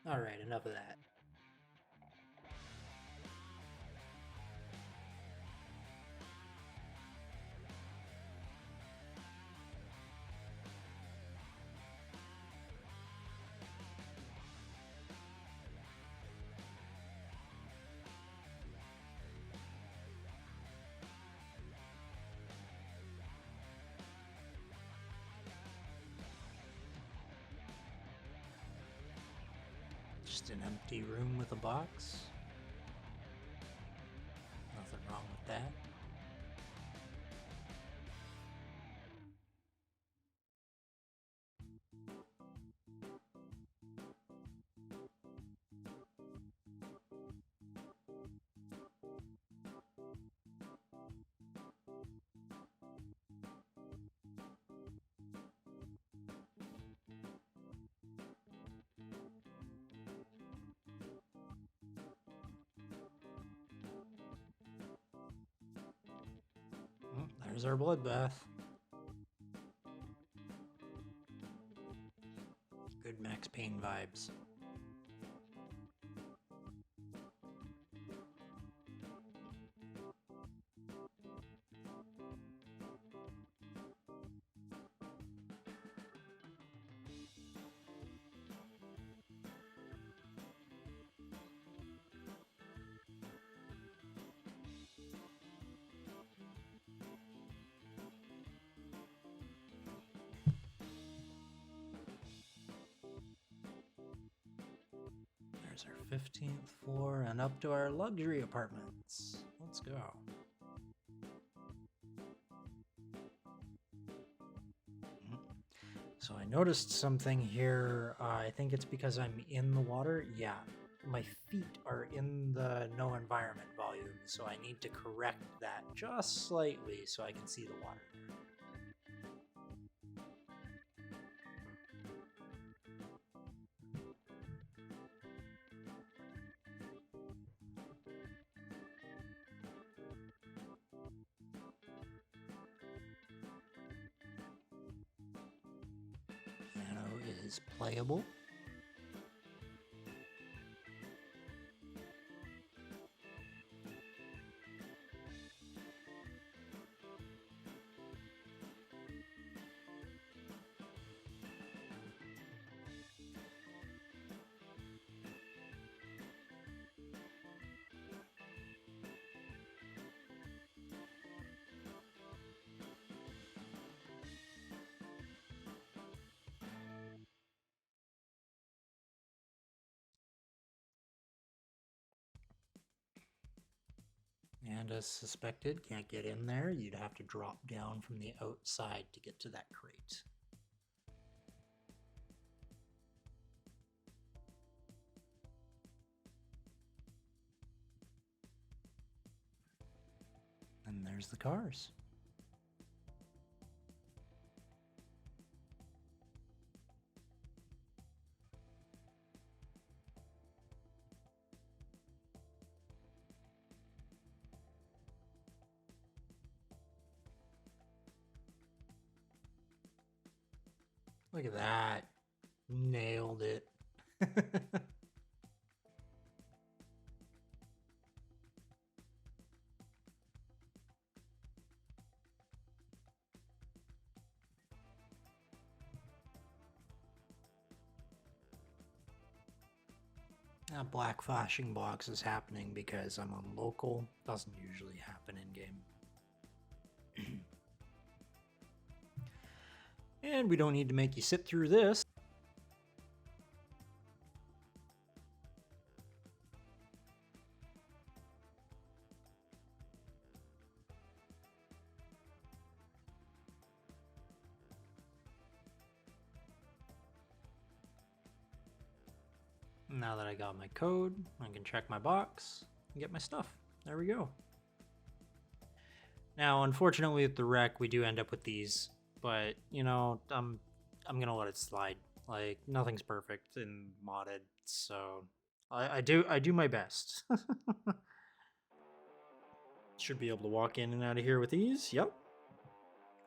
Alright, enough of that. Just an empty room with a box. Nothing wrong with that. There's our bloodbath. Good Max Payne vibes. There's our 15th floor and up to our luxury apartments. Let's go. So I noticed something here. I think it's because I'm in the water. Yeah, my feet are in the no environment volume, so I need to correct that just slightly so I can see the water. Is playable. And as suspected, can't get in there. You'd have to drop down from the outside to get to that crate. And there's the cars. Look at that. Nailed it. That black flashing box is happening because I'm on local. Doesn't usually happen in game. And we don't need to make you sit through this. Now that I got my code, I can check my box and get my stuff. There we go. Now, unfortunately, with the wreck, we do end up with these, but you know, I'm gonna let it slide. Like nothing's perfect and modded, so I do my best. Should be able to walk in and out of here with ease. Yep.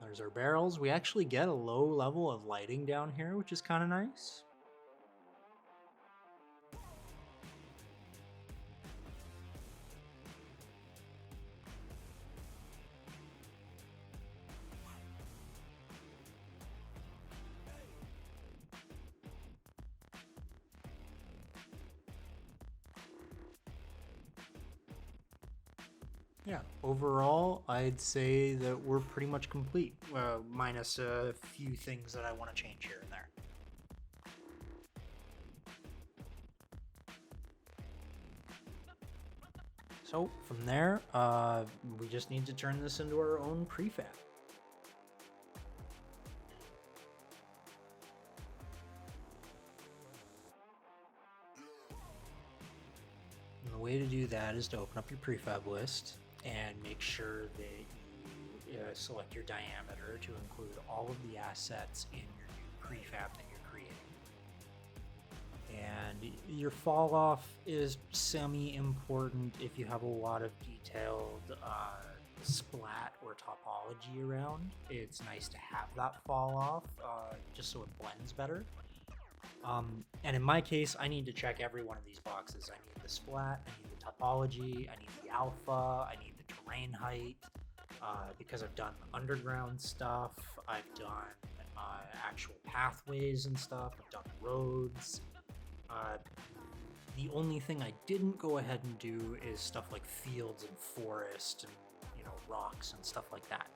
There's our barrels. We actually get a low level of lighting down here, which is kind of nice. Yeah, overall, I'd say that we're pretty much complete, minus a few things that I want to change here and there. So from there, we just need to turn this into our own prefab. And the way to do that is to open up your prefab list and make sure that you select your diameter to include all of the assets in your new prefab that you're creating. And your fall off is semi-important if you have a lot of detailed splat or topology around. It's nice to have that fall off just so it blends better. And in my case, I need to check every one of these boxes. I need the splat, I need the topology, I need the alpha, I need the terrain height, because I've done underground stuff, I've done actual pathways and stuff, I've done roads. The only thing I didn't go ahead and do is stuff like fields and forest and, you know, rocks and stuff like that.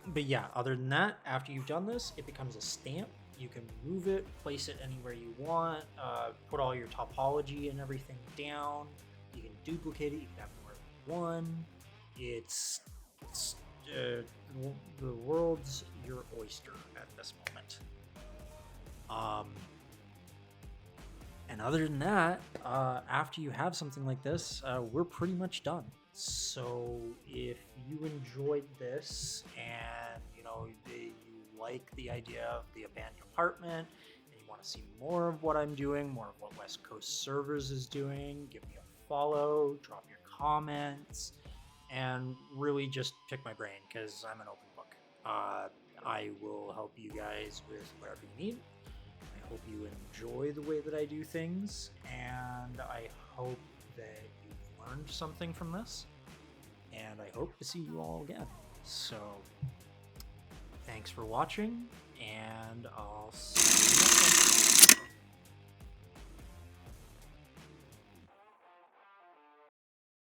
But yeah, other than that, after you've done this, it becomes a stamp. You can move it, place it anywhere you want, put all your topology and everything down. You can duplicate it, you can have more than one. It's the world's your oyster at this moment. And other than that, after you have something like this, we're pretty much done. So if you enjoyed this and you know you like the idea of the abandoned apartment and you want to see more of what I'm doing, more of what West Coast Servers is doing, give me a follow, drop your comments, and really just pick my brain because I'm an open book. I will help you guys with whatever you need. I hope you enjoy the way that I do things, and I hope that you've learned something from this, and I hope to see you all again. So, thanks for watching, and I'll